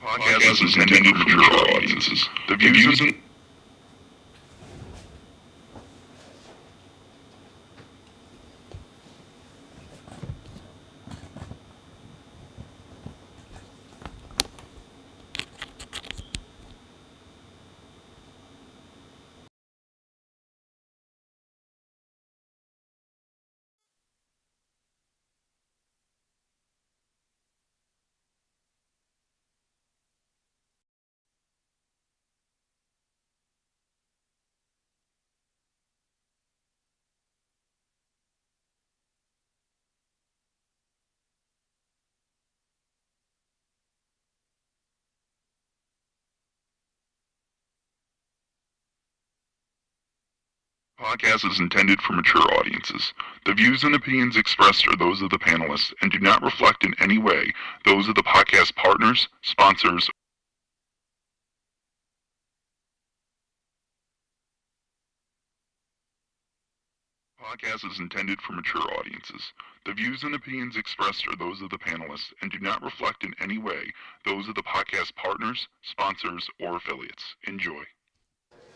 Podcast is intended for mature audiences. The views and podcast is intended for mature audiences. The views and opinions expressed are those of the panelists and do not reflect in any way those of the podcast partners, sponsors. Podcast is intended for mature audiences. The views and opinions expressed are those of the panelists and do not reflect in any way those of the podcast partners, sponsors, or affiliates. Enjoy.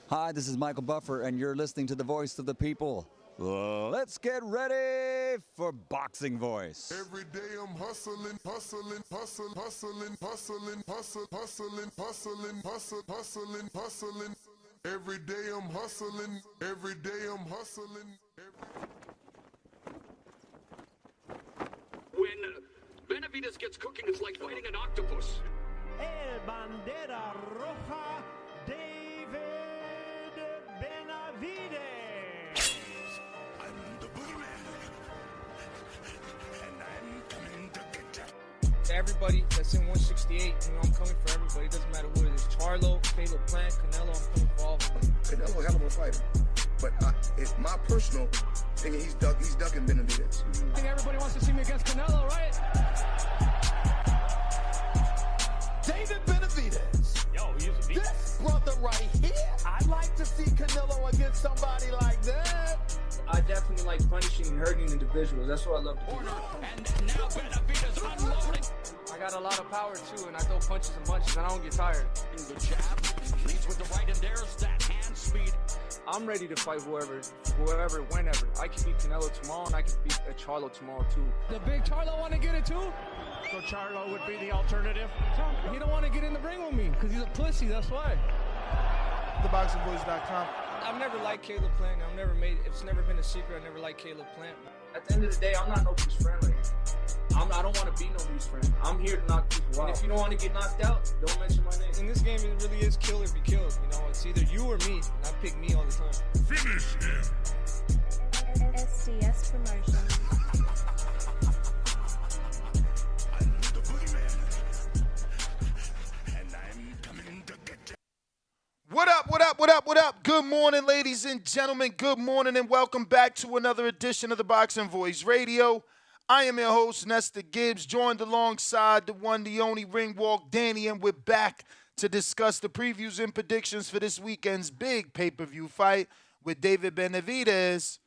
Hi, this is Michael Buffer, and you're listening to the Voice of the People. Let's get ready for Boxing Voice. Every day I'm hustling, hustling, hustling, hustling, hustling, hustling, hustling, hustling, hustling, hustling, hustling. Every day I'm hustling, every day I'm hustling. When Benavidez gets cooking, it's like fighting an octopus. El Bandera Roja, David Benavidez. I'm the boogeyman, and I'm coming to get you. Everybody that's in 168, I'm coming for everybody. It doesn't matter who it is. Charlo, Caleb Plant, Canelo, I'm coming for all of them. Canelo, hell of a fighter. But it's my personal opinion, he's ducking Benavidez. I think everybody wants to see me against Canelo, right? David Benavidez. Yo, he used to be. This brother right here, I'd like to see Canelo against somebody like that. I definitely like punishing and hurting individuals. That's what I love to do. And now Benavidez unloading. I got a lot of power too, and I throw punches and bunches, and I don't get tired. The jab leads with the right, and there's that hand speed. I'm ready to fight whoever, whenever. I can beat Canelo tomorrow, and I can beat Charlo tomorrow too. The big Charlo want to get it too? So Charlo would be the alternative? He don't want to get in the ring with me because he's a pussy, that's why. TheBoxingVoice.com. I've never liked Caleb Plant. It's never been a secret. I never liked Caleb Plant. At the end of the day, I'm not nobody's friend right here. I don't want to be nobody's friend. I'm here to knock people out. And if you don't want to get knocked out, don't mention my name. In this game, it really is kill or be killed. It's either you or me, and I pick me all the time. Finish him. SDS Promotion. I'm the boogeyman, and I'm coming to get you. What up, what up, what up, what up? Good morning, ladies and gentlemen. Good morning, and welcome back to another edition of the Boxing Voice Radio. I am your host, Nestor Gibbs, joined alongside the one, the only Ring Walk Danny, and we're back to discuss the previews and predictions for this weekend's big pay-per-view fight with David Benavidez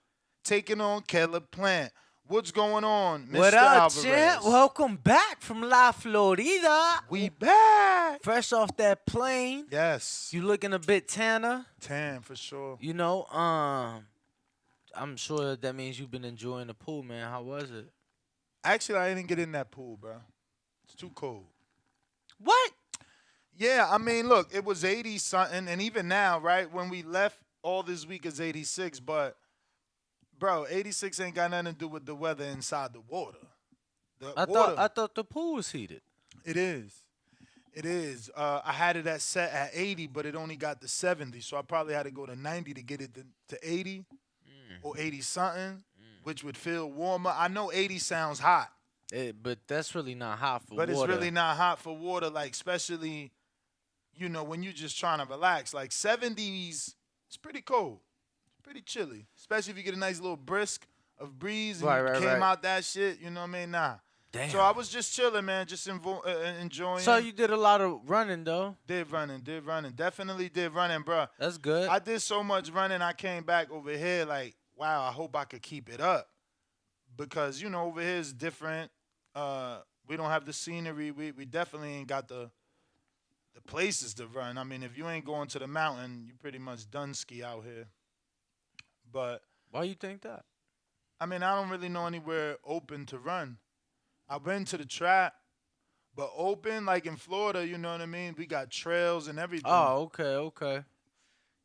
taking on Caleb Plant. What's going on, Mr. What up, Alvarez? champ? Welcome back from La Florida. We back. Fresh off that plane. Yes. You looking a bit tanner. Tan, for sure. I'm sure that means you've been enjoying the pool, man. How was it? Actually, I didn't get in that pool, bro. It's too cold. What? Yeah, I mean, look, it was 80-something, and even now, right, when we left all this week is 86, but, bro, 86 ain't got nothing to do with the weather inside the water. I thought the pool was heated. It is. It is. I had it set at 80, but it only got to 70, so I probably had to go to 90 to get it to 80 or 80-something, which would feel warmer. I know 80 sounds hot. But that's really not hot for water. But it's really not hot for water, like, especially, when you're just trying to relax. Like, 70s, it's pretty cold. It's pretty chilly, especially if you get a nice little brisk of breeze and you came out that shit, you know what I mean? Nah. Damn. So I was just chilling, man, just enjoying. So you did a lot of running, though. Did running. Definitely did running, bro. That's good. I did so much running, I came back over here like, wow, I hope I could keep it up. Because, over here is different. We don't have the scenery. We definitely ain't got the the places to run. I mean, if you ain't going to the mountain, you pretty much done ski out here. But Why you think that? I mean, I don't really know anywhere open to run. I've been to the trap, but open like in Florida, you know what I mean? We got trails and everything. Oh, okay.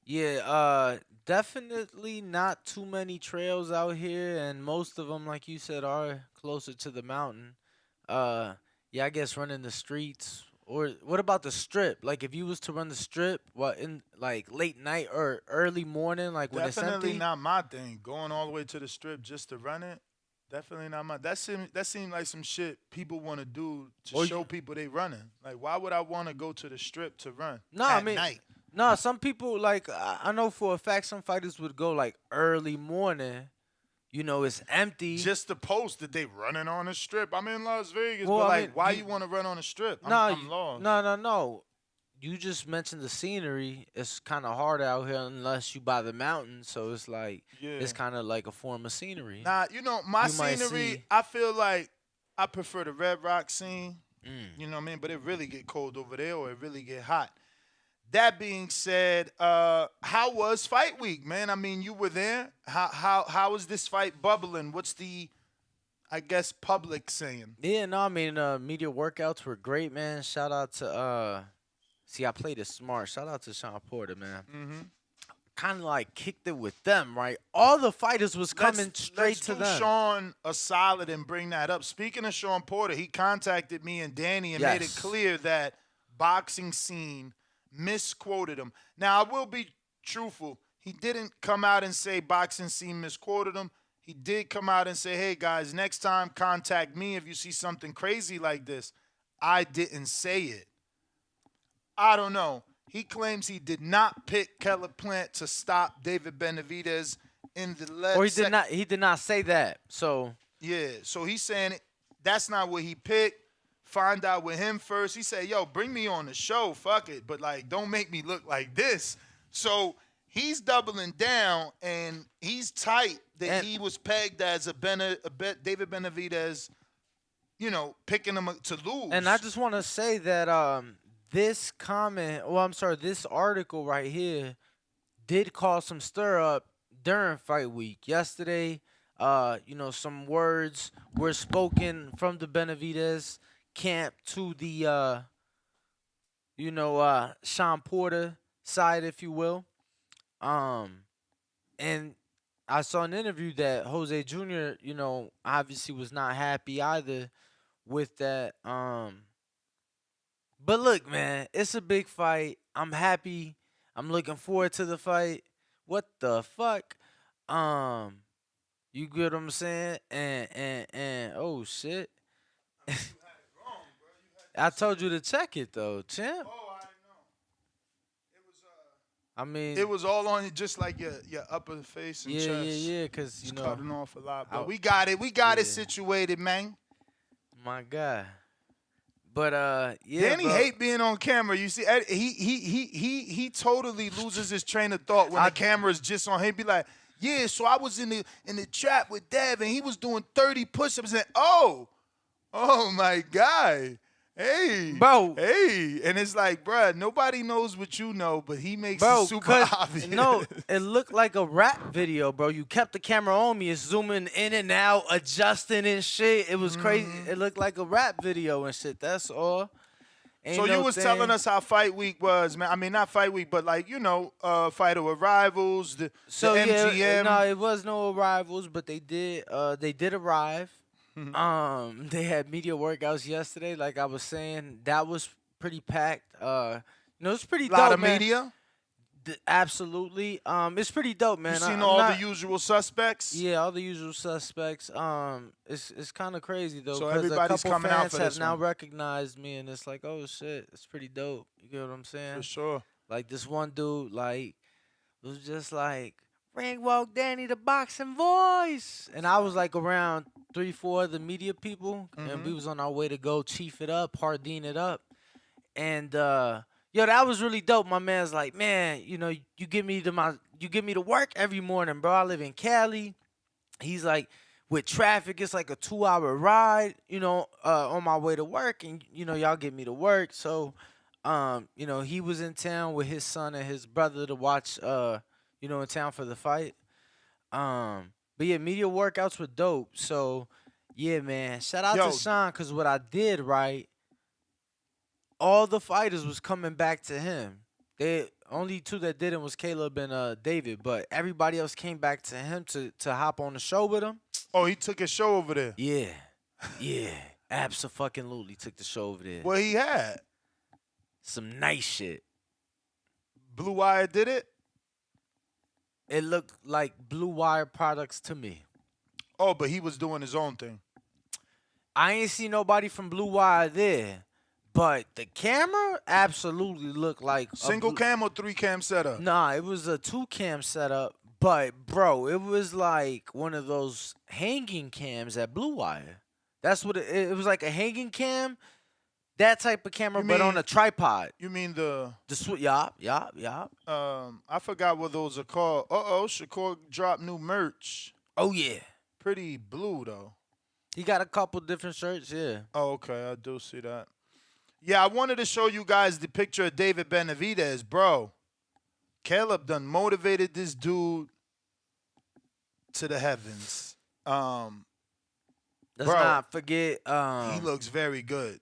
Yeah, definitely not too many trails out here, and most of them, like you said, are closer to the mountain. Yeah, I guess running the streets. Or what about the strip? Like, if you was to run the strip, what in like late night or early morning, like when it's Definitely empty? not my thing. Going all the way to the strip just to run it. Definitely not my. That seemed like some shit people want to do to Or show people they running. Like, why would I want to go to the strip to run No, at I mean, night? no. Some people like I know for a fact some fighters would go like early morning. You know, it's empty. Just to post that they running on the strip. I'm in Las Vegas, Well, but I like, mean, why you want to run on the strip? No, I'm lost. no. You just mentioned the scenery. It's kind of hard out here unless you by the mountain. So it's like it's Yeah. kind of like a form of scenery. Nah, you know, my You might scenery, see- I feel like I prefer the Red Rock scene. Mm. You know what I mean? But it really get cold over there or it really get hot. That being said, how was fight week, man? I mean, you were there. How is this fight bubbling? What's the, I guess, public saying? Yeah, no, I mean, media workouts were great, man. Shout out to see, I played it smart. Shout out to Sean Porter, man. Mm-hmm. Kind of like kicked it with them, right? All the fighters was coming straight to do them. Sean a solid and bring that up. Speaking of Sean Porter, he contacted me and Danny and made it Yes. clear that boxing scene misquoted him. Now, I will be truthful. He didn't come out and say boxing scene misquoted him. He did come out and say, hey, guys, next time contact me if you see something crazy like this. I didn't say it. I don't know. He claims he did not pick Keller Plant to stop David Benavidez in the left. Or he did not say that. So Yeah, so he's saying that's not what he picked. Find out with him first. He said, yo, bring me on the show. Fuck it. But, like, don't make me look like this. So he's doubling down, and he's tight that he was pegged as David Benavidez, you know, picking him to lose. And I just want to say that this this article right here did cause some stir up during fight week. Yesterday, some words were spoken from the Benavidez camp to the, Sean Porter side, if you will. And I saw an interview that Jose Jr., obviously was not happy either with that. But look, man, it's a big fight. I'm happy. I'm looking forward to the fight. What the fuck? You get what I'm saying? And oh shit. I told you to check it though, champ. Oh, I know. It was I mean, it was all on just like your upper face and chest. yeah, because It's cutting off a lot. But I- we got it. We got it Yeah. situated, man. my God. But yeah, Danny bro. hate being on camera. You see, he totally loses his train of thought when the camera's just on him. He be like, yeah, so I was in the trap with Dev and he was doing 30 push-ups and oh my God. Hey, Bro. Hey, and it's like, bruh, nobody knows what you know, but he makes Bro, it super 'cause- obvious. No, it looked like a rap video, bro. You kept the camera on me. It's zooming in and out, adjusting and shit. It was crazy. It looked like a rap video and shit. That's all. Ain't So no you was thing. telling us how fight week was, man. I mean, not fight week, but like, fighter arrivals, the MGM. Yeah, no, it was no arrivals, but they did arrive. They had media workouts yesterday, like I was saying. That was pretty packed. It's pretty dope, lot of man. media. Absolutely. It's pretty dope, man. You seen I'm all not- the usual suspects? Yeah, all the usual suspects. It's kind of crazy though. So 'cause everybody's a couple coming out fans for have this now one. recognized me, and it's like, oh shit, it's pretty dope. You get what I'm saying? For sure. Like this one dude, like was just like, "Ring walk Danny the boxing voice," and I was like around 3-4 of the media people, and we was on our way to go chief it up, Hardin it up, and yo, that was really dope. My man's like, man, you give me to work every morning, bro. I live in Cali. He's like, with traffic, it's like a 2-hour ride, on my way to work, and y'all get me to work. So, He was in town with his son and his brother to watch, in town for the fight. But yeah, media workouts were dope. So yeah, man, shout out to Yo, Sean because what I did right, all the fighters was coming back to him. They only two that didn't was Caleb and David, but everybody else came back to him to hop on the show with him. oh, he took his show over there. Yeah, yeah, absolutely took the show over there. What he had? Some nice shit. Blue Wire did it? It looked like Blue Wire products to me. Oh, but he was doing his own thing. I ain't see nobody from Blue Wire there, but the camera absolutely looked like Single cam or 3-cam setup? Nah, it was a 2-cam setup, but bro, it was like one of those hanging cams at Blue Wire. That's what it was, like a hanging cam, that type of camera, but on a tripod. You mean the yup. I forgot what those are called. Shakur dropped new merch. Oh yeah, pretty blue though. He got a couple different shirts, yeah. Oh, okay, I do see that. Yeah, I wanted to show you guys the picture of David Benavidez, bro. Caleb done motivated this dude to the heavens. Let's not forget. He looks very good.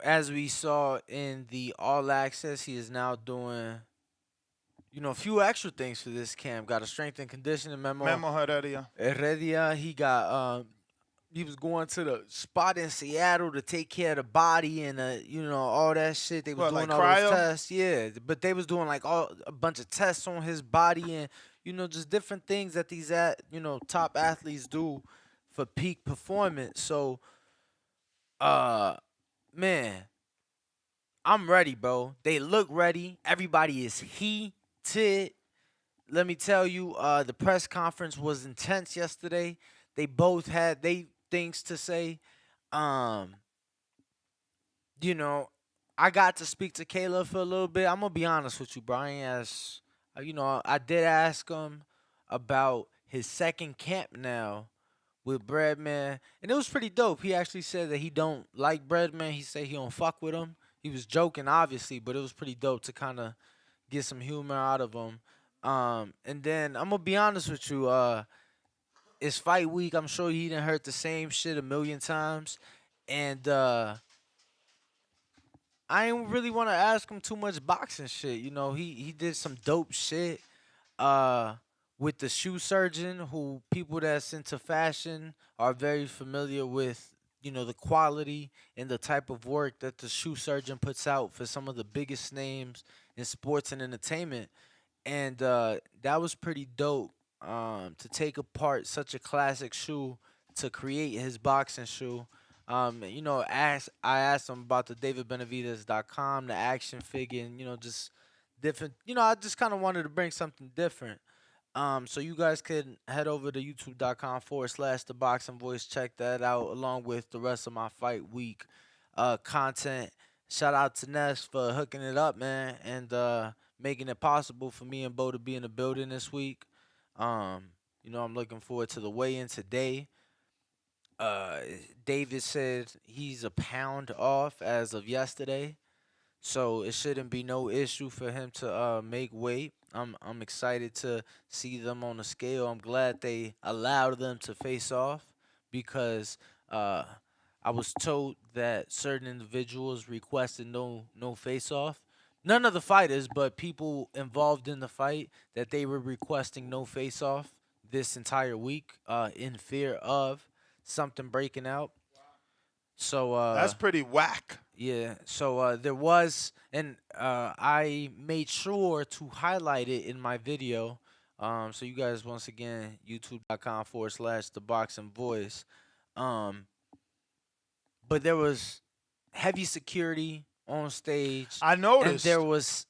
As we saw in the All Access, he is now doing, a few extra things for this camp. Got a strength and conditioning memo. Heredia. He got, he was going to the spot in Seattle to take care of the body and, all that shit. They was doing all those tests. Yeah, but they was doing like a bunch of tests on his body and, just different things that these, top athletes do for peak performance. So, man, I'm ready, bro. They look ready. Everybody is heated. Let me tell you, the press conference was intense yesterday. They both had they things to say. I got to speak to Caleb for a little bit. I'm gonna be honest with you, Brian. I did ask him about his second camp now with Breadman, and it was pretty dope. He actually said that he don't like Breadman. He said he don't fuck with him. He was joking, obviously, but it was pretty dope to kind of get some humor out of him. And then I'm gonna be honest with you. It's fight week. I'm sure he done heard the same shit a million times, and I ain't really want to ask him too much boxing shit. He did some dope shit. With the shoe surgeon, who people that's into fashion are very familiar with, the quality and the type of work that the shoe surgeon puts out for some of the biggest names in sports and entertainment. And that was pretty dope to take apart such a classic shoe to create his boxing shoe. I asked him about the DavidBenavidez.com, the action figure, and, just different. I just kind of wanted to bring something different. So you guys can head over to youtube.com/The Boxing Voice. Check that out along with the rest of my fight week content. Shout out to Ness for hooking it up, man, and making it possible for me and Bo to be in the building this week. I'm looking forward to the weigh-in today. David said he's a pound off as of yesterday, so it shouldn't be no issue for him to make weight. I'm excited to see them on the scale. I'm glad they allowed them to face off because I was told that certain individuals requested no face off. None of the fighters, but people involved in the fight, that they were requesting no face off this entire week in fear of something breaking out. So that's pretty whack. Yeah, so there was, and I made sure to highlight it in my video. So you guys, once again, youtube.com/The Boxing Voice. But there was heavy security on stage. I noticed. And there was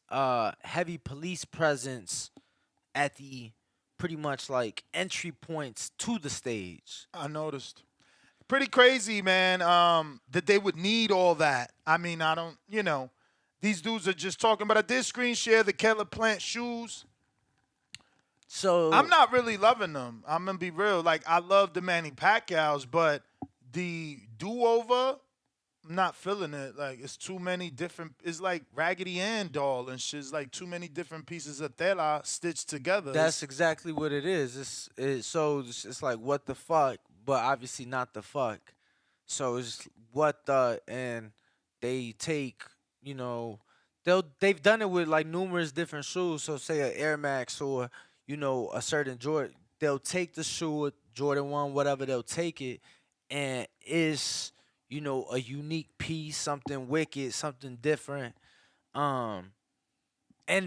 heavy police presence at the pretty much like entry points to the stage. I noticed. Pretty crazy, man, that they would need all that. I mean, I don't, these dudes are just talking. But I did screen share the Caleb Plant shoes. So I'm not really loving them. I'm going to be real. Like, I love the Manny Pacquiao's, but the do-over not feeling it. Like it's too many different. It's like Raggedy Ann doll and shit. It's like too many different pieces of tela stitched together. That's exactly what it is. It's like what the fuck, but obviously not the fuck. So it's what the and they take, you know, they've done it with like numerous different shoes. So say an Air Max or a certain Jordan, they'll take the shoe, Jordan 1, whatever, they'll take it, and it's a unique piece, something wicked, something different. And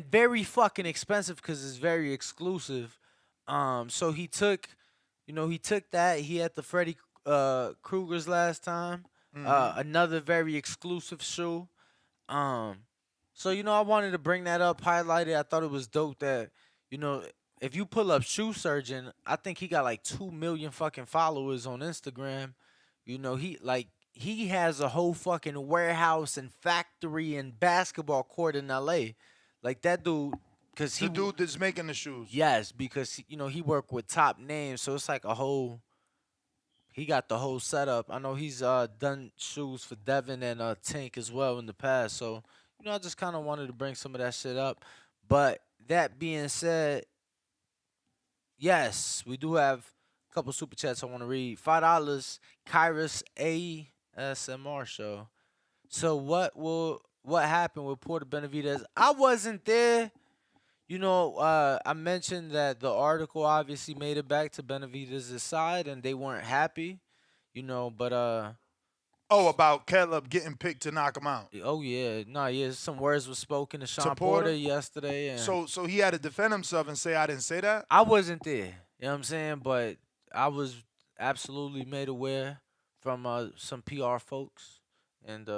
very fucking expensive because it's very exclusive. So he took that. He had the Freddy Krueger's last time. Another very exclusive shoe. So I wanted to bring that up, highlight it. I thought it was dope that if you pull up Shoe Surgeon, I think he got like 2 million fucking followers on Instagram. He has a whole fucking warehouse and factory and basketball court in LA. Like that dude, because the dude that's making the shoes. Yes, because he worked with top names, so it's like he got the whole setup. I know he's done shoes for Devin and Tink as well in the past. So I just kind of wanted to bring some of that shit up. But that being said, yes, we do have a couple super chats I want to read. $5, Kyrus ASMR show. So what happened with Porter Benavidez? I wasn't there. I mentioned that the article obviously made it back to Benavidez' side, and they weren't happy. But about Caleb getting picked to knock him out. Oh yeah, some words were spoken to Sean Porter yesterday. And so he had to defend himself and say I didn't say that. I wasn't there. You know what I'm saying? But I was absolutely made aware from some PR folks and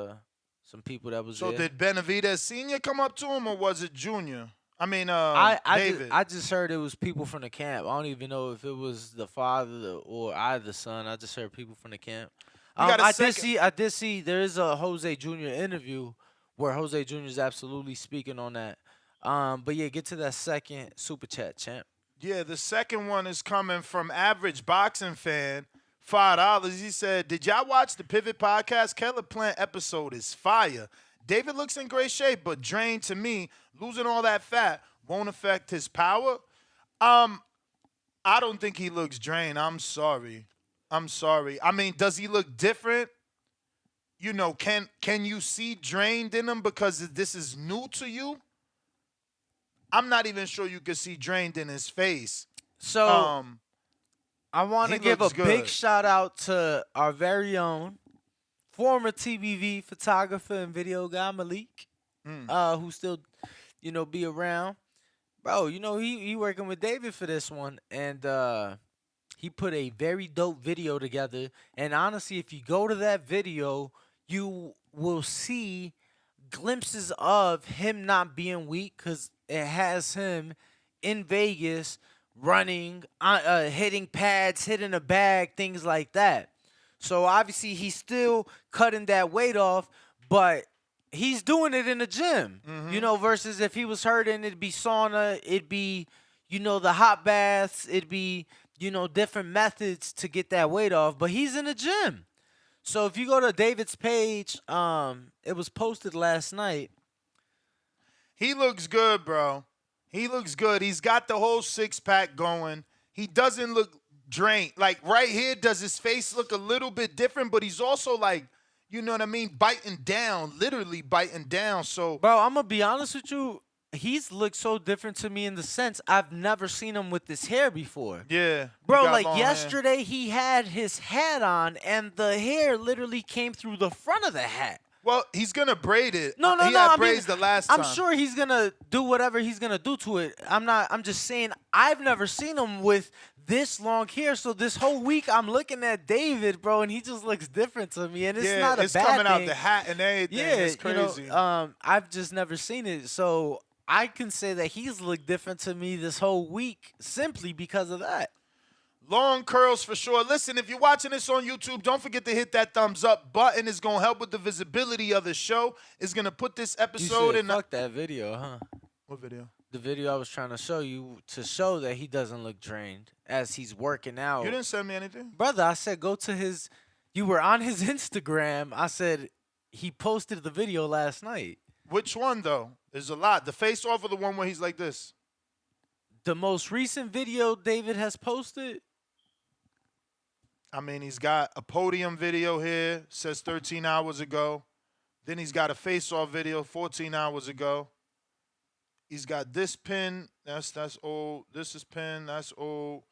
some people that was there. So did Benavidez Senior come up to him or was it Junior? I mean, David. I just heard it was people from the camp. I don't even know if it was the father or either son. I just heard people from the camp. I did see there is a Jose Jr. interview where Jose Jr. is absolutely speaking on that. But yeah, get to that second super chat, champ. Yeah, the second one is coming from Average Boxing Fan, $5. He said, "Did y'all watch the Pivot podcast? Caleb Plant episode is fire. David looks in great shape, but drained to me. Losing all that fat won't affect his power." I don't think he looks drained. I'm sorry. I mean, does he look different? Can you see drained in him because this is new to you? I'm not even sure you could see drained in his face. So I want to give a big shout out to our very own former TBV photographer and video guy Malik, who still, be around. Bro, he working with David for this one, and he put a very dope video together. And honestly, if you go to that video, you will see glimpses of him not being weak because it has him in Vegas running, hitting pads, hitting a bag, things like that. So obviously he's still cutting that weight off, but he's doing it in the gym, versus if he was hurting, it'd be sauna, it'd be, the hot baths, it'd be, different methods to get that weight off, but he's in the gym. So if you go to David's page, it was posted last night. He looks good, bro. He looks good. He's got the whole six-pack going. He doesn't look drained. Like right here, does his face look a little bit different, but he's also like, you know what I mean, biting down, literally biting down. So, bro, I'm going to be honest with you. He's looked so different to me in the sense I've never seen him with this hair before. Yeah. Bro, like yesterday he had his hat on and the hair literally came through the front of the hat. Well, he's going to braid it. No. He had braids the last time. I'm sure he's going to do whatever he's going to do to it. I'm just saying I've never seen him with this long hair. So this whole week I'm looking at David, bro, and he just looks different to me. And it's not a bad thing. It's coming out the hat and everything. Yeah, it's crazy. I've just never seen it. So I can say that he's looked different to me this whole week simply because of that. Long curls for sure. Listen, if you're watching this on YouTube, don't forget to hit that thumbs up button. It's going to help with the visibility of the show. It's going to put this episode in. Fuck that video, huh? What video? The video I was trying to show you to show that he doesn't look drained as he's working out. You didn't send me anything? Brother, I said go to his. You were on his Instagram. I said he posted the video last night. Which one though? There's a lot. The face off of the one where he's like this. The most recent video David has posted. I mean, he's got a podium video here, says 13 hours ago. Then he's got a face-off video 14 hours ago. He's got this pin, that's old. This is pin, that's old.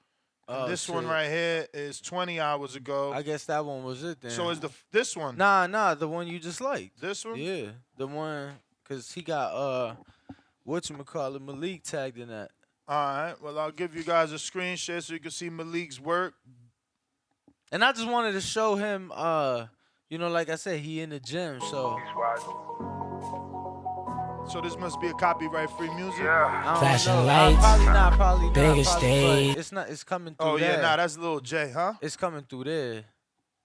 And this one right here is 20 hours ago. I guess that one was it then. So is this one? Nah, the one you just liked. This one? Yeah, the one, because he got, whatchamacallit, Malik tagged in that. All right, well, I'll give you guys a screen share so you can see Malik's work. And I just wanted to show him, you know, like I said, he in the gym, so. So this must be a copyright-free music? I don't Flashing know. lights, Probably not. bigger But stage. it's not. It's coming through Oh, there. yeah, nah, that's Lil J, huh? It's coming through there.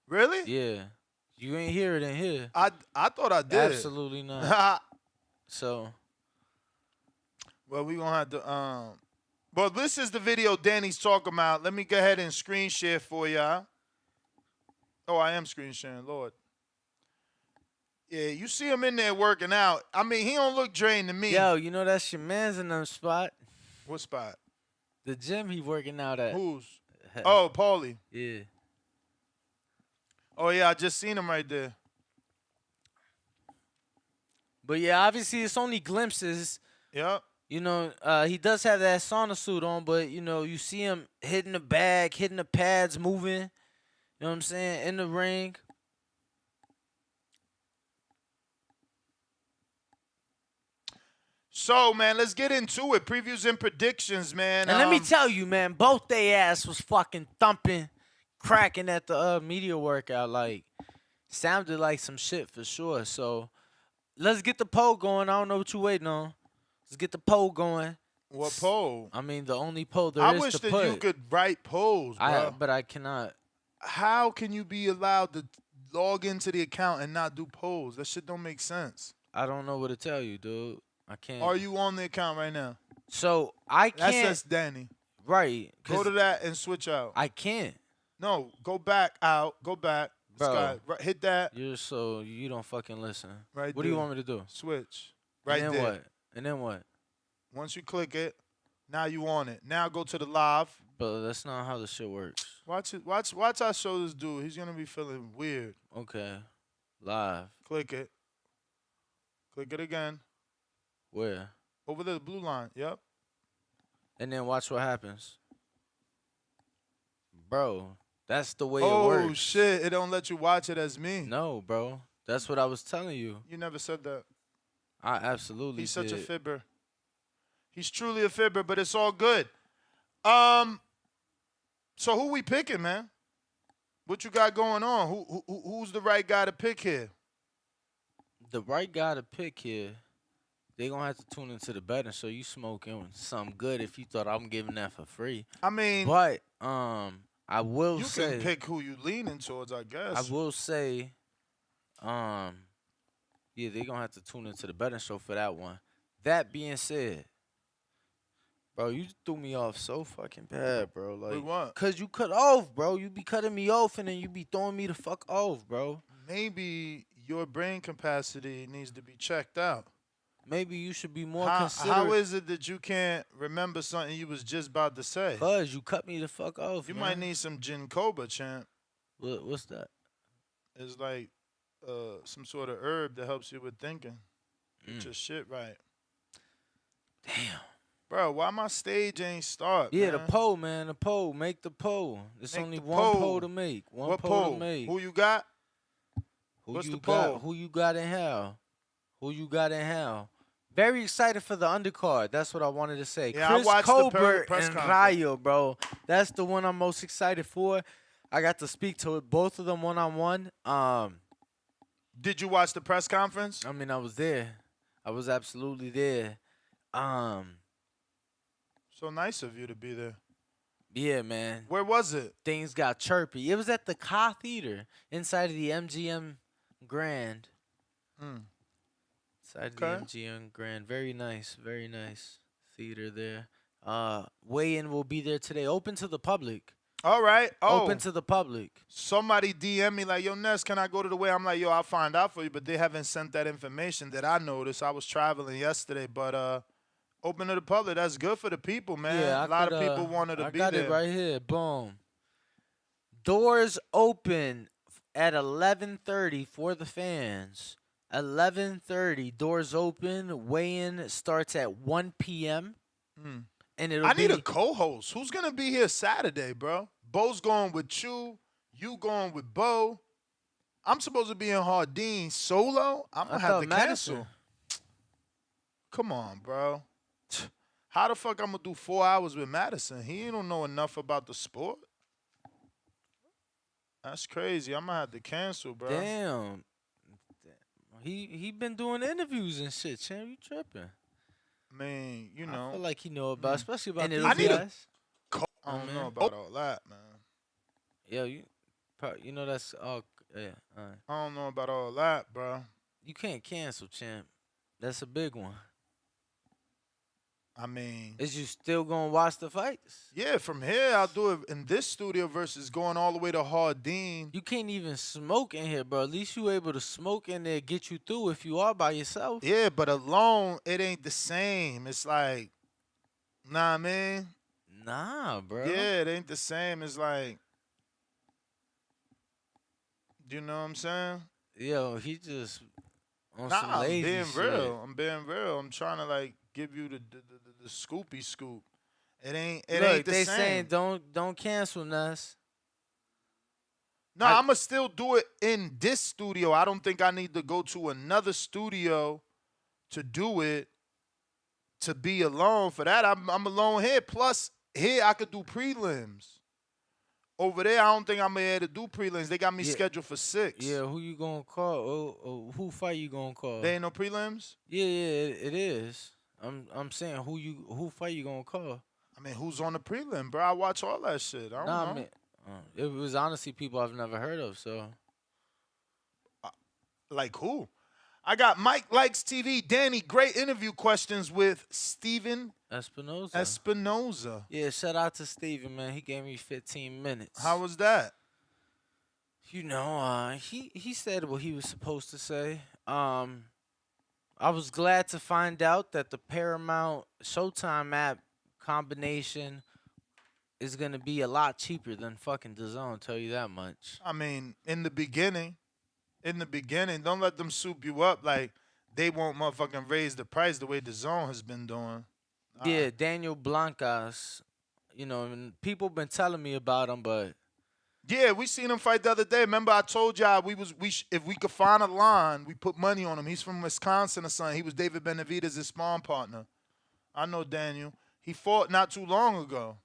Really? Yeah. You ain't hear it in here. I thought I did. Absolutely not. So. Well, we gonna have to Well, this is the video Danny's talking about. Let me go ahead and screen share for y'all. Oh, I am screen sharing, Lord. Yeah, you see him in there working out. I mean, he don't look drained to me. Yo, you know that's your man's in them spot. What spot? The gym he working out at. Who's? Oh, Paulie. Yeah. Oh, yeah, I just seen him right there. But yeah, obviously it's only glimpses. Yep. You know, he does have that sauna suit on, but you know, you see him hitting the bag, hitting the pads, moving. You know what I'm saying? In the ring. So, man, let's get into it. Previews and predictions, man. And let me tell you, man, both they ass was fucking thumping, cracking at the media workout. Like, sounded like some shit for sure. So, let's get the poll going. I don't know what you waiting on. Let's get the poll going. What poll? I mean, the only poll there I is wish to that put. you could write polls, bro. But I cannot. How can you be allowed to log into the account and not do polls? That shit don't make sense. I don't know what to tell you, dude. I can't. Are you on the account right now? So I can't. That's Danny. Right. Go to that and switch out. I can't. No, go back out. Go back. Bro. Sky, hit that. You don't fucking listen. Right What do you there. want me to do? Switch. Right and then there. what? And then what? Once you click it, now you on it. Now go to the live. But that's not how the shit works. Watch it. Watch I show this dude. He's gonna be feeling weird. Okay. Live. Click it. Click it again. Where? Over the blue line. Yep. And then watch what happens. Bro, that's the way it works. Oh shit! It don't let you watch it as me. No, bro. That's what I was telling you. You never said that. I absolutely He's such a did. fibber. He's truly a fibber, but it's all good. So who we picking, man? What you got going on? Who's the right guy to pick here? The right guy to pick here, they gonna have to tune into the betting. So you smoking something good if you thought I'm giving that for free. I mean, but I will say you can pick who you leaning towards, I guess. I will say, yeah, they gonna have to tune into the betting show for that one. That being said, bro, you threw me off so fucking bad, bro. Like, With what? Cause you cut off, bro. You be cutting me off and then you be throwing me the fuck off, bro. Maybe your brain capacity needs to be checked out. Maybe you should be more How considerate. is it that you can't remember something you was just about to say? Cause you cut me the fuck off. You man. might need some Gin Cobra, champ. What's that? It's like some sort of herb that helps you with thinking. Get your shit right. Damn. Bro, why my stage ain't start? Yeah, man? the poll, man. The poll. Make the poll. There's Make only the one poll. poll to make. One What poll poll? to make. Who you got? Who What's you the got? poll? Who you got and how? Who you got and how? Very excited for the undercard. That's what I wanted to say. Yeah, I Chris watched the Colbert press and conference. Rayo, bro. That's the one I'm most excited for. I got to speak to both of them one-on-one. Did you watch the press conference? I mean, I was there. I was absolutely there. So nice of you to be there. Yeah, man. Where was it? Things got chirpy. It was at the Ka Theater inside of the MGM Grand. Inside Okay. the MGM Grand. Very nice theater there. Weigh-in will be there today. Open to the public. All right. Oh, Open to the public. somebody DM me like, yo, Ness, can I go to the weigh? I'm like, yo, I'll find out for you, but they haven't sent that information that I noticed. I was traveling yesterday, but open to the public. That's good for the people, man. Yeah, A lot of people wanted to I be got there. it right here. Boom. Doors open at 11:30 for the fans. 11:30. Doors open. Weigh-in starts at 1 p.m. And it'll I be need a co-host. Who's gonna be here Saturday, bro? Bo's going with you going with Bo. I'm supposed to be in Hardin solo. I'm I gonna have thought to Madison. cancel. Come on, bro. How the fuck I'm gonna do 4 hours with Madison? He don't know enough about the sport. That's crazy. I'm gonna have to cancel, bro. Damn. He been doing interviews and shit, champ. You tripping? I mean, you I know, feel like he know about, especially about And these it'll I need a- guys. I don't man. know about all that, man. Yo, you know that's all. Yeah, all right. I don't know about all that, bro. You can't cancel, champ. That's a big one. I mean, Is you still gonna watch the fights? yeah, from here I'll do it in this studio versus going all the way to Hardin. You can't even smoke in here, bro. At least you able to smoke in there, get you through if you are by yourself. Yeah, but alone it ain't the same. It's like, nah, man. Nah, bro. Yeah, it ain't the same. It's like, you know what I'm saying? Yo, he just on Nah, some I'm lazy being shit. real. I'm being real. I'm trying to like give you the scoopy scoop. It ain't Look, the they same. saying don't cancel Nas. No, I'm going to still do it in this studio. I don't think I need to go to another studio to do it, to be alone. For that, I'm alone here. Plus, here I could do prelims. Over there, I don't think I'm able to do prelims. They got me Yeah. scheduled for 6. Yeah, who you gonna call? Who fight you gonna call? There ain't no prelims? Yeah, it is. I'm saying who fight you gonna call? I mean, who's on the prelim, bro? I watch all that shit. I don't know. Man, it was honestly people I've never heard of. So Like who? I got Mike Likes TV. Danny, great interview questions with Steven Espinoza. Espinoza. Yeah, shout out to Steven, man. He gave me 15 minutes. How was that? You know, he said what he was supposed to say. I was glad to find out that the Paramount Showtime app combination is gonna be a lot cheaper than fucking DAZN. Tell you that much. I mean, in the beginning, don't let them soup you up like they won't motherfucking raise the price the way the zone has been doing. Yeah, Daniel Blancas. You know, and people been telling me about him, but Yeah, we seen him fight the other day. Remember, I told y'all if we could find a line, we put money on him. He's from Wisconsin or something. He was David Benavidez' sparring partner. I know Daniel. He fought not too long ago,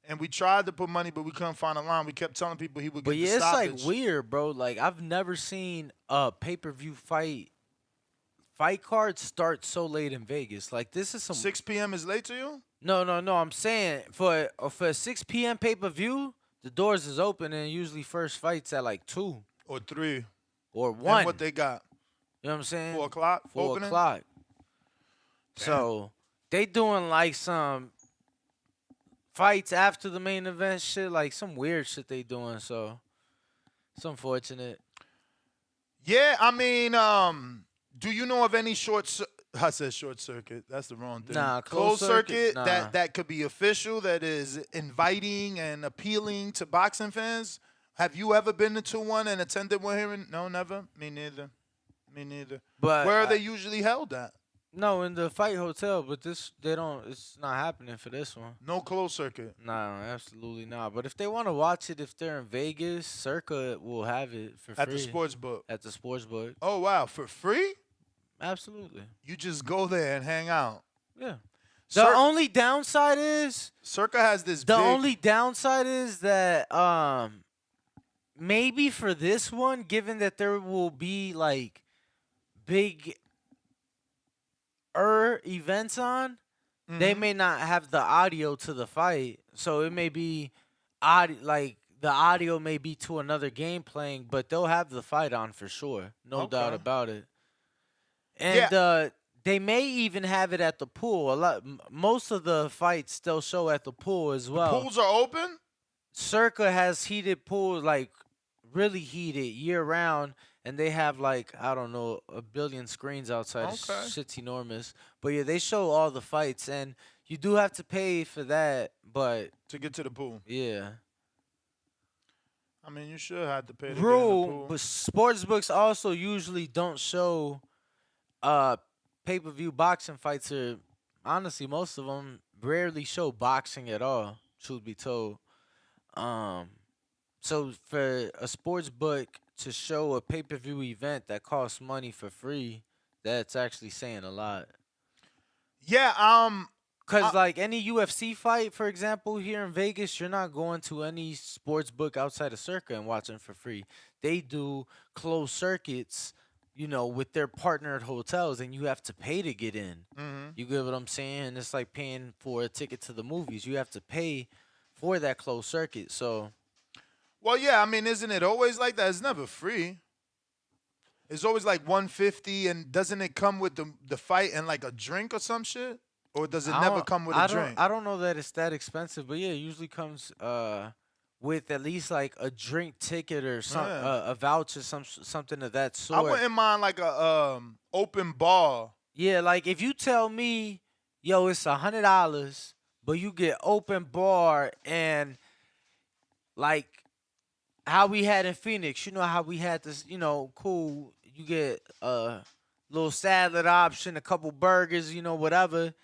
and we tried to put money, but we couldn't find a line. We kept telling people he would get But the yeah, it's stoppage. like weird, bro. Like I've never seen a pay-per-view fight card start so late in Vegas. Like this is some 6 p.m. is late to you? No. I'm saying for a 6 p.m. pay-per-view, the doors is open and usually first fights at like 2 Or 3. or 1. And what they got? You know what I'm saying? 4 o'clock? 4 opening? o'clock. So they doing like some fights after the main event shit, like some weird shit they doing. So it's unfortunate. Yeah, I mean, do you know of any I said short circuit. That's the wrong thing. Nah, closed circuit nah. that could be official, that is inviting and appealing to boxing fans. Have you ever been to one and attended one here? No, never. Me neither. But where are they usually held at? No, in the fight hotel, but it's not happening for this one. No closed circuit. No, absolutely not. But if they want to watch it, if they're in Vegas, Circa will have it for free. At the sports book. At the sports book. Oh, wow. For free? Absolutely. You just go there and hang out. Yeah. The only downside is Circa has this The only downside is that maybe for this one, given that there will be like big events on, they may not have the audio to the fight. So it may be like the audio may be to another game playing, but they'll have the fight on for sure. No doubt about it. And they may even have it at the pool. Most of the fights still show at the pool as well. The pools are open? Circa has heated pools, like really heated year round, and they have like I don't know a billion screens outside. Okay. Shit's enormous, but yeah, they show all the fights, and you do have to pay for that. But To get to the pool. yeah, I mean, you should have to pay to get in the rule. pool. But sports books also usually don't show pay-per-view boxing fights. Or honestly, most of them rarely show boxing at all. Truth be told. Um, So for a sports book to show a pay-per-view event that costs money for free, that's actually saying a lot. Yeah, Cause like any UFC fight, for example, here in Vegas, you're not going to any sports book outside of Circa and watching for free. They do closed circuits, with their partnered hotels, and you have to pay to get in. You get what I'm saying? It's like paying for a ticket to the movies. You have to pay for that closed circuit. So. well, yeah, I mean, isn't it always like that? It's never free. It's always like 150, and doesn't it come with the fight and like a drink or some shit? Or does it never come with a drink? I don't know that it's that expensive, but yeah, it usually comes with at least like a drink ticket or a voucher, something of that sort. I wouldn't mind like a open bar. Yeah, like if you tell me, yo, it's $100, but you get open bar and like how we had in Phoenix, how we had this, cool. You get a little salad option, a couple burgers, whatever.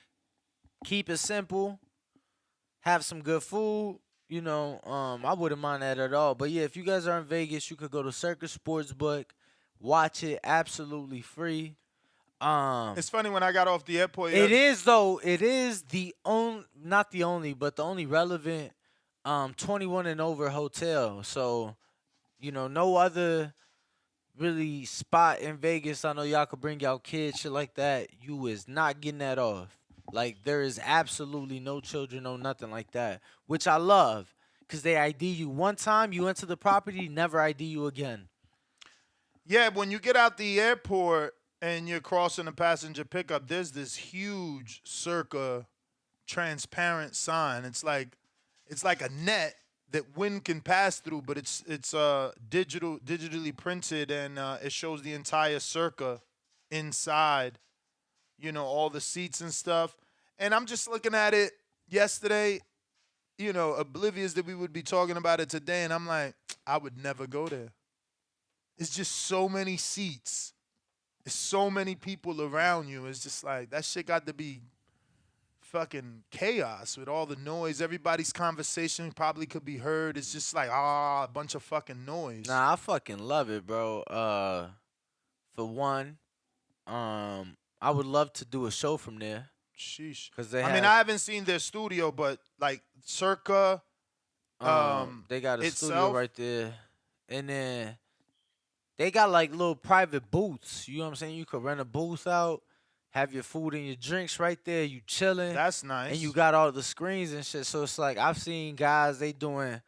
Keep it simple. Have some good food. I wouldn't mind that at all. But yeah, if you guys are in Vegas, you could go to Circus Sportsbook, watch it absolutely free. It's funny when I got off the airport. It is though. It is the only, not the only, but the only relevant 21 and over hotel. So, no other really spot in Vegas. I know y'all could bring y'all kids, shit like that. You is not getting that off. Like, there is absolutely no children, no nothing like that, which I love because they ID you one time, you enter the property, never ID you again. Yeah, when you get out the airport and you're crossing the passenger pickup, there's this huge Circa transparent sign. It's like a net that wind can pass through, but it's digitally printed, and it shows the entire Circa inside. All the seats and stuff. And I'm just looking at it yesterday, oblivious that we would be talking about it today, and I'm like, I would never go there. It's just so many seats. There's so many people around you. It's just like, that shit got to be fucking chaos with all the noise. Everybody's conversation probably could be heard. It's just like, a bunch of fucking noise. Nah, I fucking love it, bro. For one, I would love to do a show from there. Sheesh. I I haven't seen their studio, but like Circa, they got a itself, studio right there, and then they got like little private booths. You know what I'm saying? You could rent a booth out, have your food and your drinks right there. You chilling. That's nice. And you got all the screens and shit. So it's like I've seen guys they doing,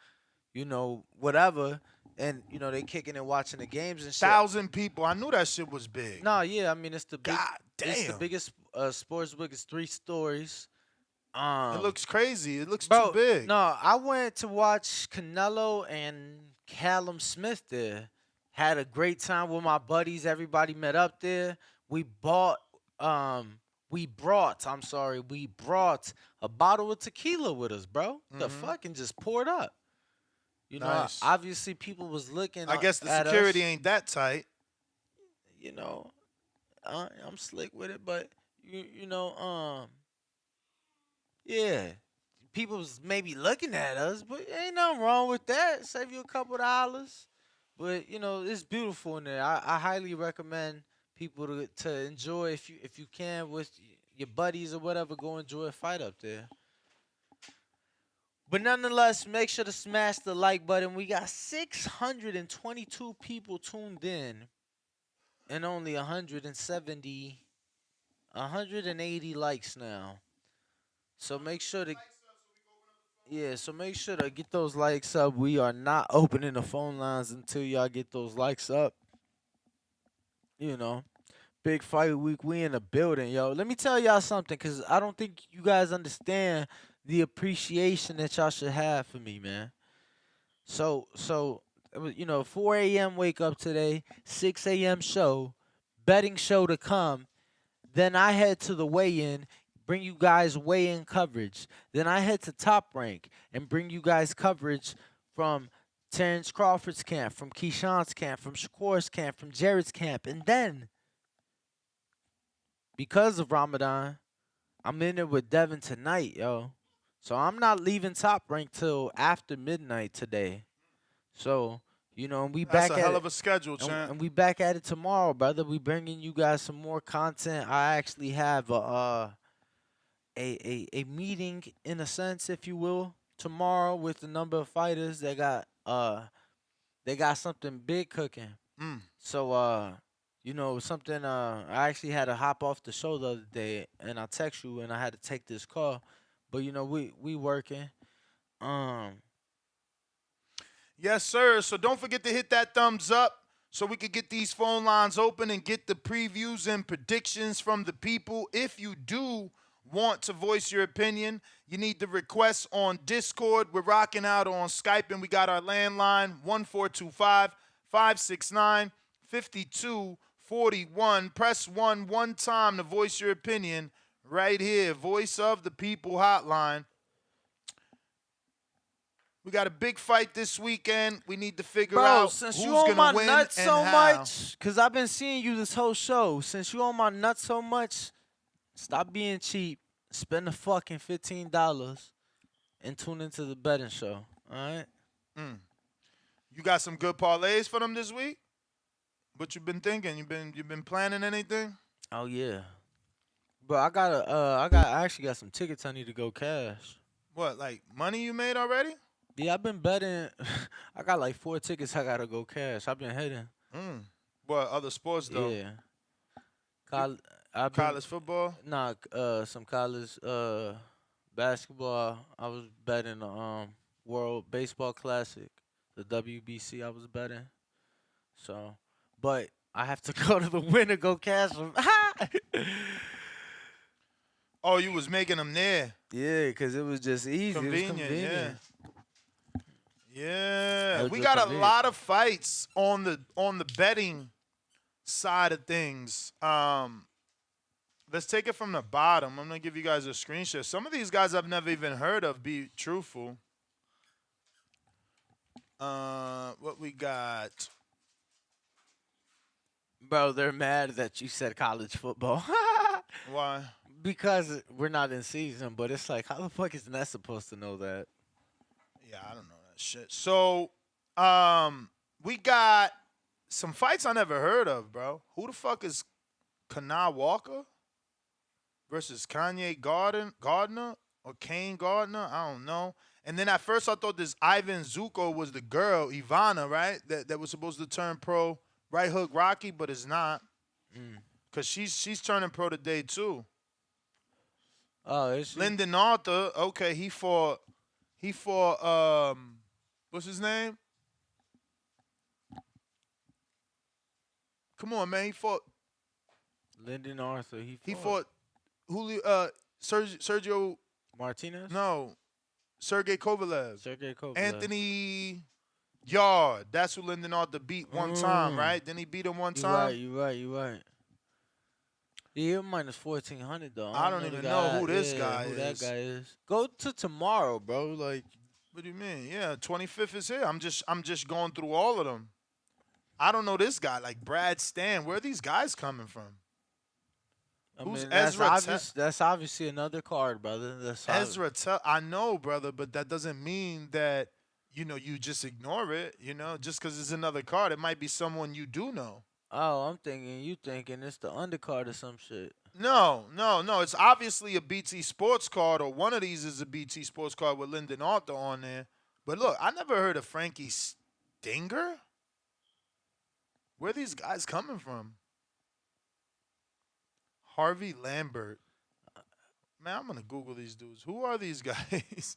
whatever. And, they kicking and watching the games and shit. 1,000 people. I knew that shit was big. No, yeah. I mean, it's the big. God damn. It's the biggest sports book. It's 3 stories. It looks crazy. It looks bro, too big. No, I went to watch Canelo and Callum Smith there. Had a great time with my buddies. Everybody met up there. We brought a bottle of tequila with us, bro. The fucking just poured up. Nice. Obviously people was looking. I guess the at security us. ain't that tight. I'm slick with it, but yeah, people was maybe looking at us, but ain't nothing wrong with that. Save you a couple dollars, but it's beautiful in there. I highly recommend people to enjoy if you can with your buddies or whatever. Go enjoy a fight up there. But nonetheless, make sure to smash the like button. We got 622 people tuned in and only 180 likes now. So make sure to get those likes up. We are not opening the phone lines until y'all get those likes up. Big fight week. We in the building, yo. Let me tell y'all something, because I don't think you guys understand the appreciation that y'all should have for me, man. So it was, 4 a.m. wake up today, 6 a.m. show, betting show to come. Then I head to the weigh-in, bring you guys weigh-in coverage. Then I head to Top Rank and bring you guys coverage from Terrence Crawford's camp, from Keyshawn's camp, from Shakur's camp, from Jared's camp. And then, because of Ramadan, I'm in it with Devin tonight, yo. So I'm not leaving Top Rank till after midnight today. So, we That's back a at hell it. of a schedule, champ. And we back at it tomorrow, brother. We bringing you guys some more content. I actually have a meeting, in a sense, if you will, tomorrow with a number of fighters that got something big cooking. So something I actually had to hop off the show the other day, and I text you and I had to take this call. But we working. Yes, sir. So don't forget to hit that thumbs up so we can get these phone lines open and get the previews and predictions from the people. If you do want to voice your opinion, you need to request on Discord. We're rocking out on Skype, and we got our landline, 1425-569-5241. Press 1 one time to voice your opinion right here. Voice of the People hotline. We got a big fight this weekend. We need to figure out since who's you on my going to win nuts and so how. much, because I've been seeing you this whole show. Since you on my nuts so much, stop being cheap. Spend the fucking $15 and tune into the betting show. All right? You got some good parlays for them this week? What you been thinking? You been planning anything? Oh yeah. But I actually got some tickets I need to go cash. What, like money you made already? Yeah, I've been betting. I got like 4 tickets I gotta go cash. I've been heading. What, other sports though? Yeah. College football? Nah, some college basketball. I was betting World Baseball Classic, the WBC. I was betting. So, but I have to go to the winner, go cash them. Oh, you was making them there. Yeah, because it was just easy. Convenient, it was convenient. Yeah. was We just got a convenient. lot of fights on the betting side of things. Let's take it from the bottom. I'm gonna give you guys a screenshot. Some of these guys I've never even heard of, be truthful. What we got? Bro, they're mad that you said college football. Why? Because we're not in season, but it's like, how the fuck is Ness supposed to know that? Yeah, I don't know that shit. So, we got some fights I never heard of, bro. Who the fuck is Kana Walker versus Kanye Gardner or Kane Gardner? I don't know. And then at first I thought this Ivan Zuko was the girl, Ivana, right? That was supposed to turn pro, right hook Rocky, but it's not. Cause she's turning pro today too. Oh, is she? Lyndon Arthur, okay, he fought what's his name? Come on, man. He fought Lyndon Arthur. He fought Julio Sergio Martinez? No. Sergey Kovalev. Sergey Kovalev. Anthony Yard. That's who Lyndon Arthur beat one time, right? Then he beat him one time. You right. Yeah, minus 1,400 though. I don't even know who this guy who is. that guy is. Go to tomorrow, bro. Like, What do you mean? Yeah, 25th is here. I'm just going through all of them. I don't know this guy, like Brad Stan. Where are these guys coming from? Who's Ezra? That's obviously another card, brother. That's Ezra, I know, brother, but that doesn't mean that you just ignore it. Just because it's another card, it might be someone you do know. Oh, I'm thinking you thinking it's the undercard or some shit. No. It's obviously a BT Sports card, or one of these is a BT Sports card with Lyndon Arthur on there. But look, I never heard of Frankie Stinger. Where are these guys coming from? Harvey Lambert. Man, I'm going to Google these dudes. Who are these guys?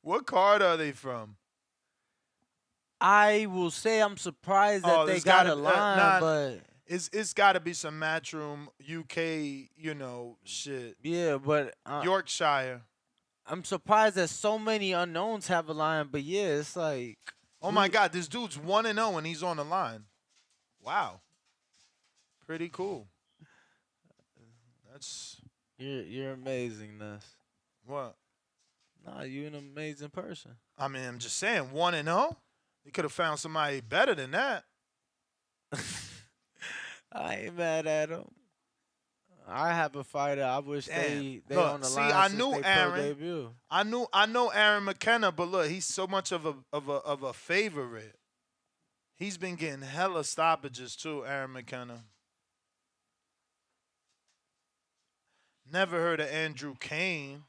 What card are they from? I will say I'm surprised that they got a line, but it's got to be some Matchroom UK, shit. Yeah, but Yorkshire. I'm surprised that so many unknowns have a line, but yeah, it's like. Oh my God, this dude's 1-0 and he's on the line. Wow. Pretty cool. That's You're amazing, Ness. what? Nah, you're an amazing person. I mean, I'm just saying, 1-0. You could have found somebody better than that. I ain't mad at him. I have a fighter. I wish they Look, on the see, line I since knew they Aaron. pro debut. I know Aaron McKenna, but look, he's so much of a favorite. He's been getting hella stoppages too, Aaron McKenna. Never heard of Andrew Kane.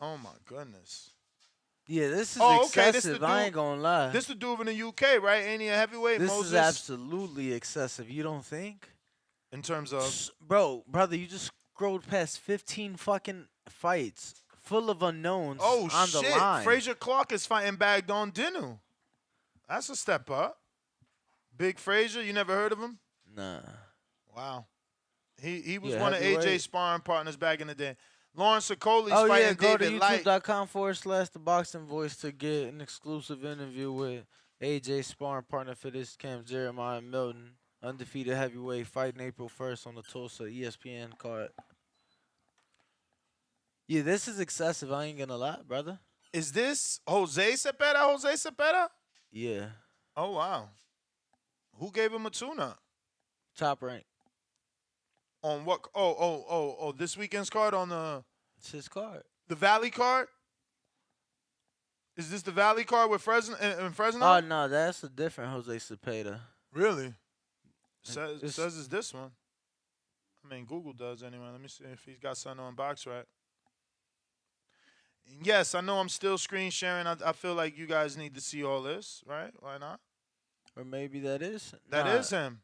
Oh my goodness. Yeah, this is Oh, okay, excessive. this the dude- I ain't gonna lie. This the dude in the UK, right? Ain't he a heavyweight? This Moses? is absolutely excessive. You don't think? In terms of Brother, you just scrolled past 15 fucking fights full of unknowns on the shit. line. Frazier Clark is fighting Baghdon Dinu. That's a step up. Big Frazier, you never heard of him? Nah. Wow. He was Yeah, one of AJ's heavyweight. sparring partners back in the day. Lawrence Sokoli's Oh fighting yeah, go to David Light. youtube.com/The Boxing Voice to get an exclusive interview with AJ sparring partner for this camp, Jeremiah Milton, undefeated heavyweight, fighting April 1st on the Tulsa ESPN card. Yeah, this is excessive. I ain't gonna lie, brother. Is this Jose Cepeda? Yeah, Oh, wow. Who gave him a tune-up? top rank. On what? Oh, this weekend's card on It's his card. the Valley card? Is this the Valley card with Fresno? In Fresno? Oh no, that's a different Jose Cepeda. Really? Says It's- it's this one. I mean, Google does anyway. Let me see if he's got something on BoxRec. Yes, I know I'm still screen sharing. I feel like you guys need to see all this, right? Why not? Or maybe that is. That Nah, is him.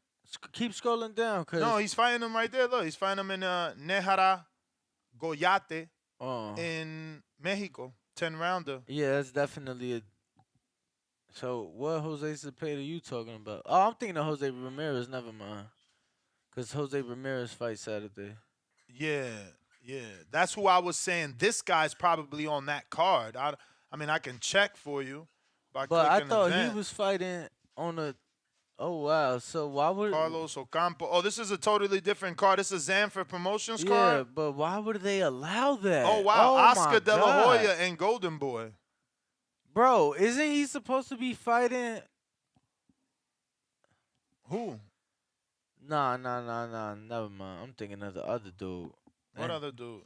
Keep scrolling down, cause No, he's fighting him right there. Look, he's fighting him in Nejara Goyate oh in Mexico. 10-rounder. yeah, that's definitely a. So what Jose Cepeda you talking about? Oh, I'm thinking of Jose Ramirez. Never mind, cause Jose Ramirez fights Saturday. Yeah. That's who I was saying. This guy's probably on that card. I mean, I can check for you by But I clicking thought event. he was fighting on a. Oh wow! So why would Carlos Ocampo. Oh, this is a totally different card. This is Zanford Promotions Yeah, card. but why would they allow that? Oh, wow. my Oscar De La God. Hoya and Golden Boy. Bro, isn't he supposed to be fighting? Who? Nah. Never mind. I'm thinking of the other dude. What other dude?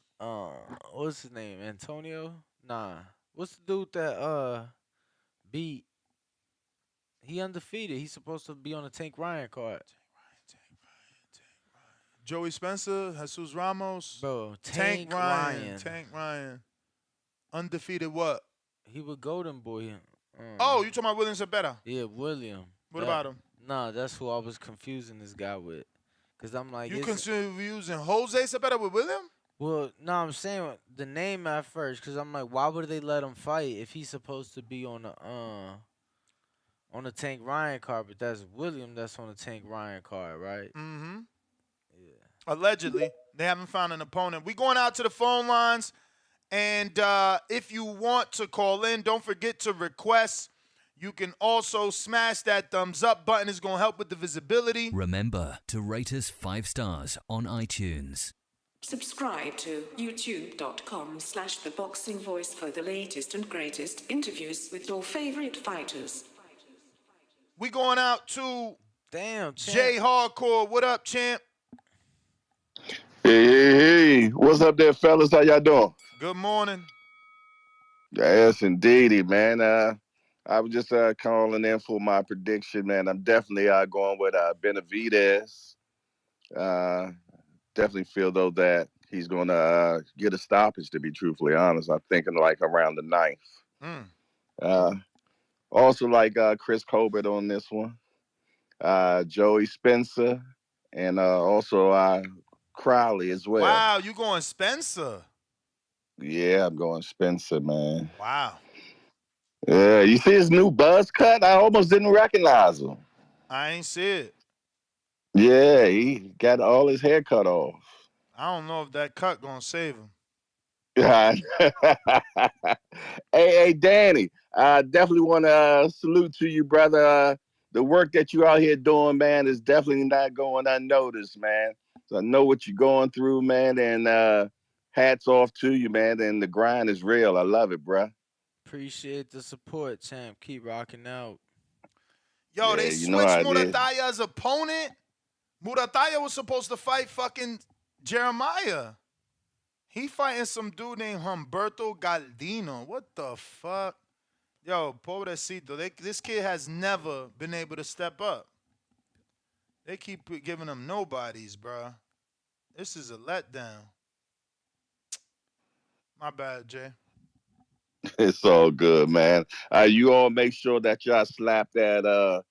What's his name? Antonio? Nah. What's the dude that beat? He undefeated. He's supposed to be on the Tank Ryan card. Joey Spencer, Jesus Ramos. Bro, Tank Ryan. Tank Ryan. Undefeated what? He was Golden Boy. Oh, you talking about William Cepeda? Yeah, William. What about him? Nah, that's who I was confusing this guy with. Cause I'm like, You it's- consider using Jose Cepeda with William? well, no, I'm saying the name at first, cause I'm like, why would they let him fight if he's supposed to be on the Tank Ryan card? But that's William. That's on the Tank Ryan card, right? Mm-hmm. Yeah. Allegedly. They haven't found an opponent. We going out to the phone lines. And if you want to call in, don't forget to request. You can also smash that thumbs up button. It's going to help with the visibility. Remember to rate us 5 stars on iTunes. Subscribe to youtube.com/The Boxing Voice for the latest and greatest interviews with your favorite fighters. We going out to Damn, Jay Hardcore. What up, champ? Hey. What's up there, fellas? How y'all doing? Good morning. Yes, indeedy, man. I was just calling in for my prediction, man. I'm definitely going with Benavidez. Definitely feel, though, that he's going to get a stoppage, to be truthfully honest. I'm thinking like around the 9th. Also like Chris Colbert on this one. Joey Spencer. And also Crowley as well. Wow, you going Spencer. Yeah, I'm going Spencer, man. Wow. Yeah, you see his new buzz cut? I almost didn't recognize him. I ain't see it. Yeah, he got all his hair cut off. I don't know if that cut gonna save him. Hey, Danny, I definitely want to salute to you, brother. The work that you out here doing, man, is definitely not going unnoticed, man. So I know what you're going through, man, and hats off to you, man. And the grind is real. I love it, bro. Appreciate the support, champ. Keep rocking out. Yo, Yeah, they you know switched I did. Murataya's opponent. Murataya was supposed to fight fucking Jeremiah. He fighting some dude named Humberto Galdino. What the fuck? Yo, pobrecito. This kid has never been able to step up. They keep giving him nobodies, bruh. This is a letdown. My bad, Jay. It's all good, man. You all make sure that y'all slap that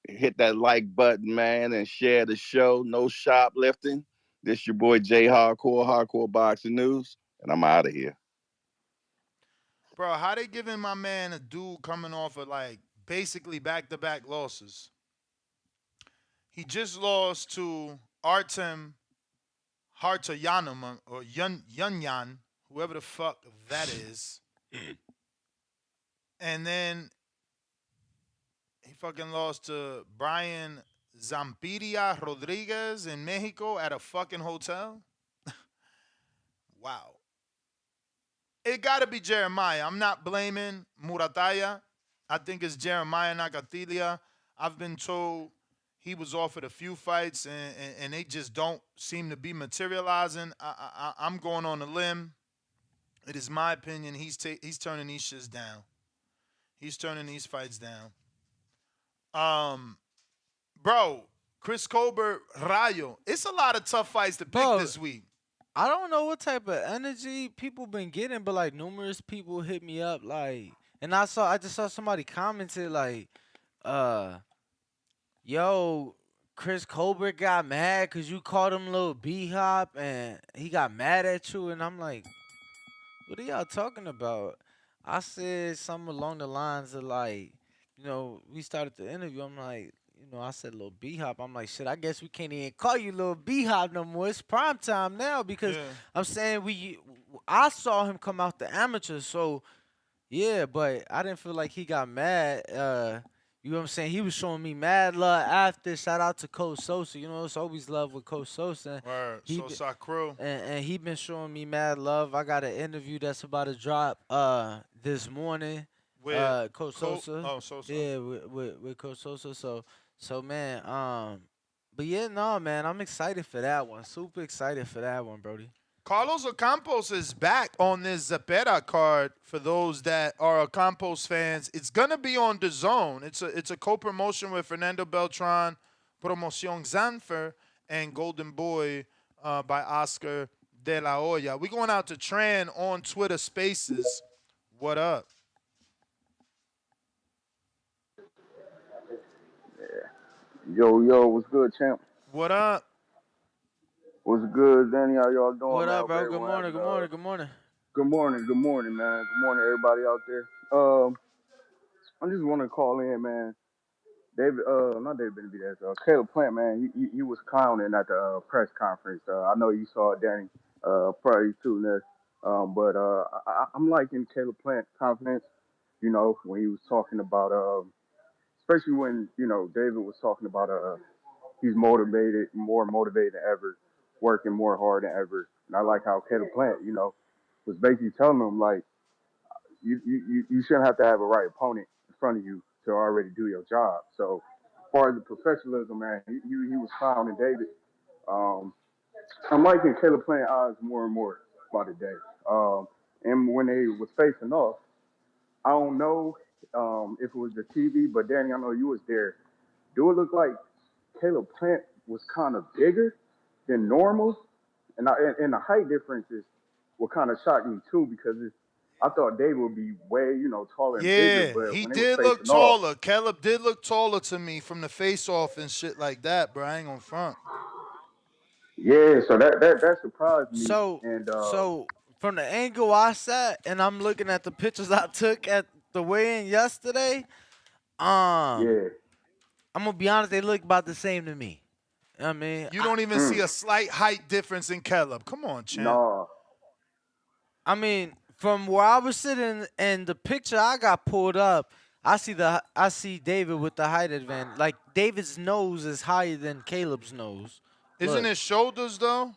hit that like button, man, and share the show. No shoplifting. This your boy Jay Hardcore Boxing News, and I'm out of here. Bro, how they giving my man a dude coming off of like basically back-to-back losses? He just lost to Artem Hartayanam or Yunyan, whoever the fuck that is. And then he fucking lost to Brian Zampiria Rodriguez in Mexico at a fucking hotel. Wow. It got to be Jeremiah. I'm not blaming Murataya. I think it's Jeremiah Nakatilia. I've been told he was offered a few fights and they just don't seem to be materializing. I'm going on a limb. It is my opinion he's turning these shits down. He's turning these fights down. Bro, Chris Colbert, Rayo. It's a lot of tough fights to pick this week. I don't know what type of energy people been getting, but like numerous people hit me up, like, and I just saw somebody commented like, yo, Chris Colbert got mad because you called him Little B-Hop and he got mad at you, and I'm like, what are y'all talking about? I said something along the lines of like, we started the interview. I'm like, I said Little B-Hop. I'm like, shit, I guess we can't even call you Little B-Hop no more. It's prime time now because I'm saying I saw him come out the amateur, so yeah, but I didn't feel like he got mad. You know what I'm saying? He was showing me mad love after. Shout out to Coach Sosa. It's always love with Coach Sosa. Word, Sosa Crew. And he been showing me mad love. I got an interview that's about to drop this morning with Coach Sosa. Oh, Sosa. Yeah, with Coach Sosa. So man, but yeah, no, man, I'm excited for that one. Super excited for that one, Brody. Carlos Ocampos is back on this Zapata card. For those that are Ocampos fans, it's gonna be on the Zone. It's a co-promotion with Fernando Beltran, Promoción Zanfer, and Golden Boy by Oscar De La Hoya. We going out to Tran on Twitter Spaces. What up? Yo, what's good, champ? What up? What's good, Danny? How y'all doing? What man? up, bro? Okay, Good morning, good morning, good morning. Good morning, man. Good morning, everybody out there. I just want to call in, man. Not David Benavidez, Caleb Plant, man. He was clowning at the press conference. I know you saw it, Danny, probably too, Ness. But I'm liking Caleb Plant confidence. When he was talking about, especially when David was talking about, he's more motivated than ever, working more hard than ever. And I like how Caleb Plant, was basically telling him like, you shouldn't have to have a right opponent in front of you to already do your job. So, as far as the professionalism, man, he was clowning David. I'm liking Caleb Plant odds more and more by the day. And when they was facing off, I don't know if it was the TV, but Danny, I know you was there. Do it look like Caleb Plant was kind of bigger than normal? And the height differences were kind of shocking me too because I thought David would be way, taller and bigger. But he when did was look taller. Off, Caleb did look taller to me from the face off and shit like that, bro. I ain't gonna front. Yeah, so that surprised me. So from the angle I sat and I'm looking at the pictures I took at the weigh-in yesterday, yeah. I'm gonna be honest, they look about the same to me. I mean, You don't even see a slight height difference in Caleb. Come on, champ. No. I mean, from where I was sitting and the picture I got pulled up, I see David with the height advantage. Like David's nose is higher than Caleb's nose. Isn't Look, it shoulders though?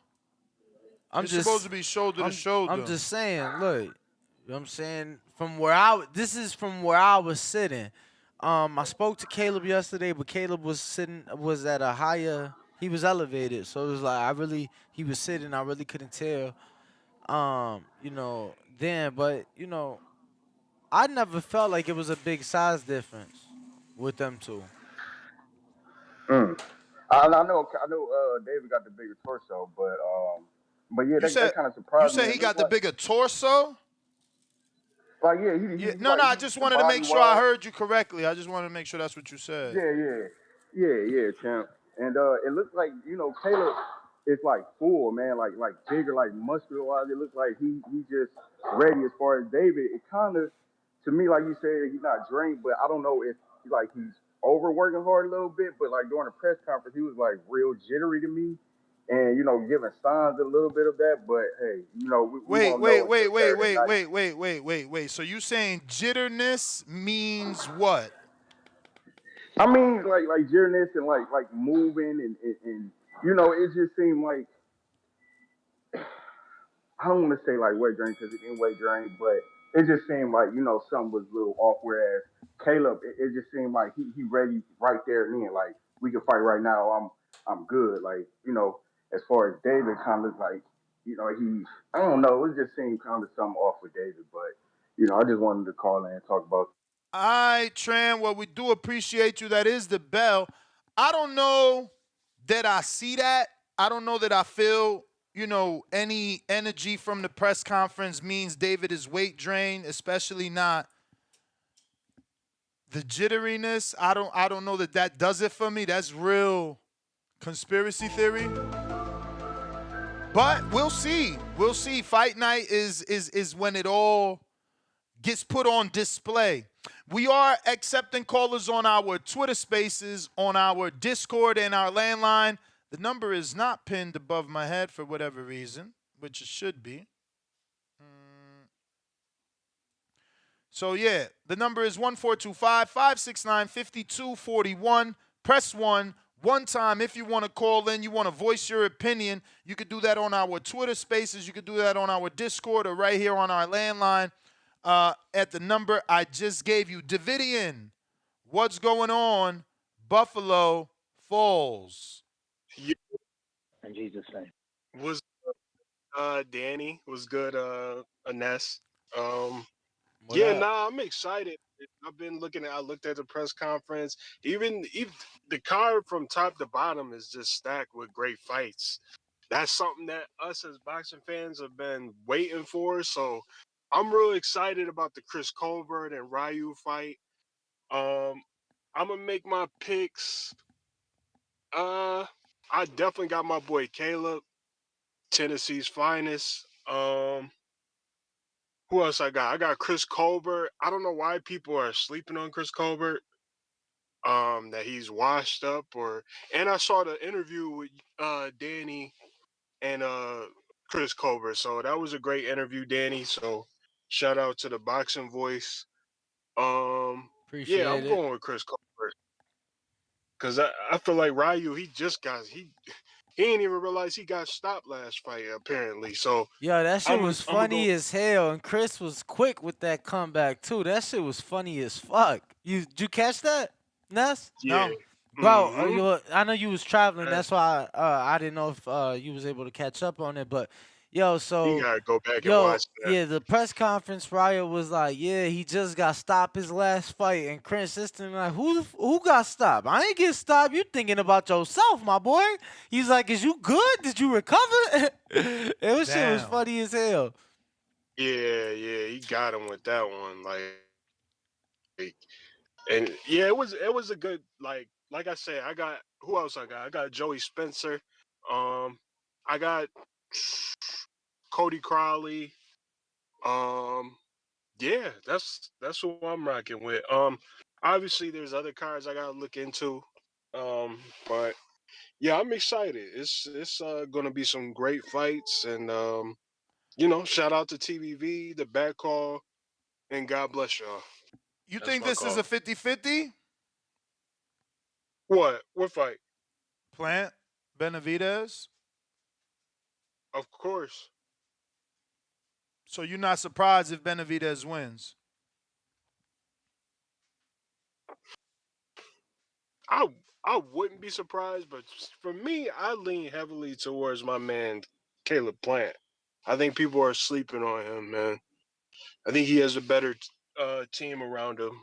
I'm It's supposed just to be shoulder to I'm shoulder. just saying, look. You know what I'm saying? This is from where I was sitting. I spoke to Caleb yesterday, but Caleb was at a higher, he was elevated. So it was like he was sitting, I really couldn't tell. Then, but I never felt like it was a big size difference with them two. I know. David got the bigger torso, but yeah, that kind of You surprised me. said he It got looked the like, bigger torso? like yeah, Yeah. he No, like I just wanted to body make sure I wise. heard you correctly. I just wanted to make sure that's what you said. Yeah, champ. And it looks like Caleb is like full, man, like bigger, like muscular wise. It looks like he just ready. As far as David, it kind of to me, like you said, he's not drained, but I don't know if like he's overworking hard a little bit. But like during the press conference, he was like real jittery to me. And giving signs a little bit of that, but hey, we Wait, won't know wait, until wait, wait, Saturday wait, night. wait, wait, wait, wait, wait. So you saying jitterness means what? I mean, like jitterness and like moving and it just seemed like I don't want to say like weight drain because it didn't weight drain, but it just seemed like something was a little off. Whereas Caleb, it just seemed like he ready right there and then. Like we can fight right now. I'm good. Like as far as David, kind of like he I don't know. It just seemed kind of something off with David, but I just wanted to call in and talk about. All right, Tran. Well, we do appreciate you. That is the bell. I don't know that I see that. I don't know that I feel, any energy from the press conference means David is weight drained, especially not the jitteriness. I don't know that does it for me. That's real conspiracy theory. But we'll see. We'll see. Fight night is when it all gets put on display. We are accepting callers on our Twitter Spaces, on our Discord, and our landline. The number is not pinned above my head for whatever reason, which it should be. So, yeah, the number is 1425-569-5241. Press 1. One time, if you want to call in, you want to voice your opinion, you could do that on our Twitter Spaces. You could do that on our Discord or right here on our landline. At the number I just gave you. Davidian, what's going on? Buffalo Falls. In Jesus' name. Was Danny was good, Ines. I'm excited. I looked at the press conference. Even the card from top to bottom is just stacked with great fights. That's something that us as boxing fans have been waiting for. So I'm real excited about the Chris Colbert and Ryu fight. I'm gonna make my picks. I definitely got my boy Caleb, Tennessee's finest. Who else I got? I got Chris Colbert. I don't know why people are sleeping on Chris Colbert. That he's washed up and I saw the interview with Danny and Chris Colbert. So that was a great interview, Danny. So shout out to the boxing voice. I'm Appreciate it. going with Chris Colbert. Cause I feel like Ryu, he ain't even realize he got stopped last fight, apparently. So Yo, that shit was I'm gonna funny as hell, and Chris was quick with that comeback too. That shit was funny as fuck. Did you catch that, Ness? Yeah. Bro, Mhm. I know you was traveling. That's why I didn't know if you was able to catch up on it. But yo, so You gotta go back and watch that. yeah, the press conference, Ryo was like, yeah, he just got stopped his last fight, and Chris Siston like, who got stopped? I ain't get stopped. You thinking about yourself, my boy? He's like, is you good? Did you recover? It was shit was funny as hell. Yeah, he got him with that one. And yeah, it was a good like I said, I got who else I got? I got Joey Spencer. I got Cody Crowley. Yeah, that's who I'm rocking with. Obviously there's other cards I gotta look into. But Yeah, I'm excited. It's gonna be some great fights, and shout out to TBV, the back call, and God bless y'all. You That's think my this is call. a 50-50? What? What fight? Plant, Benavidez. Of course. So you're not surprised if Benavidez wins? I I wouldn't be surprised, but for me, I lean heavily towards my man Caleb Plant. I think people are sleeping on him, man. I think he has a better team around him,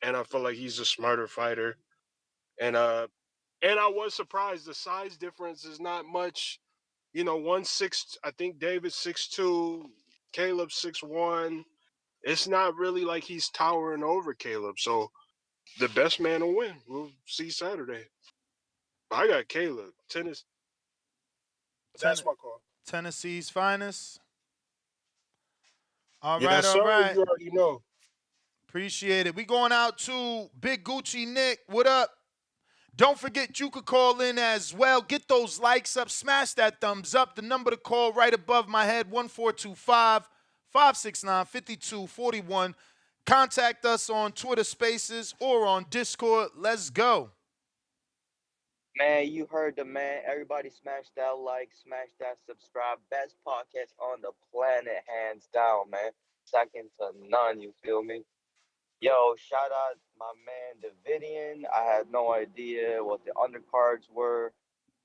and I feel like he's a smarter fighter. And I was surprised the size difference is not much. 1'6". I think David's 6'2", Caleb 6'1". It's not really like he's towering over Caleb. So the best man will win. We'll see Saturday. I got Caleb. Tennis. That's my call. Tennessee's finest. All right, Yes, all sir. right. You already know. Appreciate it. We going out to Big Gucci Nick. What up? Don't forget you could call in as well. Get those likes up. Smash that thumbs up. The number to call right above my head, 1425-569-5241. Contact us on Twitter Spaces or on Discord. Let's go. Man, you heard the man. Everybody smash that like, smash that subscribe. Best podcast on the planet, hands down, man. Second to none, you feel me? Yo, shout out my man Davidian. I had no idea what the undercards were,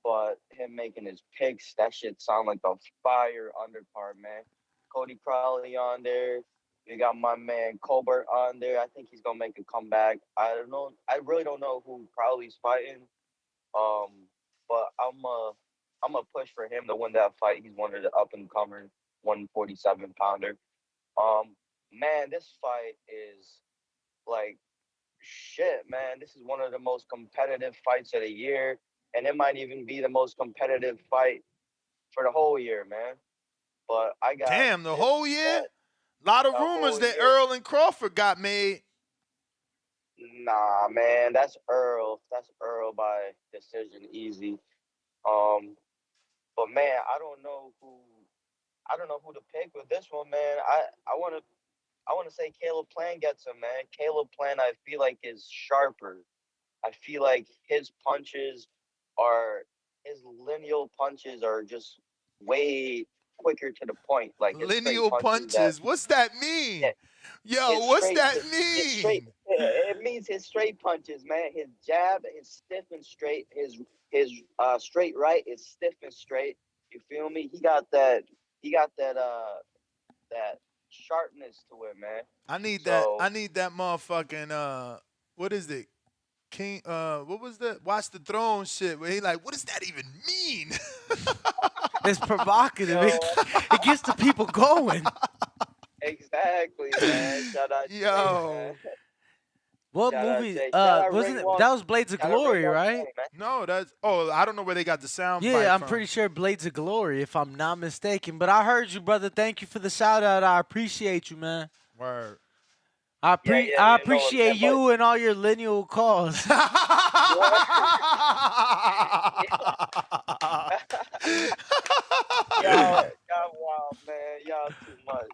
but him making his picks, that shit sound like a fire undercard, man. Cody Crowley on there. We got my man Colbert on there. I think he's gonna make a comeback. I don't know. I really don't know who Crowley's fighting. But I'm a push for him to win that fight. He's one of the up and comers, 147 pounder. Man, this fight is like shit, man. This is one of the most competitive fights of the year, and it might even be the most competitive fight for the whole year, man. But I got Damn, the whole year? A lot of the rumors whole that year. Earl and Crawford got made. Nah, man, that's Earl. That's Earl by decision, easy. But man, I don't know who to pick with this one, man. I wanna say Caleb Plant gets him, man. Caleb Plant, I feel like is sharper. I feel like his lineal punches are just way quicker to the point. Like his straight Lineal punches that punches. What's that mean? yeah, Yo, what's that his straight mean? it means his straight punches, man. His jab is stiff and straight. His straight right is stiff and straight. You feel me? He got that sharpness to it, man. I need that. So I need that motherfucking what is it? King what was that? Watch the Throne shit where he like, what does that even mean? It's provocative. Yo, It gets the people going. exactly, man. Shout out Jay, man. What Shout out movie? Jay. Shout out Wasn't it? Ringwalk. That was Blades of Shout out Glory, Ringwalk right? Jay, man. No, that's I don't know where they got the sound bite Yeah, I'm from. pretty sure Blades of Glory, if I'm not mistaken. But I heard you, brother. Thank you for the shout out. I appreciate you, man. Word. I Yeah, appreciate no, you and all your lineal calls. Y'all wild, man. Y'all too much.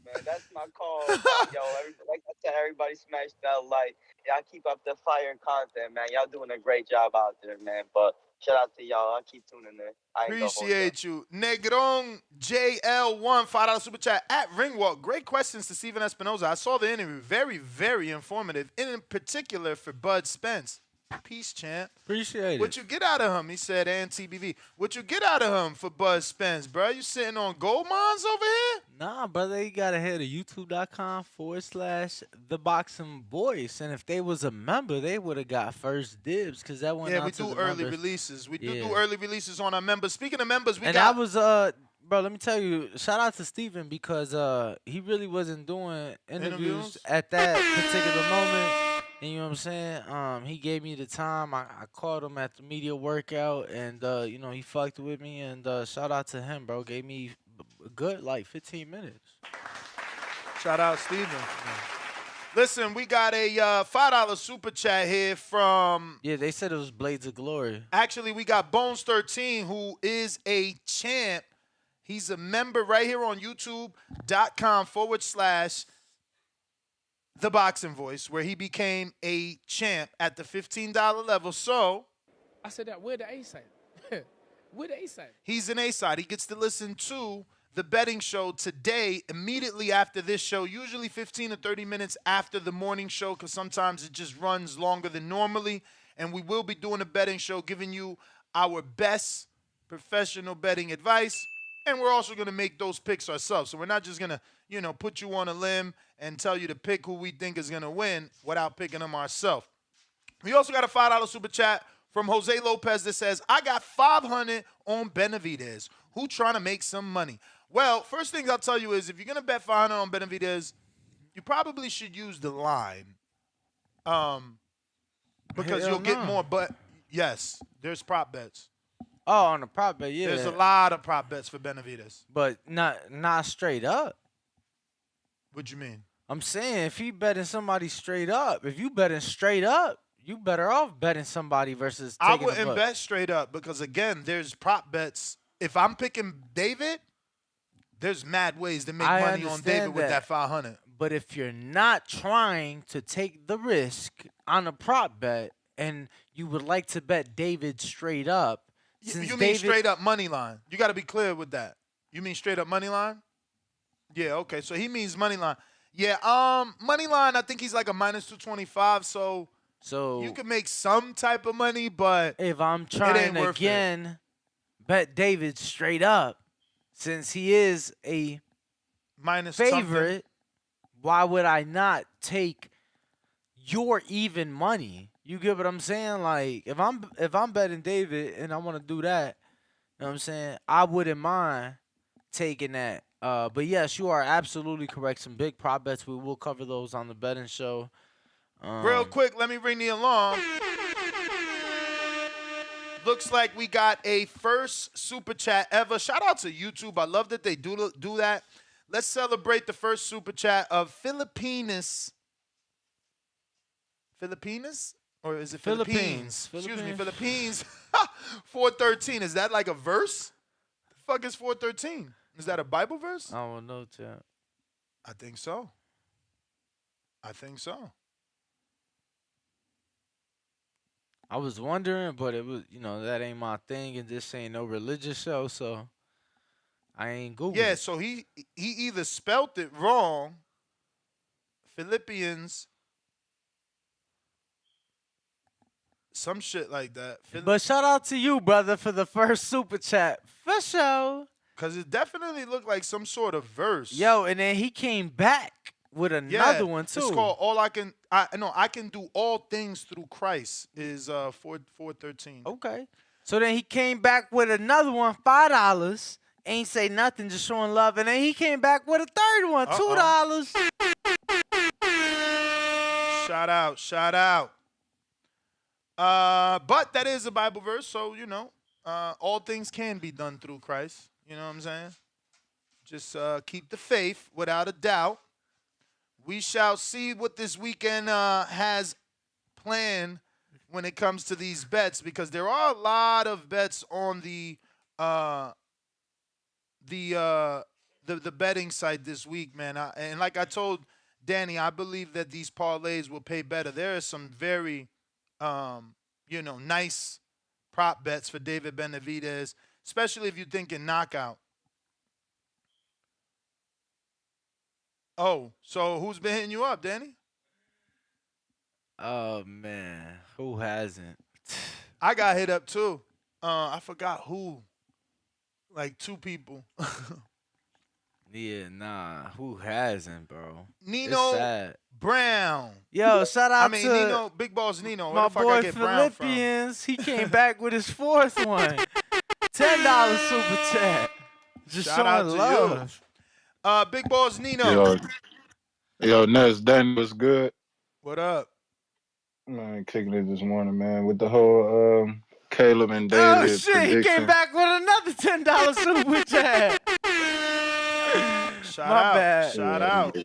Man, that's my call. Yo, like I said, everybody smash that like. Y'all keep up the fire and content, man. Y'all doing a great job out there, man. But shout out to y'all. I'll keep tuning in. I ain't gonna hold y'all. Appreciate you. Negron JL1, $5 super chat at Ringwalk. Great questions to Steven Espinoza. I saw the interview. Very, very informative. In particular for Bud Spence. Peace, champ. Appreciate it. What you get out of him? He said, and TBV. What you get out of him for Bud Spence, bro? You sitting on gold mines over here? Nah, brother, you gotta head to youtube.com/The Boxing Voice. And if they was a member, they would have got first dibs because that went Yeah, out we to do the early members. releases. We do Yeah. early releases on our members. Speaking of members, we And got... I was bro, let me tell you, shout out to Steven because he really wasn't doing interviews at that particular moment. And you know what I'm saying? He gave me the time. I called him at the media workout and he fucked with me and shout out to him, bro. Gave me a good like 15 minutes. Shout out Steven. Listen, we got a $5 super chat here from. Yeah, they said it was Blades of Glory. Actually, we got Bones13, who is a champ. He's a member right here on YouTube.com/The Boxing Voice, where he became a champ at the $15 level. So I said that. Where the A side? Where the A side? he's an A-side. He gets to listen to the betting show today, immediately after this show, usually 15 to 30 minutes after the morning show, because sometimes it just runs longer than normally. And we will be doing a betting show, giving you our best professional betting advice. And we're also going to make those picks ourselves. So we're not just going to, put you on a limb and tell you to pick who we think is going to win without picking them ourselves. We also got a $5 super chat from Jose Lopez that says, I got $500 on Benavidez. Who trying to make some money? Well, first thing I'll tell you is if you're going to bet $500 on Benavidez, you probably should use the line because you'll get more. But, yes, there's prop bets. Oh, on the prop bet, yeah. There's a lot of prop bets for Benavidez. But not straight up. What you mean? I'm saying if he betting somebody straight up, if you betting straight up, you better off betting somebody versus taking I wouldn't bet straight up because, again, there's prop bets. If I'm picking David, there's mad ways to make money on David with that $500. But if you're not trying to take the risk on a prop bet and you would like to bet David straight up, you mean straight up money line. You got to be clear with that. You mean straight up money line? Yeah, okay. So he means money line. Yeah, money line, I think he's like a minus 225, so you can make some type of money, but if I'm trying again bet David straight up, since he is a minus favorite, why would I not take your even money? You get what I'm saying? Like if I'm betting David and I want to do that, you know what I'm saying? I wouldn't mind taking that. But yes, you are absolutely correct. Some big prop bets. We will cover those on the betting show. Real quick, let me ring the alarm. Looks like we got a first super chat ever. Shout out to YouTube. I love that they do that. Let's celebrate the first super chat of Filipinas. Filipinas? Or is it Philippines? Excuse me, Philippines. 413. Is that like a verse? The fuck is 413? Is that a Bible verse? I don't know, Chad. I think so. I think so. I was wondering, but it was, that ain't my thing, and this ain't no religious show, so I ain't Googled. Yeah, so he either spelt it wrong, Philippians, some shit like that. But shout out to you, brother, for the first super chat. For sure. Because it definitely looked like some sort of verse. Yo, and then he came back with another one, too. It's called I can do all things through Christ is 413. Okay. So then he came back with another one, $5. Ain't say nothing, just showing love. And then he came back with a third one, $2. Shout out. But that is a Bible verse, so, all things can be done through Christ. You know what I'm saying? Just keep the faith without a doubt. We shall see what this weekend has planned when it comes to these bets, because there are a lot of bets on the betting site this week, man. And like I told Danny, I believe that these parlays will pay better. There are some very, nice prop bets for David Benavidez, especially if you're thinking knockout. Oh, so who's been hitting you up, Danny? Oh, man. Who hasn't? I got hit up, too. I forgot who. Like 2 people. Yeah, nah. Who hasn't, bro? Nino Brown. Yo, shout out to Nino, Big Balls Nino. My boy Philippians. He came back with his fourth one. $10 super chat. Just shout out to love. You. Big Balls Nino. Yo, Ness, Danny was good. What up? Man, kicking it this morning, man, with the whole Caleb and David prediction. He came back with another $10 super chat. Shout out.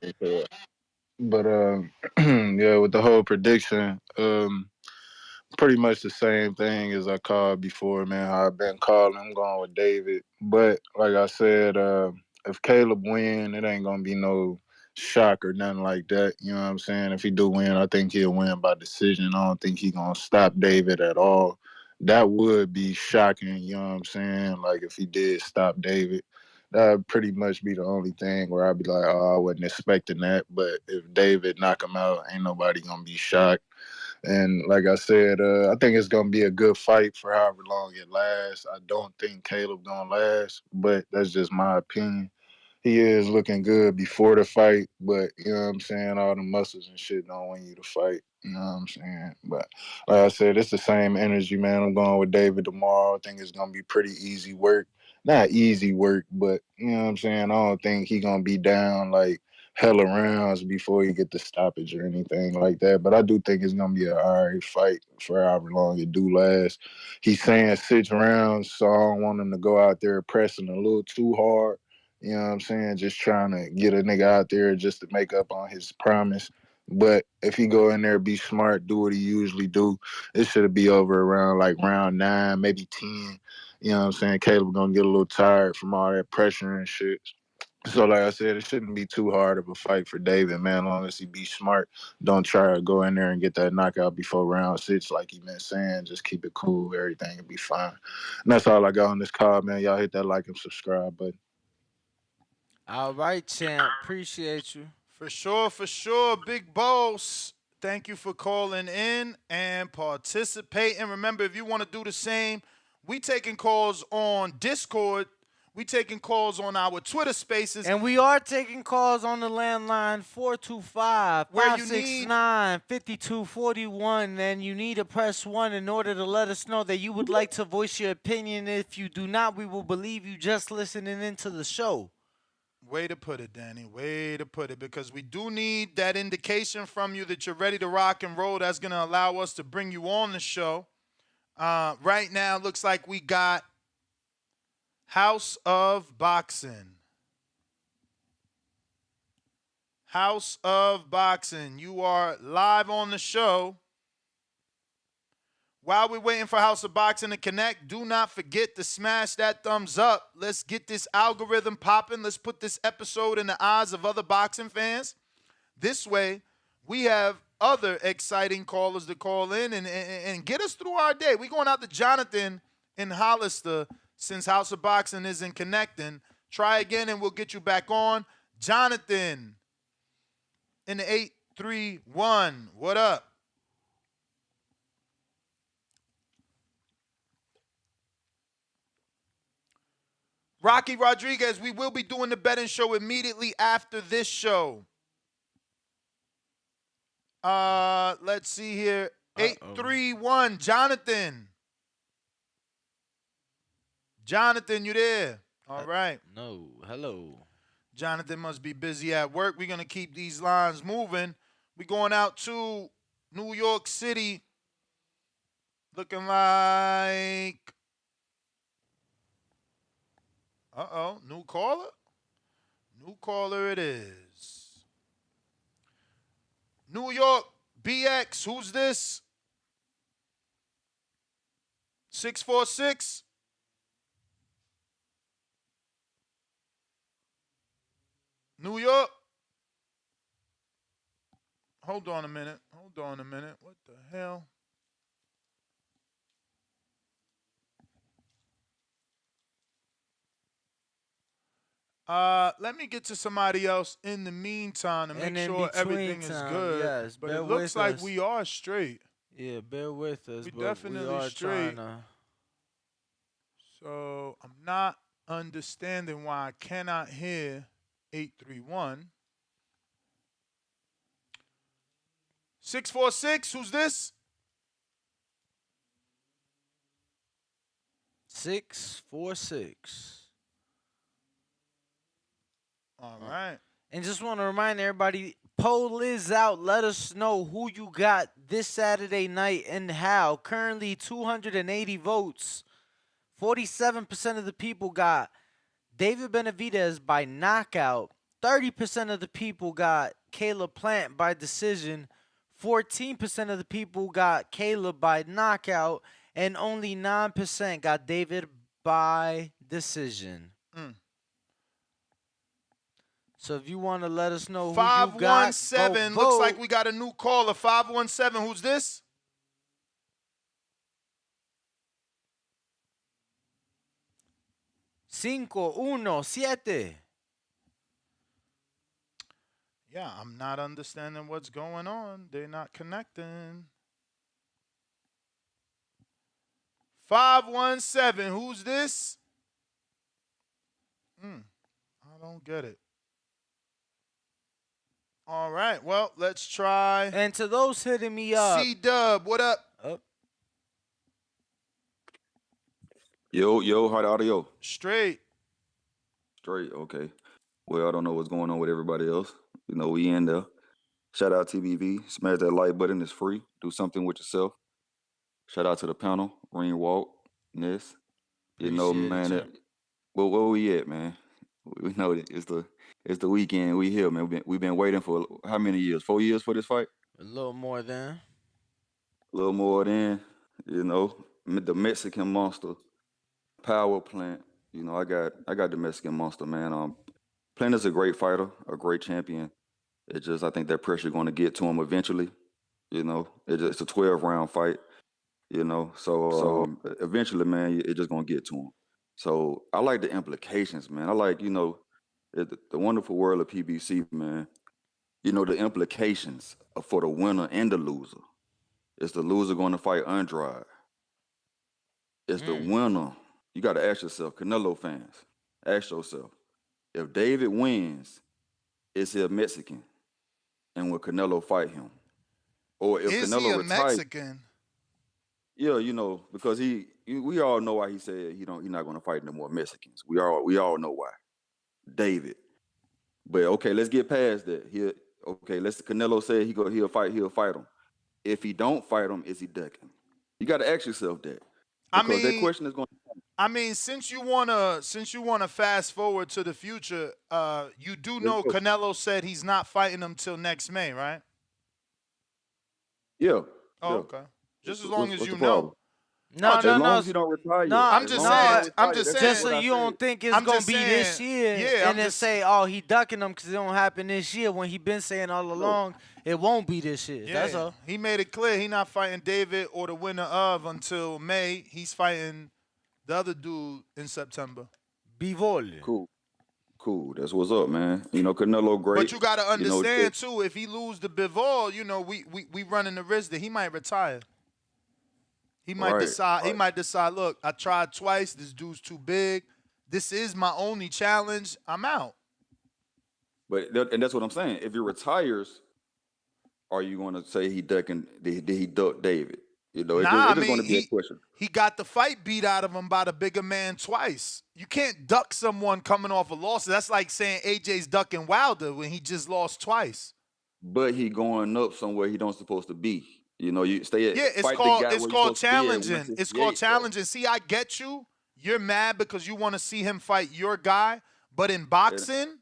But yeah, with the whole prediction, pretty much the same thing as I called before, man. How I've been calling. I'm going with David. But like I said, if Caleb win, it ain't gonna be no shock or nothing like that. You know what I'm saying? If he do win, I think he'll win by decision. I don't think he gonna stop David at all. That would be shocking, you know what I'm saying? Like if he did stop David. That'd pretty much be the only thing where I'd be like, oh, I wasn't expecting that. But if David knock him out, ain't nobody gonna be shocked. And like I said, I think it's gonna be a good fight for however long it lasts. I don't think Caleb gonna last, but that's just my opinion. He is looking good before the fight, but you know what I'm saying, all the muscles and shit don't want you to fight. You know what I'm saying? But like I said, it's the same energy, man. I'm going with David tomorrow. I think it's gonna be pretty easy work. Not easy work, but you know what I'm saying? I don't think he gonna be down like hella rounds before he get the stoppage or anything like that. But I do think it's gonna be an alright fight for however long it do last. He's saying 6 rounds, so I don't want him to go out there pressing a little too hard. You know what I'm saying? Just trying to get a nigga out there just to make up on his promise. But if he go in there, be smart, do what he usually do, it should be over around like round 9, maybe 10. You know what I'm saying? Caleb gonna get a little tired from all that pressure and shit. So like I said, it shouldn't be too hard of a fight for David, man, as long as he be smart. Don't try to go in there and get that knockout before round 6 like he been saying. Just keep it cool, everything will be fine. And that's all I got on this call, man. Y'all hit that like and subscribe button. All right, champ. Appreciate you. For sure, Big Boss. Thank you for calling in and participating. Remember, if you want to do the same, we taking calls on Discord. We taking calls on our Twitter Spaces. And we are taking calls on the landline 425-569-5241. And you need to press 1 in order to let us know that you would like to voice your opinion. If you do not, we will believe you just listening into the show. Way to put it, Danny. Way to put it. Because we do need that indication from you that you're ready to rock and roll. That's going to allow us to bring you on the show. Right now, looks like we got House of Boxing. House of Boxing. You are live on the show. While we're waiting for House of Boxing to connect, do not forget to smash that thumbs up. Let's get this algorithm popping. Let's put this episode in the eyes of other boxing fans. This way, we have other exciting callers to call in and get us through our day. We're going out to Jonathan in Hollister since House of Boxing isn't connecting. Try again and we'll get you back on. Jonathan in the 831. What up? Rocky Rodriguez, we will be doing the betting show immediately after this show. Let's see here. 831, Jonathan. Jonathan, you there? All right. No, hello. Jonathan must be busy at work. We're going to keep these lines moving. We're going out to New York City. Looking like... new caller? New caller it is. New York, BX, who's this? 646? New York? Hold on a minute. What the hell? Let me get to somebody else in the meantime to make sure everything is good. Yes, but it looks like we are straight. Yeah, bear with us. We but definitely we are straight. trying to... So I'm not understanding why I cannot hear 831. 646, who's this? 646. All right. And just want to remind everybody, poll is out. Let us know who you got this Saturday night and how. Currently 280 votes. 47% of the people got David Benavidez by knockout. 30% of the people got Caleb Plant by decision. 14% of the people got Caleb by knockout, and only 9% got David by decision. So if you want to let us know who you got, 517. go Looks vote. like we got a new caller. 517. Who's this? Cinco, uno, siete. Yeah, I'm not understanding what's going on. They're not connecting. 517. Who's this? I don't get it. All right. Well, let's try. And to those hitting me up. C-Dub, what up? Yo, how the audio? Straight. Okay. Well, I don't know what's going on with everybody else. You know, we in there. Shout out TBV. Smash that like button. It's free. Do something with yourself. Shout out to the panel. Ring Walk, Ness. You know, man. Where we at, man? We know that it's the weekend. We here, man. We've been waiting for how many years? 4 years for this fight? A little more than. A little more than, you know, the Mexican monster. Power Plant. You know, I got the Mexican monster, man. Plant is a great fighter, a great champion. It just, I think that pressure going to get to him eventually. You know, it's a 12-round fight. You know, so eventually, man, it's just going to get to him. So I like the implications, man. I like, you know, the wonderful world of PBC, man. You know, the implications for the winner and the loser. Is the loser going to fight Andrade? Is the winner? You got to ask yourself, Canelo fans, ask yourself, if David wins, is he a Mexican? And will Canelo fight him? Or if Is Canelo he a retires, Mexican? Yeah, you know, because we all know why he said he's not going to fight no more Mexicans. We all know why. David. But okay, let's get past that. Canelo said he'll fight him. If he don't fight him, is he ducking? You got to ask yourself that. Because that question is going to come. I mean, since you wanna fast forward to the future, you do know Canelo said he's not fighting him till next May, right? Yeah. Oh, yeah. okay. Just as long as what's you the problem? know. No, as long as you don't retire. No, I'm just saying. Just so you don't think it's gonna be this year, Yeah, and then say, "Oh, he ducking them because it don't happen this year." When he been saying all along, it won't be this year. Yeah, That's all. he made it clear he not fighting David or the winner of until May. He's fighting the other dude in September. Bivol. Cool. That's what's up, man. You know, Canelo great. But you gotta understand too, if he lose the Bivol, you know, we running the risk that he might retire. He might decide. He might decide. Look, I tried twice. This dude's too big. This is my only challenge. I'm out. And that's what I'm saying. If he retires, are you going to say he ducking? Did he duck David? You know, it's just going to be a question. He got the fight beat out of him by the bigger man twice. You can't duck someone coming off a loss. That's like saying AJ's ducking Wilder when he just lost twice. But he going up somewhere he don't supposed to be. You know, you stay at it's called challenging. It's called challenging. See, I get you. You're mad because you want to see him fight your guy. But in boxing,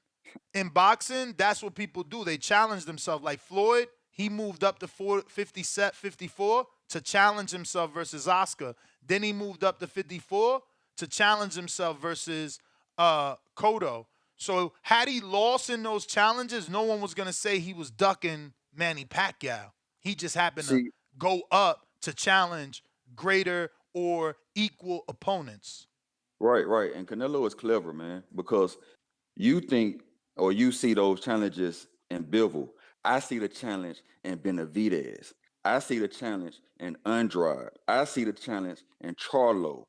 that's what people do. They challenge themselves. Like Floyd, he moved up to 54 to challenge himself versus Oscar. Then he moved up to 54 to challenge himself versus Cotto. So had he lost in those challenges, no one was going to say he was ducking Manny Pacquiao. He just happened to go up to challenge greater or equal opponents. Right. And Canelo is clever, man, because you think or you see those challenges in Bivol. I see the challenge in Benavidez. I see the challenge in Andrade. I see the challenge in Charlo.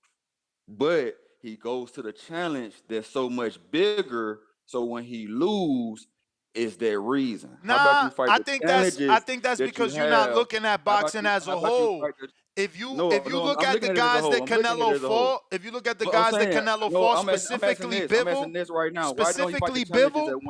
But he goes to the challenge that's so much bigger, so when he lose, it's that reason. Nah, How about you fight I think that's because you're not looking at boxing as a whole. If you look at the guys that Canelo fought, if you look at the guys that Canelo fought, specifically Bivol, right now. Specifically Bivol,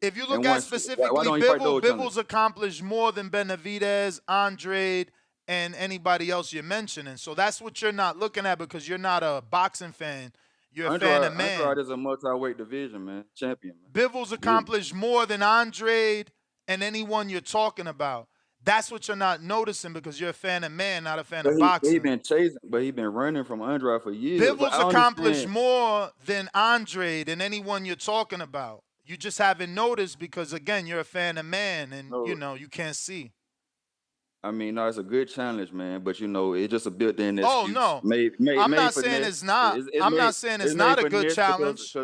if you look at specifically Bivol, Bivol's accomplished more than Benavidez, Andrade, and anybody else you're mentioning. So that's what you're not looking at because you're not a boxing fan. You're a fan of Andrade man. is a multi-weight division, man. Champion, man. Bivens accomplished more than Andrade and anyone you're talking about. That's what you're not noticing because you're a fan of man, not a fan of He boxing. been chasing, but he been running from Andrade for years. But Bivens I accomplished understand. more than Andrade and anyone you're talking about. You just haven't noticed because, again, you're a fan of man and, No, you can't see. I mean, no, it's a good challenge, man. But it's just a built-in Oh, excuse. no. Made I'm not for saying Ness. it's not. I'm not saying it's made not a for good Ness challenge.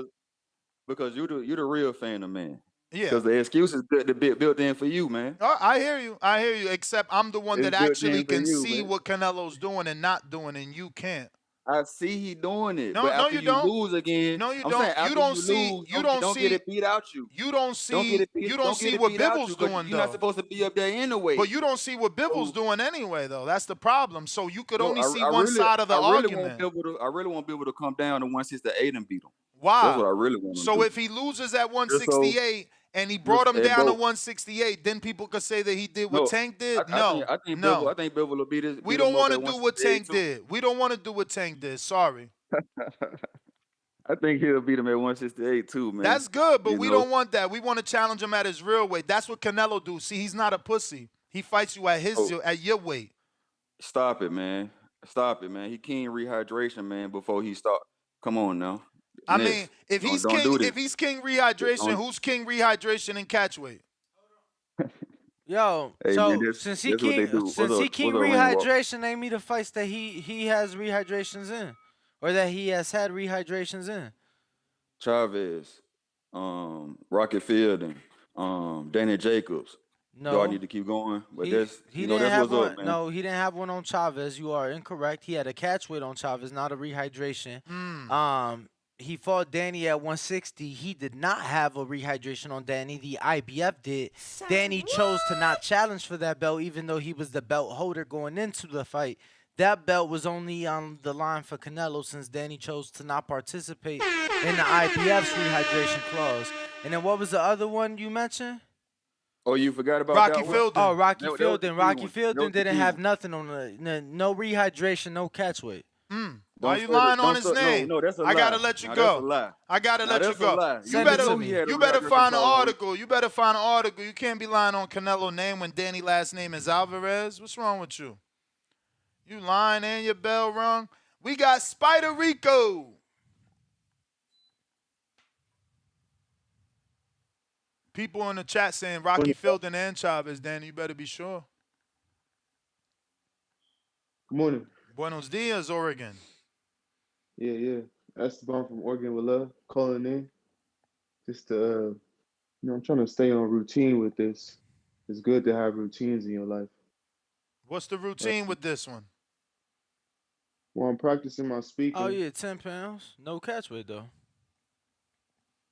because you the real fan of man. Yeah. Because the excuse is built in for you, man. Oh, I hear you. Except I'm the one It's that built actually in for can you, see man. what Canelo's doing and not doing, and you can't. I see he doing it, No, but no, after you you don't. lose again, No, you I'm don't. saying after You don't you see. lose, You don't don't get see. it beat out you. You don't see. You don't see what beat out you Bibble's because doing you're not though. supposed to be up there anyway. But you don't see what Bibble's doing anyway, though. That's the problem. So you could No, only see I one really, side of the I really want argument. I really want Bill to come down to 168 and beat him. Why? That's what I really want him to So do. if he loses at Just so- 168 and he brought him Hey, down to bro. 168, then people could say that he did what No, Tank did. I think Bill will beat his. We beat him don't up want at to do what 168 Tank too. did. We don't want to do what Tank did. Sorry. I think he'll beat him at 168 too, man. That's good, but You we know? don't want that. We want to challenge him at his real weight. That's what Canelo do. See, he's not a pussy. He fights you at at your weight. Stop it, man. Stop it, man. He king rehydration, man. Before he start. Come on now. I Ness, mean, if don't- he's don't king, do this. if he's king rehydration, Don't- who's king rehydration and catch weight? Yo, Hey, so man, this- since he this what they king, do. since What's he up- king what's up, Rainwalk? rehydration, name me the fights that he has rehydrations in, or that he has had rehydrations in. Chavez, Rocket Fielding, Danny Jacobs. Do I No. need to keep going? But He that's didn't that's have what's one. up, man. No, he didn't have one on Chavez. You are incorrect. He had a catch weight on Chavez, not a rehydration. He fought Danny at 160. He did not have a rehydration on Danny. The IBF did. Danny chose to not challenge for that belt, even though he was the belt holder going into the fight. That belt was only on the line for Canelo since Danny chose to not participate in the IBF's rehydration clause. And then what was the other one you mentioned? Oh, you forgot about Rocky that one? Fielding. Oh, Rocky That was the Fielding. key Rocky one. That Fielding was the didn't key have one. nothing on no rehydration, no catch weight. Why you lying on his name? No, that's a lie. I gotta let you Now, go. that's a lie. I gotta Now, let you that's a go. lie. You Send it better, to me. you better find an article. You better find an article. You can't be lying on Canelo name when Danny last name is Alvarez. What's wrong with you? You lying and your bell rung. We got Spider Rico. People in the chat saying Rocky Fielding and Chavez. Danny, you better be sure. Good morning. Buenos dias, Oregon. Yeah. Esteban from Oregon with love, calling in. Just to, I'm trying to stay on routine with this. It's good to have routines in your life. What's the routine with this one? Well, I'm practicing my speaking, Oh yeah, 10 pounds, no catch weight though.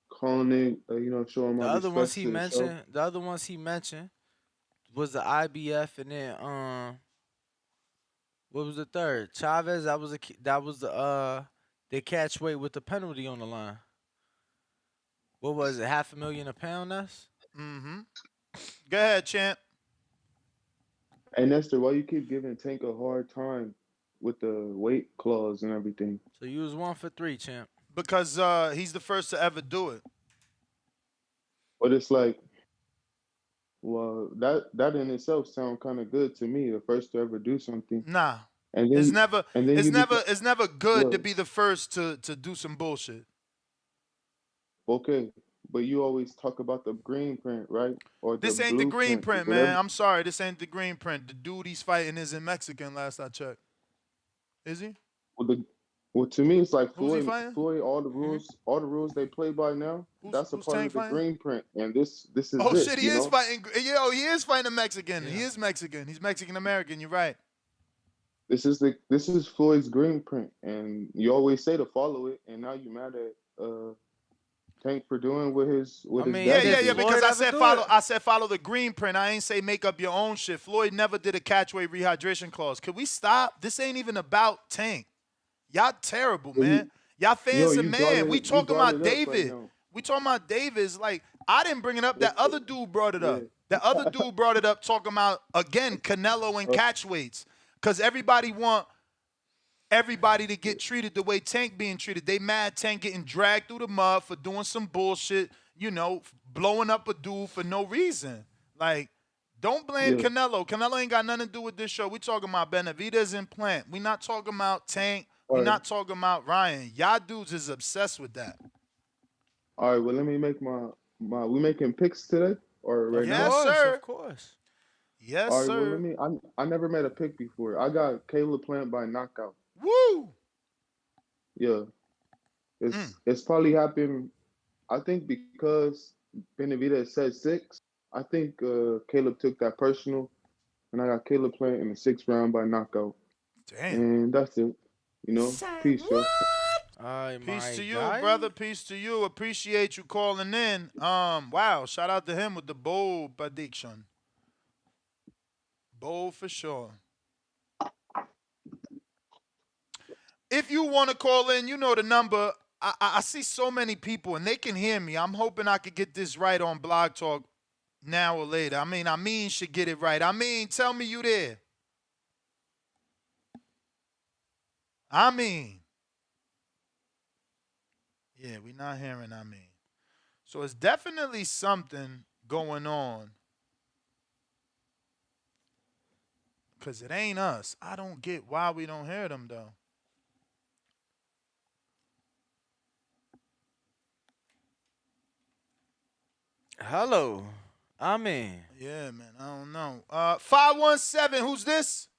calling in, showing my The other respect ones he to the show. mentioned, was the IBF, and then what was the third? Chavez. That was the catch weight with the penalty on the line. What was it? $500,000 a pound? That's. Go ahead, champ. Hey, Nestor, why you keep giving Tank a hard time with the weight clause and everything? So you was 1 for 3, champ. Because he's the first to ever do it. But it's like, well, that in itself sounds kind of good to me. The first to ever do something. Nah. And then It's never it's never good to Look. be the first to do some bullshit. Okay, but you always talk about the green print, right? Or This the ain't the green blueprint, print, man. whatever. I'm sorry, this ain't the green print. The dude he's fighting isn't Mexican, last I checked. Is he? Well, to me, it's like Who's he Floyd. fighting? Floyd, all the rules they play by now. That's a who's part Tank of the fighting? green print, and this is Oh it, shit, he you is know? fighting. Yo, he is fighting a Mexican. He is Mexican. He's Mexican American. You're right. This is Floyd's green print, and you always say to follow it, and now you're mad at Tank for doing with his Yeah. Because I said follow the green print. I ain't say make up your own shit. Floyd never did a catchweight rehydration clause. Could we stop? This ain't even about Tank. Y'all terrible, man. Y'all fans of man. We talking about David. We talking about Davis. Like, I didn't bring it up. That other dude brought it up. That other dude brought it up talking about, again, Canelo and catch weights. Because everybody want everybody to get treated the way Tank being treated. They mad Tank getting dragged through the mud for doing some bullshit, blowing up a dude for no reason. Like, don't blame Yeah. Canelo. Canelo ain't got nothing to do with this show. We talking about Benavidez and Plant. We not talking about Tank. We All right. not talking about Ryan. Y'all dudes is obsessed with that. All right. Well, let me make my. We making picks today or right now? Sir. Of course. Yes, All right. Well, sir. I never made a pick before. I got Caleb Plant by knockout. Woo! Yeah. It's probably happened. I think because Benavidez said 6. I think Caleb took that personal, and I got Caleb Plant in the 6th round by knockout. Damn. And that's it. Peace, yo. Peace to you, brother. Peace to you. Appreciate you calling in. Wow. Shout out to him with the bold prediction. Bold for sure. If you want to call in, you know the number. I see so many people, and they can hear me. I'm hoping I could get this right on Blog Talk now or later. I mean should get it right. Tell me you there. Yeah, we not hearing So it's definitely something going on. Because it ain't us. I don't get why we don't hear them, though. Hello. Amen. Yeah, man. I don't know. 517, who's this?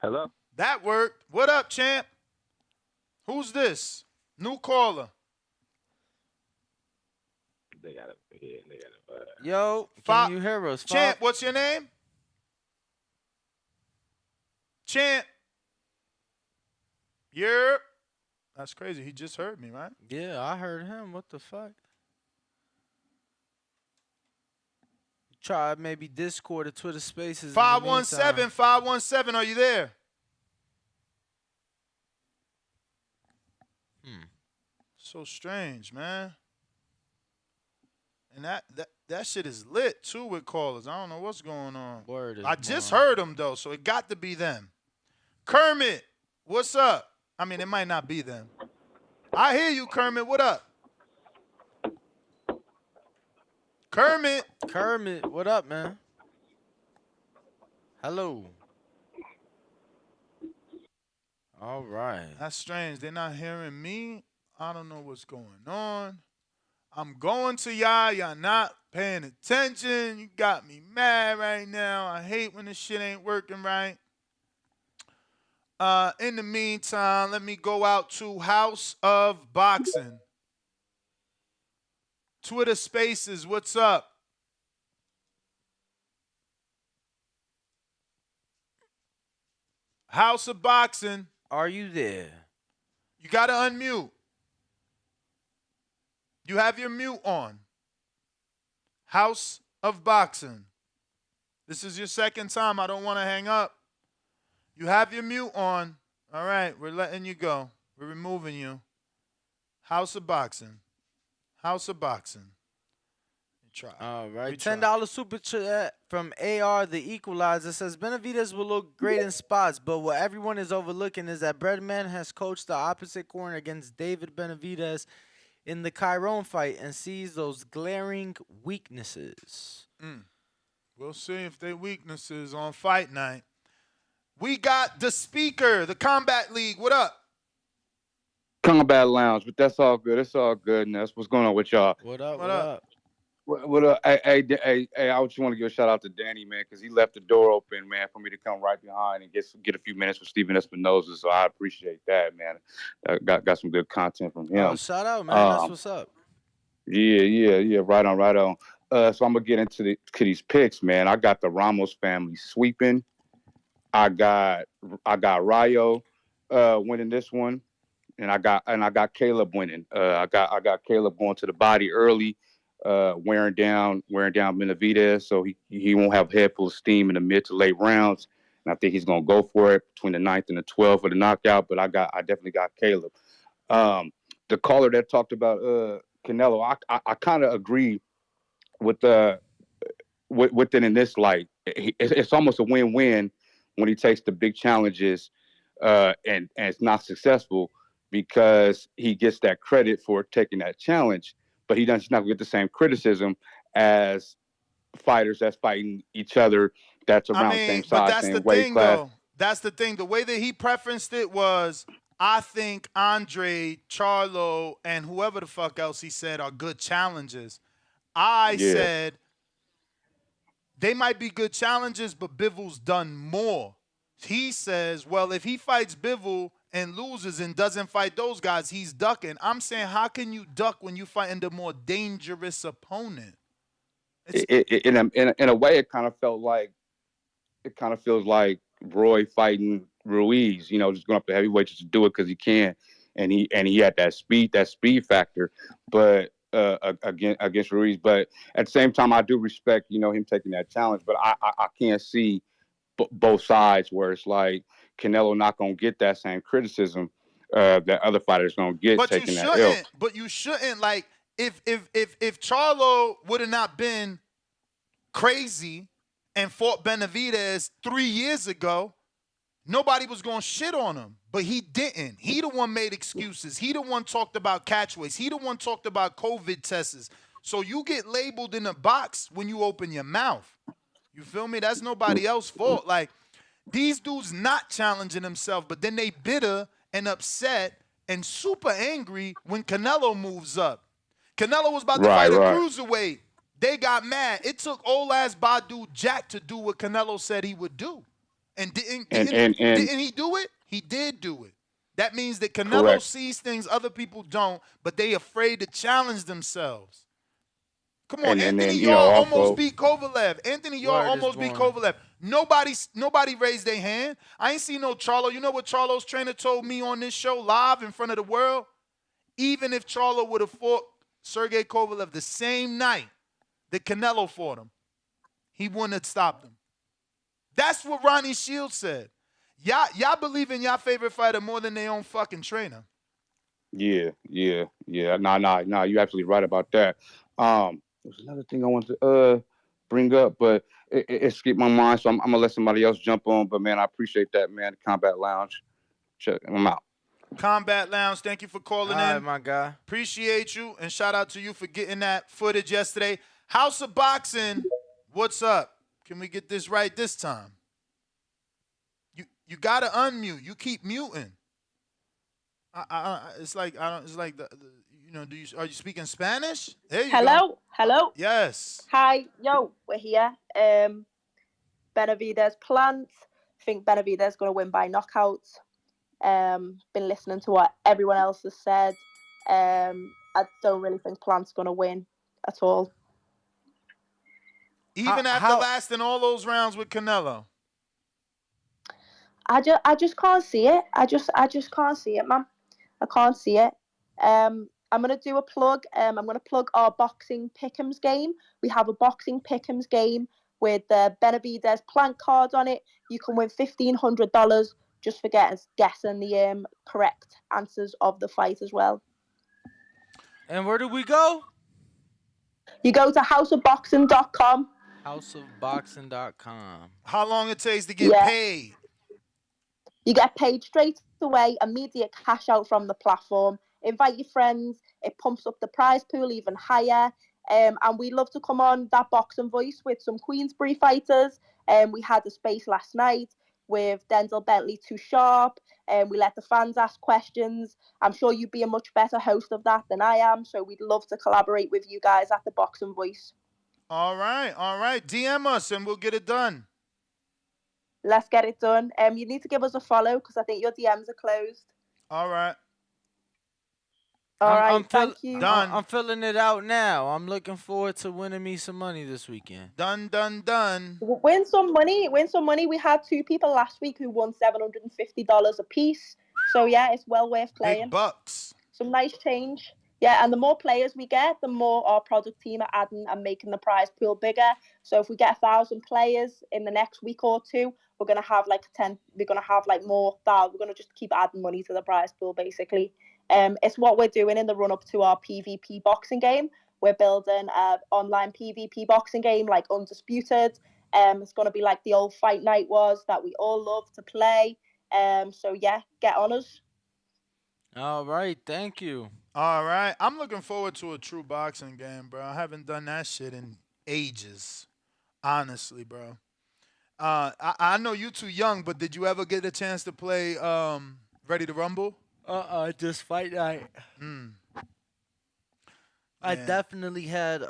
Hello. That worked. What up, champ? Who's this? New caller. They got it. Yeah, they got it. Yo, can you hear us? Champ, what's your name? Champ. Yep. That's crazy. He just heard me, right? Yeah, I heard him. What the fuck? Try maybe Discord or Twitter Spaces. 517, 517, are you there? So strange, man. And that shit is lit too with callers. I don't know what's going on. I just heard them though, so it got to be them. Kermit, what's up? It might not be them. I hear you, Kermit. What up? Kermit, what up, man? Hello. All right. That's strange. They're not hearing me. I don't know what's going on. I'm going to y'all. Y'all not paying attention. You got me mad right now. I hate when this shit ain't working right. In the meantime, let me go out to House of Boxing. Twitter Spaces, what's up? House of Boxing. Are you there? You got to unmute. You have your mute on. House of Boxing. This is your second time. I don't want to hang up. You have your mute on. All right, we're letting you go. We're removing you. House of Boxing. House of Boxing. Try. All right. $10 super chat from AR the Equalizer says Benavidez will look great in spots, but what everyone is overlooking is that Breadman has coached the opposite corner against David Benavidez in the Chiron fight and sees those glaring weaknesses. We'll see if they weaknesses on fight night. We got the speaker, the Combat League. What up? Combat Lounge, but that's all good. It's all good, and that's what's going on with y'all. What up? What up? What up? Hey, I just want to give a shout out to Danny, man, because he left the door open, man, for me to come right behind and get a few minutes with Steven Espinoza. So I appreciate that, man. I got some good content from him. Oh, shout out, man. That's what's up. Yeah. Right on. So I'm gonna get into these picks, man. I got the Ramos family sweeping. I got Rayo winning this one, and I got Caleb winning. I got Caleb going to the body early. Wearing down Benavidez, so he won't have a head full of steam in the mid to late rounds. And I think he's gonna go for it between the 9th and the 12th for the knockout. But I definitely got Caleb. The caller that talked about Canelo, I kind of agree with it in this light. It's almost a win-win when he takes the big challenges and it's not successful because he gets that credit for taking that challenge, but he's not going to get the same criticism as fighters that's fighting each other that's I around the same mean, but size, that's the same weight thing, class. though. That's the thing. The way that he preferenced it was, I think Andre, Charlo, and whoever the fuck else he said are good challenges. I Yeah. said they might be good challenges, but Bivol's done more. He says, well, if he fights Bivol and loses and doesn't fight those guys, he's ducking. I'm saying, how can you duck when you fighting the more dangerous opponent? In a way, it kind of feels like Roy fighting Ruiz. You know, just going up to heavyweight just to do it because he can, and he had that speed factor, but against Ruiz. But at the same time, I do respect him taking that challenge. But I can't see both sides where it's like Canelo not gonna get that same criticism that other fighters gonna get But taking that L. you shouldn't, like, if Charlo would have not been crazy and fought Benavidez 3 years ago, nobody was going to shit on him. But he didn't. He the one made excuses. He the one talked about catchways. He the one talked about COVID tests. So you get labeled in a box when you open your mouth. You feel me? That's nobody else's fault. Like, these dudes not challenging themselves, but then they bitter and upset and super angry when Canelo moves up. Canelo was about to fight a cruiserweight. They got mad. It took old ass Badu Jack to do what Canelo said he would do. And didn't he do it? He did do it. That means that Canelo sees things other people don't, but they afraid to challenge themselves. Come on, Anthony Yarr almost beat Kovalev. Anthony Yarr almost beat Kovalev. Nobody raised their hand. I ain't seen no Charlo. You know what Charlo's trainer told me on this show live in front of the world? Even if Charlo would have fought Sergey Kovalev the same night that Canelo fought him, he wouldn't have stopped him. That's what Ronnie Shields said. Y'all believe in y'all favorite fighter more than their own fucking trainer. Yeah. Nah. You're absolutely right about that. There's another thing I want to bring up, but it escaped my mind, so I'm gonna let somebody else jump on. But man, I appreciate that, man. The Combat Lounge. Check them out. Combat Lounge, thank you for calling in. All right, my guy. Appreciate you, and shout out to you for getting that footage yesterday. House of Boxing, what's up? Can we get this right this time? You gotta unmute. You keep muting. It's like are you speaking Spanish? There you go. Hello. Yes. Hi, yo, we're here. Benavidez Plant. Think Benavidez gonna win by knockout. Been listening to what everyone else has said. I don't really think Plant's gonna win at all. Even after lasting all those rounds with Canelo. I just can't see it. I just can't see it, man. I can't see it. I'm gonna do a plug. I'm gonna plug our boxing pick'ems game. We have a boxing pick'ems game with the Benavidez Plant card on it. You can win $1,500 just for guessing the correct answers of the fight as well. And where do we go? You go to houseofboxing.com. Houseofboxing.com. How long it takes to get paid? You get paid straight away, immediate cash out from the platform. Invite your friends. It pumps up the prize pool even higher. And we love to come on that Boxing Voice with some Queensbury fighters. We had a space last night with Denzel Bentley Too Sharp. We let the fans ask questions. I'm sure you'd be a much better host of that than I am. So we'd love to collaborate with you guys at the Boxing Voice. All right. DM us and we'll get it done. Let's get it done. You need to give us a follow because I think your DMs are closed. All right. All right, thank you. Done. I'm filling it out now. I'm looking forward to winning me some money this weekend. Done. Win some money. We had 2 people last week who won $750 a piece. So yeah, it's well worth playing. Big bucks. Some nice change. Yeah, and the more players we get, the more our product team are adding and making the prize pool bigger. So if we get 1,000 players in the next week or 2, we're gonna have like more. We're gonna just keep adding money to the prize pool, basically. It's what we're doing in the run up to our PvP boxing game. We're building an online PvP boxing game like Undisputed. It's gonna be like the old Fight Night was that we all love to play. So yeah, get on us. All right, thank you. All right. I'm looking forward to a true boxing game, bro. I haven't done that shit in ages. Honestly, bro. I know you too young, but did you ever get a chance to play Ready to Rumble? Just fight night. I Yeah. definitely had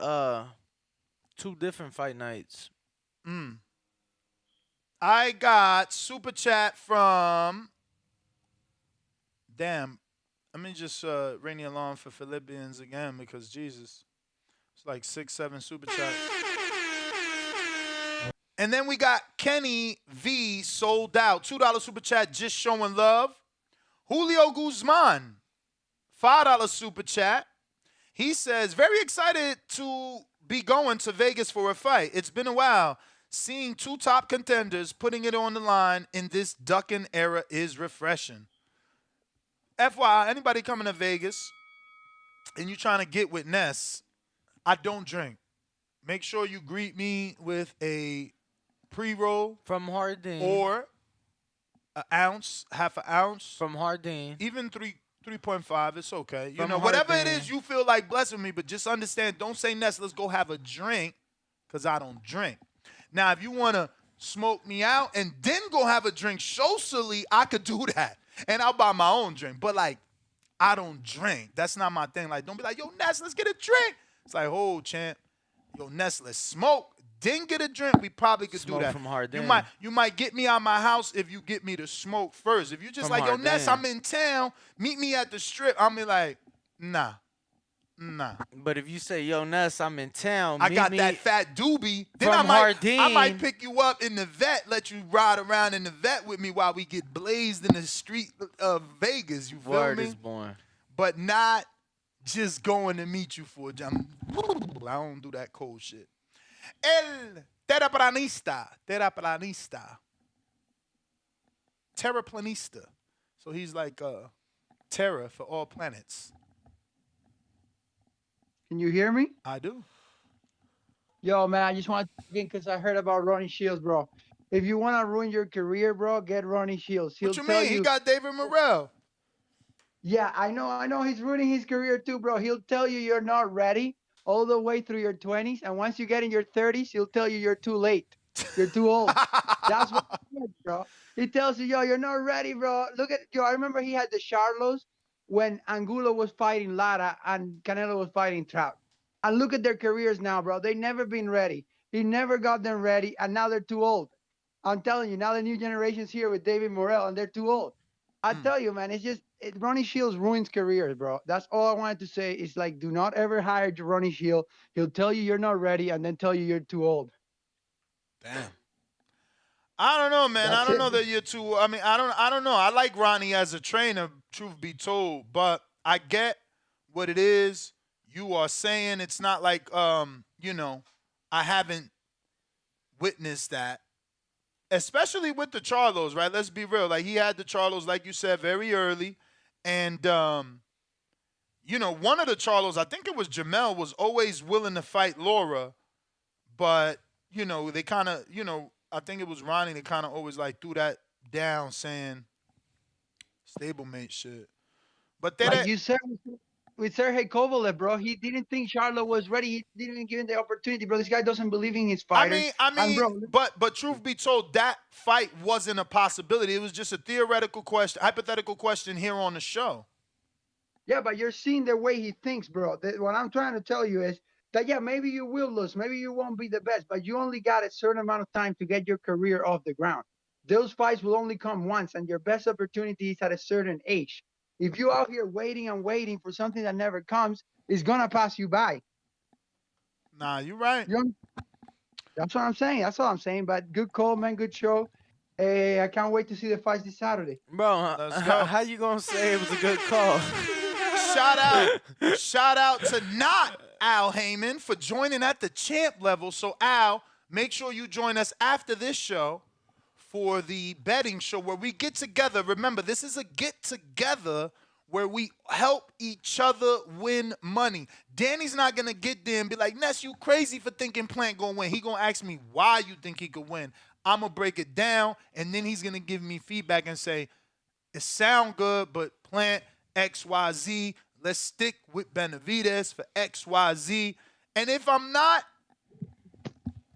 2 different fight nights. I got super chat from. Damn. Let me just ring the alarm for Philippians again because Jesus. It's like 6, 7 super chats. And then we got Kenny V sold out. $2 super chat just showing love. Julio Guzman, $5 super chat. He says, very excited to be going to Vegas for a fight. It's been a while. Seeing 2 top contenders putting it on the line in this ducking era is refreshing. FYI, anybody coming to Vegas and you trying to get with Ness, I don't drink. Make sure you greet me with a pre-roll from Hardin or an ounce, half an ounce from Hardin, even 3.5. It's okay. You From know, whatever it Hardin. is you feel like blessing me, but just understand. Don't say Ness. Let's go have a drink, cause I don't drink. Now, if you wanna smoke me out and then go have a drink socially, I could do that, and I'll buy my own drink. But like, I don't drink. That's not my thing. Like, don't be like, yo, Ness, let's get a drink. It's like, oh, champ, yo, Ness, let's smoke. Then get a drink. We probably could Smoke do that. from Hardin. You might get me out my house if you get me to smoke first. If you just From like, yo, Ness, I'm Hardin. in town. Meet me at the strip. I'm be like, nah. But if you say, yo, Ness, I'm in town. I meet got me that fat doobie. Then from I Hardin. might pick you up in the vet, let you ride around in the vet with me while we get blazed in the street of Vegas. You feel Word me? is born. But not just going to meet you for a jam. I don't do that cold shit. El terraplanista. Terraplanista. So he's like terror for all planets. Can you hear me? I do. Yo, man, I just want to again because I heard about Ronnie Shields, bro. If you want to ruin your career, bro, get Ronnie Shields. He'll What you tell mean? He got David Morrell. Yeah, I know. He's ruining his career too, bro. He'll tell you you're not ready all the way through your 20s, and once you get in your 30s, he'll tell you you're too late. You're too old. That's what he said, bro. He tells you, yo, you're not ready, bro. Look at yo. I remember he had the Charlos when Angulo was fighting Lara and Canelo was fighting Trout. And look at their careers now, bro. They never been ready. He never got them ready, and now they're too old. I'm telling you, now the new generation's here with David Morrell, and they're too old. I tell you, man, it's just Ronnie Shields ruins careers, bro. That's all I wanted to say. Is like, do not ever hire Ronnie Shields. He'll tell you you're not ready, and then tell you you're too old. Damn. I don't know, man. I don't know that you're too. I mean, I don't know. I like Ronnie as a trainer, truth be told, but I get what it is you are saying. It's not like you know, I haven't witnessed that. Especially with the Charlos, right? Let's be real. Like he had the Charlos, like you said, very early. And you know, one of the Charlos, I think it was Jamel, was always willing to fight Laura, but you know, they kind of, you know, I think it was Ronnie that kind of always like threw that down, saying stablemate shit. But then Like you said with Sergey Kovalev, bro, he didn't think Charlo was ready. He didn't even give him the opportunity, bro. This guy doesn't believe in his fighters. I mean, but truth be told, that fight wasn't a possibility. It was just a theoretical question, hypothetical question here on the show. Yeah, but you're seeing the way he thinks, bro. What I'm trying to tell you is that, yeah, maybe you will lose. Maybe you won't be the best, but you only got a certain amount of time to get your career off the ground. Those fights will only come once, and your best opportunity is at a certain age. If you're out here waiting and waiting for something that never comes, it's going to pass you by. Nah, you're right. That's what I'm saying. That's all I'm saying. But good call, man. Good show. Hey, I can't wait to see the fights this Saturday. Bro, how you going to say it was a good call? Shout out to not Al Heyman for joining at the champ level. So Al, make sure you join us after this show for the betting show where we get together. Remember, this is a get together where we help each other win money. Danny's not gonna get there and be like, Ness, you crazy for thinking Plant gonna win. He gonna ask me why you think he could win. I'm going to break it down, and then he's going to give me feedback and say, it sound good, but plant XYZ. Let's stick with Benavidez for XYZ. And if I'm not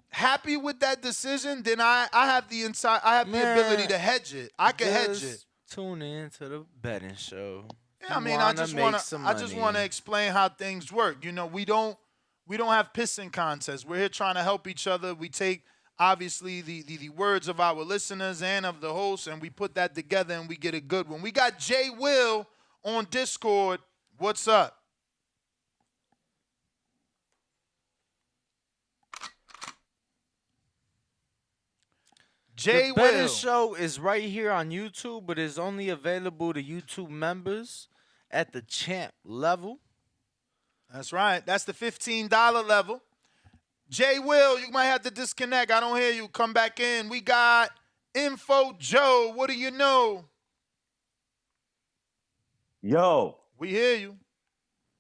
happy with that decision, then I have the ability to hedge it. I can hedge it. Tune in to the betting show. Yeah, I mean, I just want to explain how things work. You know, we don't have pissing contests. We're here trying to help each other. We take obviously the words of our listeners and of the host, and we put that together and we get a good one. We got Jay Will on Discord. What's up? Jay The betting Will. show is right here on YouTube, but it's only available to YouTube members at the champ level. That's right. That's the $15 level. Jay Will, you might have to disconnect. I don't hear you. Come back in. We got Info Joe. What do you know? Yo. We hear you.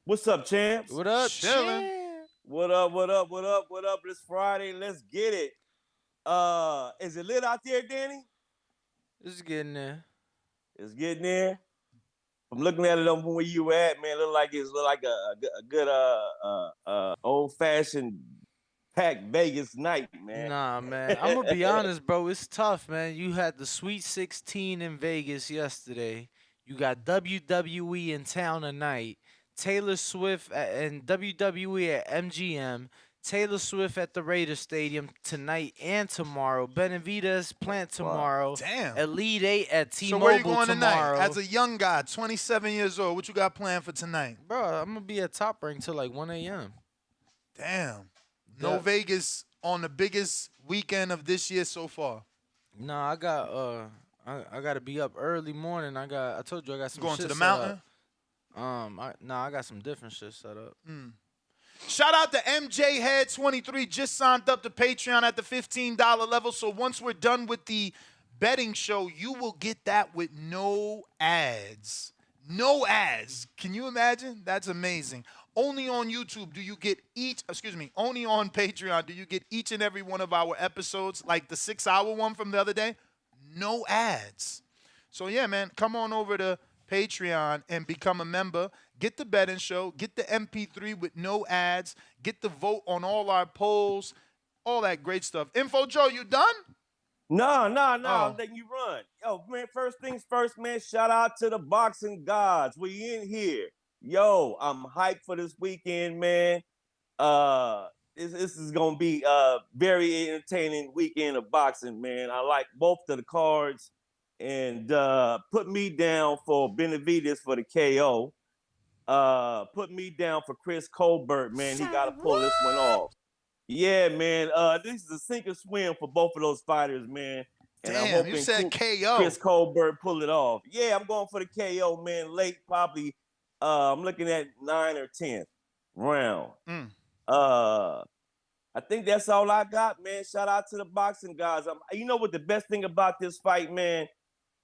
What's up, champs? What up, Chilling. champ? What up, what up, what up, what up? It's Friday. Let's get it. Is it lit out there, Danny? It's getting there. It's getting there. I'm looking at it from where you at, man. Look like a good old-fashioned packed Vegas night, man. Nah, man. I'm gonna be honest, bro. It's tough, man. You had the Sweet 16 in Vegas yesterday. You got WWE in town tonight. Taylor Swift and WWE at MGM. Taylor Swift at the Raiders Stadium tonight and tomorrow. Benavidez plant tomorrow. Damn. Elite 8 at T-Mobile So where you going tomorrow. tonight? As a young guy, 27 years old, what you got planned for tonight? Bro, I'm going to be at Top Rank till like 1 a.m. Damn. No Yeah. Vegas on the biggest weekend of this year so far. Nah, I got I got to be up early morning. I told you I got some Going shit to the set mountain? up. I got some different shit set up. Shout out to MJ Head 23, just signed up to Patreon at the $15 level. So once we're done with the betting show, you will get that with no ads. No ads. Can you imagine? That's amazing. Only on YouTube do you get only on Patreon do you get each and every one of our episodes, like the 6-hour one from the other day. No ads. So yeah, man, come on over to Patreon and become a member. Get the betting show. Get the MP3 with no ads. Get the vote on all our polls. All that great stuff. Info Joe, you done? No. Oh. I'm letting you run. Yo, man, first things first, man. Shout out to the boxing gods. We in here. Yo, I'm hyped for this weekend, man. This is gonna be a very entertaining weekend of boxing, man. I like both of the cards, and put me down for Benavidez for the KO. Put me down for Chris Colbert, man. He got to pull this one off. Yeah, man. This is a sink or swim for both of those fighters, man. And I'm hoping you said KO. Chris Colbert pull it off. Yeah, I'm going for the KO, man. Late, probably. I'm looking at 9th or 10th round. I think that's all I got, man. Shout out to the boxing guys. You know what the best thing about this fight, man,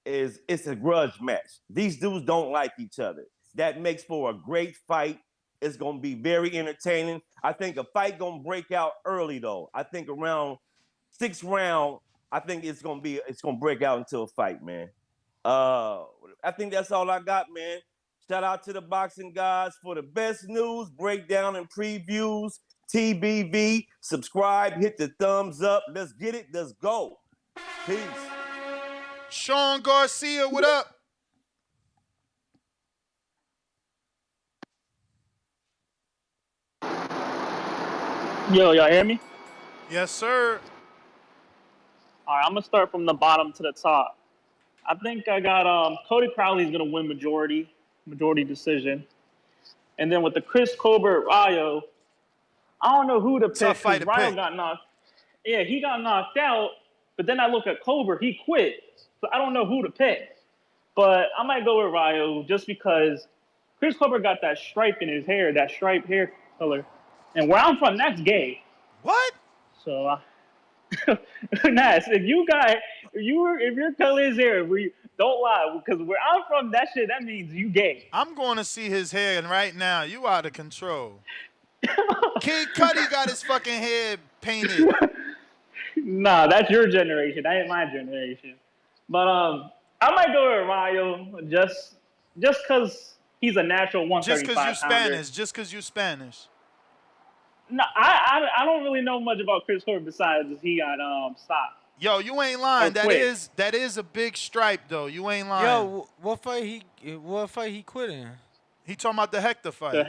is it's a grudge match. These dudes don't like each other. That makes for a great fight. It's going to be very entertaining. I think a fight going to break out early, though. I think around 6th round, I think it's going to break out into a fight, man. I think that's all I got, man. Shout out to the boxing guys for the best news, breakdown, and previews. TBV, subscribe, hit the thumbs up. Let's get it. Let's go. Peace. Sean Garcia, what up? Yo, y'all hear me? Yes, sir. All right, I'm gonna start from the bottom to the top. I think I got Cody Crowley's gonna win majority decision, and then with the Chris Colbert Rayo, I don't know who to pick. Tough fight to Rayo pick. got knocked. Yeah, he got knocked out, but then I look at Colbert, he quit, so I don't know who to pick. But I might go with Rayo just because Chris Colbert got that stripe in his hair, that striped hair color. And where I'm from, that's gay. What? So, Nas, if your color is hair, don't lie, because where I'm from, that means you gay. I'm going to see his hair, and right now, you out of control. Kid Cudi got his fucking hair painted. Nah, that's your generation. That ain't my generation. But I might go with Rayo just because he's a natural Just because you're 135 pounder. Spanish. Just because you're Spanish. No, I don't really know much about Chris Corbett besides he got stopped. Yo, you ain't lying. That is a big stripe though. You ain't lying. Yo, what fight he quit in? He talking about the Hector fight.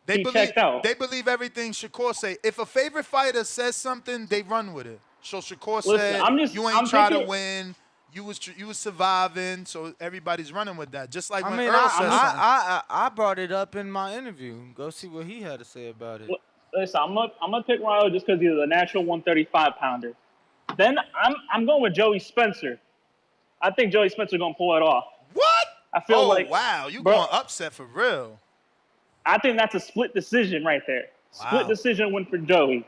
They checked out. They believe everything Shakur say. If a favorite fighter says something, they run with it. So Shakur Listen, said, "You ain't try to thinking- win. You was surviving." So everybody's running with that. Just like I when mean, Earl said something. I brought it up in my interview. Go see what he had to say about it. Listen, I'm gonna pick Rayo just because he's a natural 135 pounder. Then I'm going with Joey Spencer. I think Joey Spencer gonna pull it off. What? I feel like wow, you bro, going upset for real? I think that's a split decision right there. Wow. Split decision win for Joey.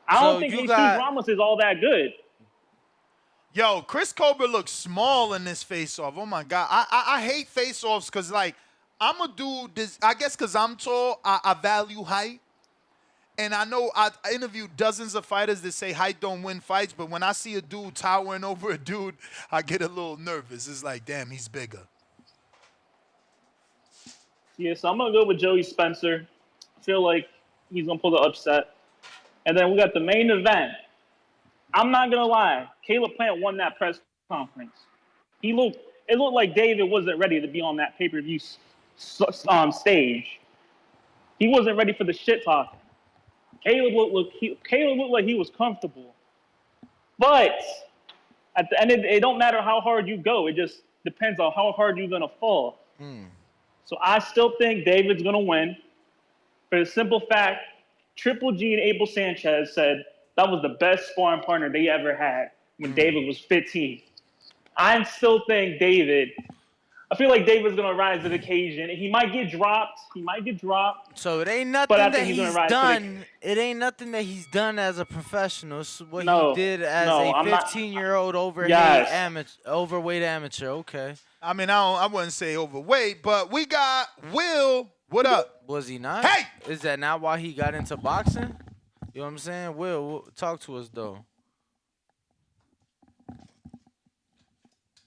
I don't think Jesus Ramos is all that good. Yo, Chris Colbert looks small in this face-off. Oh, my God. I hate face-offs because, like, I'm a dude, I guess because I'm tall, I value height. And I know I interviewed dozens of fighters that say height don't win fights, but when I see a dude towering over a dude, I get a little nervous. It's like, damn, he's bigger. Yeah, so I'm going to go with Joey Spencer. I feel like he's going to pull the upset. And then we got the main event. I'm not going to lie. Caleb Plant won that press conference. It looked like David wasn't ready to be on that pay-per-view stage. He wasn't ready for the shit talk. Caleb looked like he was comfortable. But at the end of the day, it don't matter how hard you go. It just depends on how hard you're going to fall. So I still think David's going to win. For the simple fact, Triple G and Abel Sanchez said that was the best sparring partner they ever had when David was 15. I still think I feel like David's going to rise to the occasion. He might get dropped. So it ain't nothing that he's done. It ain't nothing that he's done as a professional. It's what he did as a 15-year-old overweight amateur. Okay. I mean, I wouldn't say overweight, but we got Will. What up? Was he not? Hey! Is that not why he got into boxing? You know what I'm saying? Will, talk to us, though.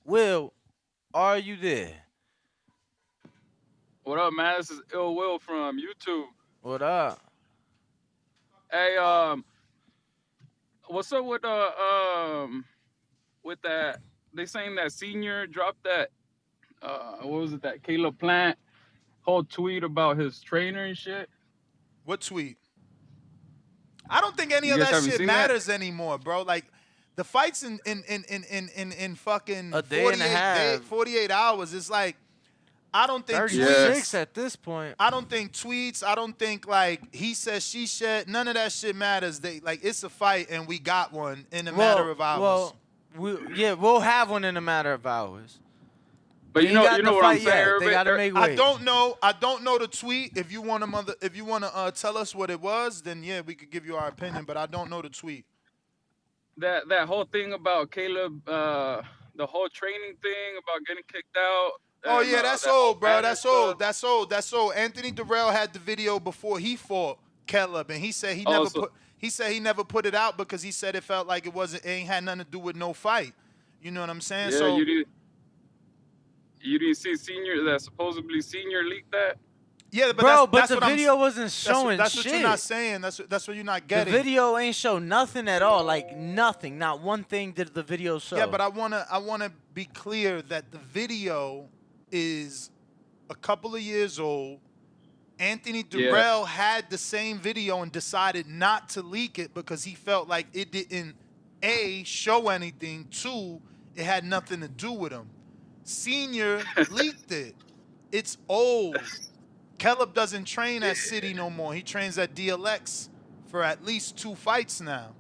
Will, are you there? What up, man? This is Ill Will from YouTube. What up? Hey, what's up with that? They saying that Senior dropped that. What was it? That Caleb Plant whole tweet about his trainer and shit. What tweet? I don't think any of that shit matters anymore, bro. Like the fights in fucking a day and a half, 48 hours. It's like I don't think 36 at this point. I don't think tweets. I don't think like he said, she said. None of that shit matters. It's a fight and we got one in a matter of hours. We'll have one in a matter of hours. But you know what I'm saying. They gotta make weight. I don't know the tweet. If you want to tell us what it was, then yeah, we could give you our opinion. But I don't know the tweet. That whole thing about Caleb, the whole training thing about getting kicked out. Oh yeah, that's old, bro. That's old. That's old. Anthony Durrell had the video before he fought Caleb, and he said he never put it out because he said it felt like it ain't had nothing to do with no fight. You know what I'm saying? Yeah, so you didn't see Senior that supposedly Senior leaked that? Yeah, but that's the video wasn't showing that's shit. What you're not saying. That's what you're not getting. The video ain't show nothing at all. Like nothing. Not one thing did the video show. Yeah, but I wanna be clear that the video is a couple of years old. Anthony Durrell had the same video and decided not to leak it because he felt like it didn't show anything. 2, it had nothing to do with him. Senior leaked it. It's old. Caleb doesn't train at City no more. He trains at DLX for at least 2 fights now.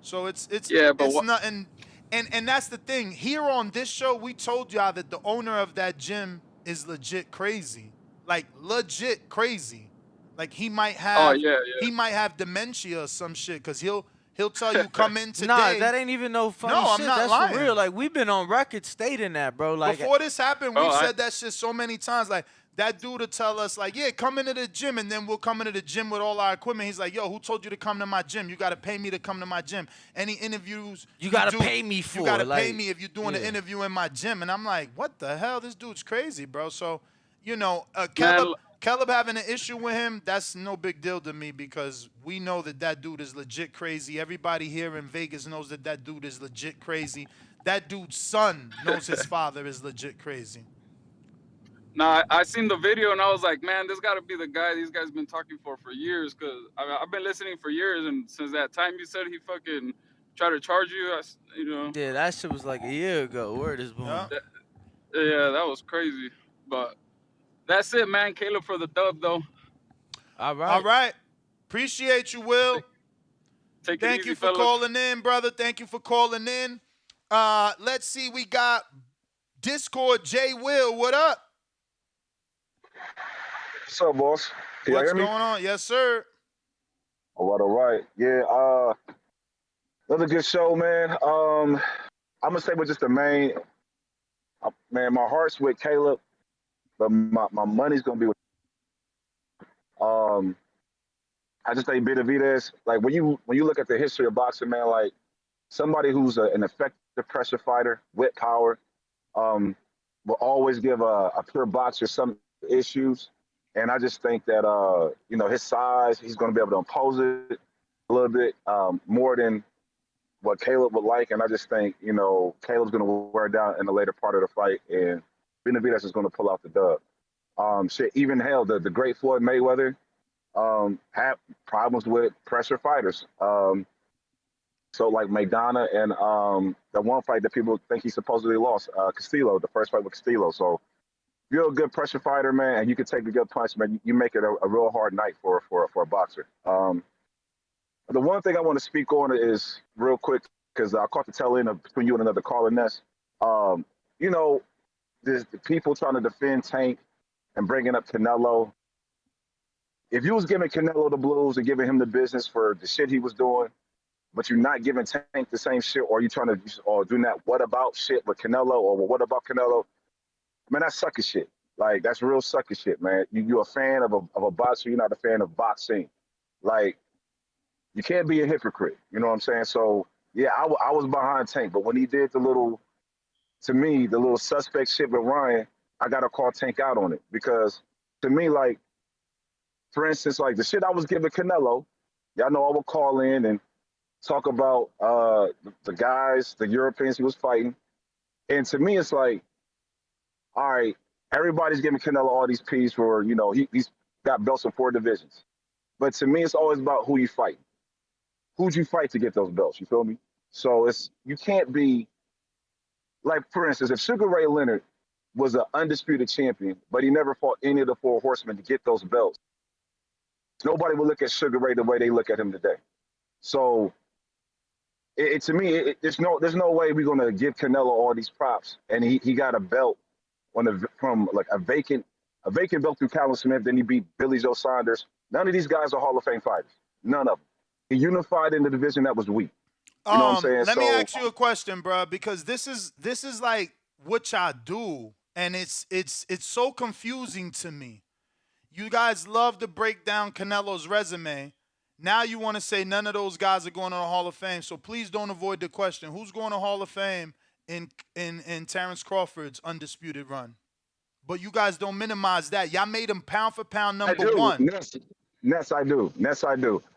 So it's nothing. And that's the thing. Here on this show, we told y'all that the owner of that gym is legit crazy. Like legit crazy. Like he might have he might have dementia or some shit because he'll tell you come in today. Nah, that ain't even no funny shit. I'm not That's lying. for real. Like we've been on record stating that, bro. Like before this happened, we've said that shit so many times. Like that dude will tell us, like, yeah, come into the gym, and then we'll come into the gym with all our equipment. He's like, yo, who told you to come to my gym? You got to pay me to come to my gym. Any interviews You gotta do, pay me for you got to it, pay like, me if you're doing an yeah. interview in my gym. And I'm like, what the hell? This dude's crazy, bro. So, you know, Man, Caleb having an issue with him, that's no big deal to me because we know that dude is legit crazy. Everybody here in Vegas knows that dude is legit crazy. That dude's son knows his father is legit crazy. nah, I seen the video and I was like, man, this got to be the guy these guys been talking for years. Cause I've been listening for years, and since that time you said he fucking tried to charge you, you know. Yeah, that shit was like a year ago. Word is born. Yeah. Yeah, that was crazy. But that's it, man. Caleb for the dub, though. All right. All right. Appreciate you, Will. Take it Thank easy, you for fellas. calling in, brother. Thank you for calling in. Let's see. We got Discord J Will. What up? What's up, boss? Can y'all What's hear me? going on? Yes, sir. All right. Yeah, another good show, man. I'm gonna say with just the main man, my heart's with Caleb, but my money's gonna be with I just think Benavidez, like when you look at the history of boxing, man, like somebody who's an effective pressure fighter with power, will always give a pure boxer some issues. And I just think that you know, his size, he's gonna be able to impose it a little bit more than what Caleb would like. And I just think, you know, Caleb's gonna wear down in the later part of the fight, and Benavidez is gonna pull out the dub. Shit, even hell, the great Floyd Mayweather had problems with pressure fighters. So like Maidana and the one fight that people think he supposedly lost, Castillo, the first fight with Castillo. So if you're a good pressure fighter, man, and you can take a good punch, man, you make it a real hard night for a boxer. The one thing I want to speak on is real quick, because I caught the tail end of between you and another caller, Ness. You know, the people trying to defend Tank and bringing up Canelo. If you was giving Canelo the blues and giving him the business for the shit he was doing, but you're not giving Tank the same shit, or you trying to or doing that what about shit with Canelo, or what about Canelo, man, that's sucker shit. Like, that's real sucker shit, man. You're a fan of a boxer, you're not a fan of boxing. Like, you can't be a hypocrite, you know what I'm saying? So, yeah, I was behind Tank, but when he did the little suspect shit with Ryan, I got to call Tank out on it. Because to me, like, for instance, like the shit I was giving Canelo, y'all know I would call in and talk about the guys, the Europeans he was fighting. And to me, it's like, all right, everybody's giving Canelo all these P's for, you know, he's got belts in 4 divisions. But to me, it's always about who you fight. Who'd you fight to get those belts? You feel me? So you can't be, like, for instance, if Sugar Ray Leonard was an undisputed champion, but he never fought any of the 4 horsemen to get those belts, nobody would look at Sugar Ray the way they look at him today. So to me, there's no way we're gonna give Canelo all these props, and he got a belt from like a vacant belt through Callum Smith. Then he beat Billy Joe Saunders. None of these guys are Hall of Fame fighters. None of them. He unified in the division that was weak. You know what I'm saying? Let me ask you a question, bro, because this is like what y'all do, and it's so confusing to me. You guys love to break down Canelo's resume. Now you want to say none of those guys are going to the Hall of Fame. So please don't avoid the question. Who's going to Hall of Fame in Terrence Crawford's undisputed run? But you guys don't minimize that. Y'all made him pound for pound number one. Ness, I do.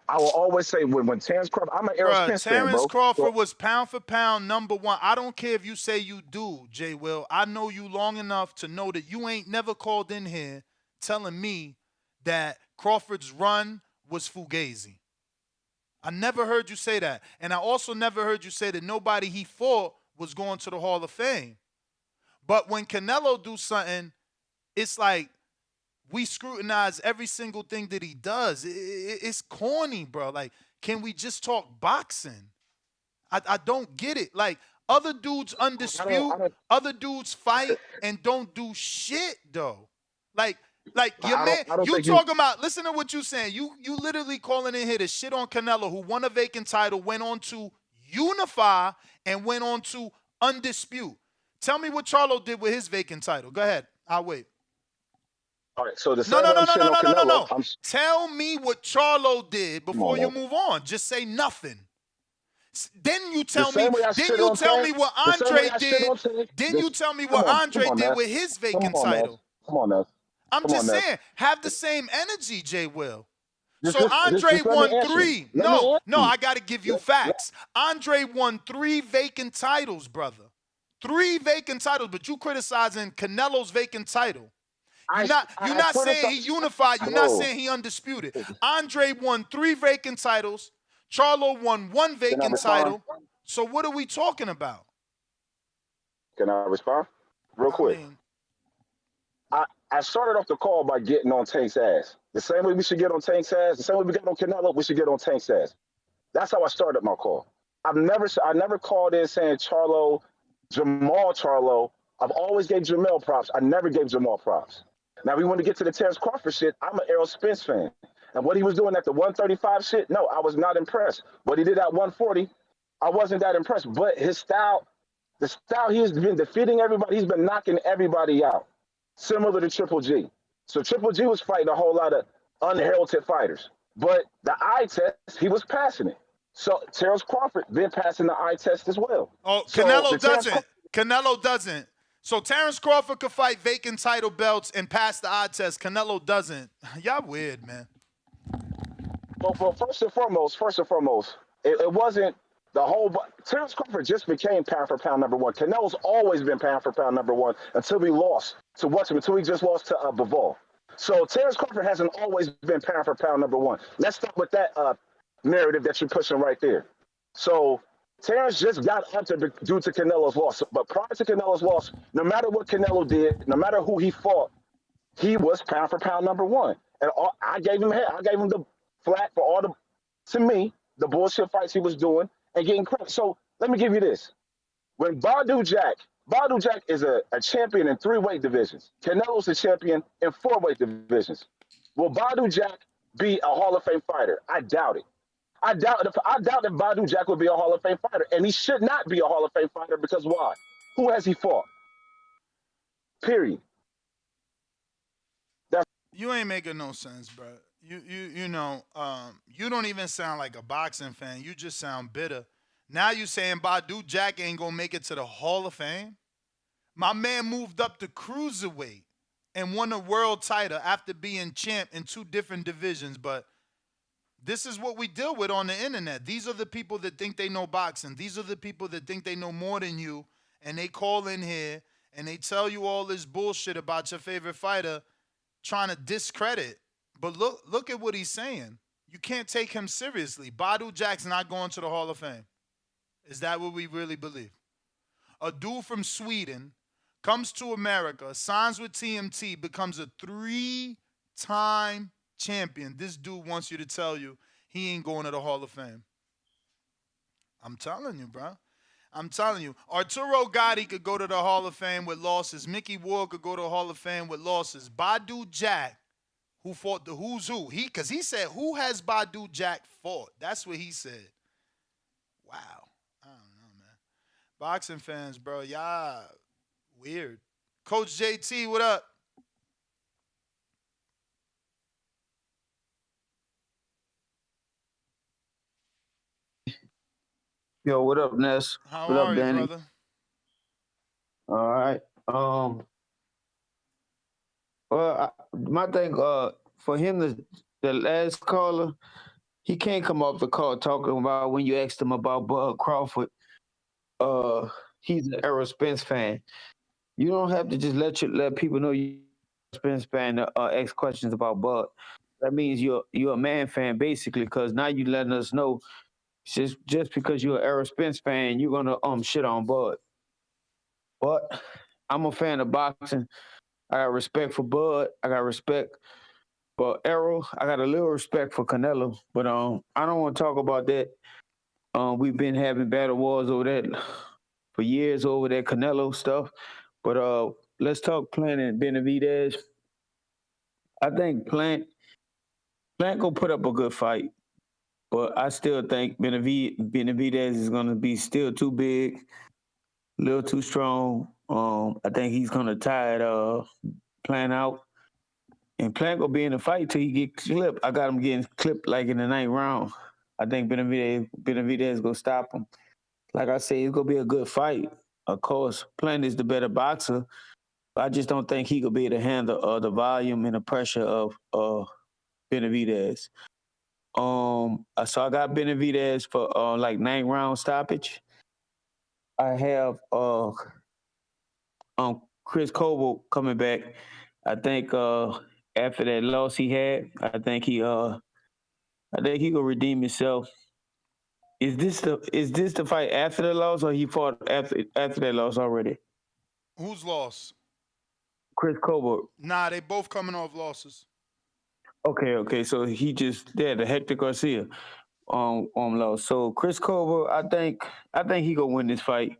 I will always say when Terrence Crawford, I'm an Errol Spence fan, bro. Terrence Crawford was pound for pound number one. I don't care if you say you do, J. Will. I know you long enough to know that you ain't never called in here telling me that Crawford's run was fugazi. I never heard you say that. And I also never heard you say that nobody he fought was going to the Hall of Fame. But when Canelo do something, it's like we scrutinize every single thing that he does. It's corny, bro. Like, can we just talk boxing? I don't get it. Like, other dudes undispute, other dudes fight and don't do shit, though. Like your man, you talking about, listen to what you saying. You literally calling in here to shit on Canelo, who won a vacant title, went on to unify, and went on to undispute. Tell me what Charlo did with his vacant title. Go ahead. I'll wait. All right, so the No, same no, way no, I'm no, shitting no, on no, no, no, Canelo, no. Tell me what Charlo did come on, before you man. move on. Just say nothing. Then you The tell me. same way I Then shit you on tell Tank, me what the same way Andre I shit did. on Tank. Then you This, tell me what come Andre on, did Ness. with his Come vacant on, Ness. title. Come on, Ness. I'm Come on, just Ness. saying, have the same energy, Jay Will. Just, So just, just, Andre just let me won answer you. 3. Let me No, answer no, you. I got to give you facts. Andre won 3 vacant titles, brother. 3 vacant titles, but you criticizing Canelo's vacant title. You're not saying he unified. You're not saying he undisputed. Andre won 3 vacant titles. Charlo won 1 Can I vacant respond? title. So what are we talking about? Can I respond? Real I quick. mean, I started off the call by getting on Tank's ass. The same way we should get on Tank's ass, the same way we got on Canelo, we should get on Tank's ass. That's how I started my call. I never called in saying Jamal Charlo. I've always gave Jamel props. I never gave Jamal props. Now we want to get to the Terrence Crawford shit. I'm an Errol Spence fan. And what he was doing at the 135 shit, no, I was not impressed. What he did at 140, I wasn't that impressed. But his style, the style he has been defeating everybody, he's been knocking everybody out. Similar to Triple G. So Triple G was fighting a whole lot of unheralded fighters. But the eye test, he was passing it. So Terrence Crawford been passing the eye test as well. oh, So Canelo doesn't. Canelo doesn't. So Terrence Crawford could fight vacant title belts and pass the eye test. Canelo doesn't. Y'all weird, man. Well, first and foremost, it wasn't the whole. Terrence Crawford just became pound for pound number 1. Canelo's always been pound for pound number 1 until he lost to until he just lost to Bivol. So Terrence Crawford hasn't always been pound for pound number 1. Let's start with that narrative that you're pushing right there. So Terrence just got up due to Canelo's loss. But prior to Canelo's loss, no matter what Canelo did, no matter who he fought, he was pound for pound number 1. And I gave him the flack for all to me, the bullshit fights he was doing and getting credit. So let me give you this. When Badu Jack is a champion in 3 weight divisions. Canelo's a champion in 4 weight divisions. Will Badu Jack be a Hall of Fame fighter? I doubt it. I doubt that Badu Jack would be a Hall of Fame fighter. And he should not be a Hall of Fame fighter because why? Who has he fought? Period. You ain't making no sense, bro. You know, you don't even sound like a boxing fan. You just sound bitter. Now you saying Badu Jack ain't gonna make it to the Hall of Fame? My man moved up to cruiserweight and won a world title after being champ in 2 different divisions. But this is what we deal with on the internet. These are the people that think they know boxing. These are the people that think they know more than you, and they call in here and they tell you all this bullshit about your favorite fighter, trying to discredit. But look at what he's saying. You can't take him seriously. Badu Jack's not going to the Hall of Fame. Is that what we really believe? A dude from Sweden comes to America, signs with TMT, becomes a 3-time champion. This dude wants you to tell you he ain't going to the Hall of Fame. I'm telling you, bro. I'm telling you. Arturo Gotti could go to the Hall of Fame with losses. Mickey Ward could go to the Hall of Fame with losses. Badu Jack, who fought the who's who, because he said, who has Badu Jack fought? That's what he said. Wow. I don't know, man. Boxing fans, bro, y'all weird. Coach JT, what up? Yo, what up, Ness? How What are up, you, Danny? brother? All right. Well, my thing, for him, the last caller, he can't come off the call talking about when you asked him about Bud Crawford. He's an Errol Spence fan. You don't have to just let people know you're a Spence fan to ask questions about Bud. That means you're a man fan basically, because now you letting us know just because you're an Errol Spence fan, you're gonna shit on Bud. But I'm a fan of boxing. I got respect for Bud. I got respect for Errol. I got a little respect for Canelo. But I don't want to talk about that. We've been having battle wars over that for years over that Canelo stuff. But let's talk Plant and Benavidez. I think Plant gonna put up a good fight, but I still think Benavidez is gonna be still too big, a little too strong. I think he's gonna tire Plant out. And Plant gonna be in the fight till he get clipped. I got him getting clipped like in the 9th round. I think Benavidez gonna stop him. Like I say, it's gonna be a good fight. Of course, Plant is the better boxer. I just don't think he could be able to handle the volume and the pressure of Benavidez. So I got Benavidez for like 9th round stoppage. I have Chris Coble coming back. I think after that loss he had, I think he gonna redeem himself. Is this the fight after the loss, or he fought after that loss already? Who's lost? Chris Coble. Nah, they both coming off losses. Okay. So he just the Hector Garcia loss. So Chris Coble, I think he gonna win this fight.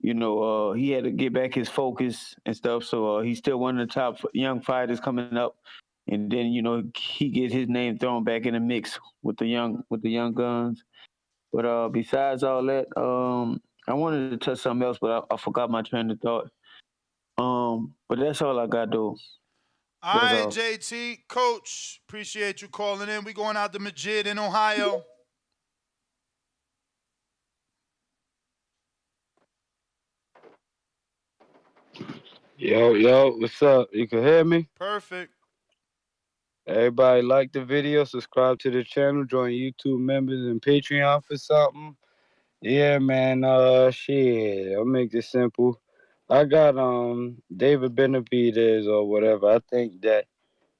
You know, he had to get back his focus and stuff. So he's still one of the top young fighters coming up. And then he get his name thrown back in the mix with the young guns. But besides all that, I wanted to touch something else, but I forgot my train of thought. But that's all I got though. All That's right, all. JT, Coach, appreciate you calling in. We going out to Majid in Ohio. Yo, what's up? You can hear me? Perfect. Everybody like the video, subscribe to the channel, join YouTube members and Patreon for something. Yeah, man, shit, I'll make this simple. I got David Benavidez or whatever. I think that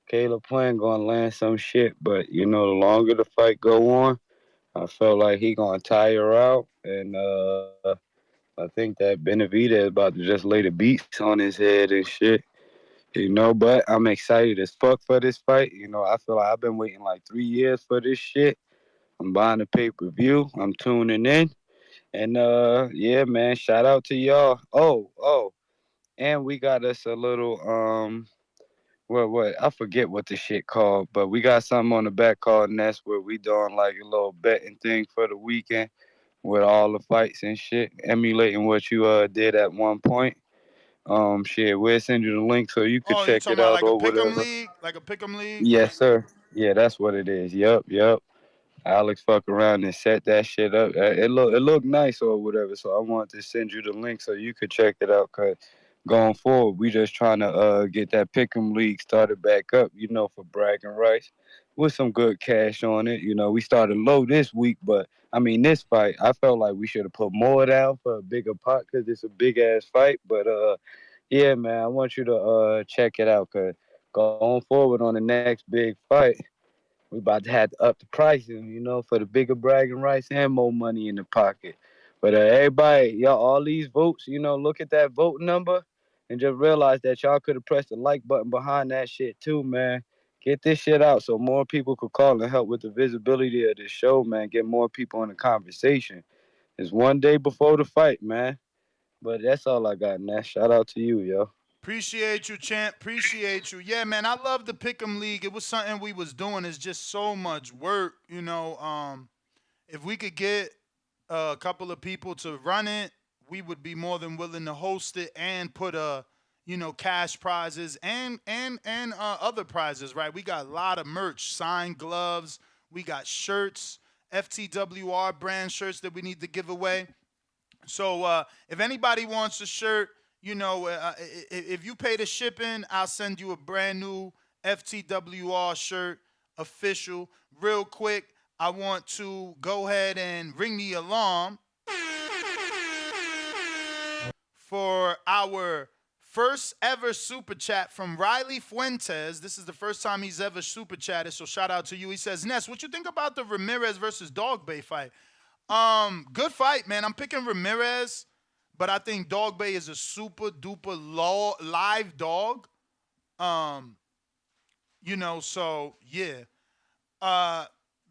Caleb Plant gonna land some shit, but the longer the fight go on, I feel like he gonna tire out, and I think that Benavidez about to just lay the beats on his head and shit. But I'm excited as fuck for this fight. I feel like I've been waiting like 3 years for this shit. I'm buying the pay-per-view. I'm tuning in. And yeah, man, shout out to y'all. Oh. And we got us a little what I forget what the shit called, but we got something on the back called Nest where we doing like a little betting thing for the weekend with all the fights and shit, emulating what you did at one point. Shit, we'll send you the link so you could Oh, you check talking it about out like a or pick'em whatever. league? Like a pick'em league? Yes, sir. Yeah, that's what it is. Yup. Alex fuck around and set that shit up. It looked nice or whatever. So I wanted to send you the link so you could check it out. Cause going forward, we just trying to get that pick'em league started back up. For bragging rights with some good cash on it. We started low this week, but I mean this fight, I felt like we should have put more down for a bigger pot because it's a big ass fight. But yeah, man, I want you to check it out. Cause going forward on the next big fight, we about to have to up the pricing, for the bigger bragging rights and more money in the pocket. But everybody, y'all, all these votes, look at that vote number and just realize that y'all could have pressed the like button behind that shit too, man. Get this shit out so more people could call and help with the visibility of this show, man. Get more people in the conversation. It's one day before the fight, man. But that's all I got, man. Shout out to you, yo. Appreciate you, champ. Appreciate you. Yeah, man, I love the pick'em league. It was something we was doing. It's just so much work, If we could get a couple of people to run it, we would be more than willing to host it and put cash prizes and other prizes, right? We got a lot of merch, signed gloves, we got shirts, FTWR brand shirts that we need to give away. So if anybody wants a shirt, if you pay the shipping, I'll send you a brand new FTWR shirt, official. Real quick, I want to go ahead and ring the alarm for our first ever super chat from Riley Fuentes. This is the first time he's ever super chatted, so shout out to you. He says, Ness, what you think about the Ramirez versus Dogbay fight? Good fight, man. I'm picking Ramirez, but I think Dogbay is a super duper live dog. So yeah.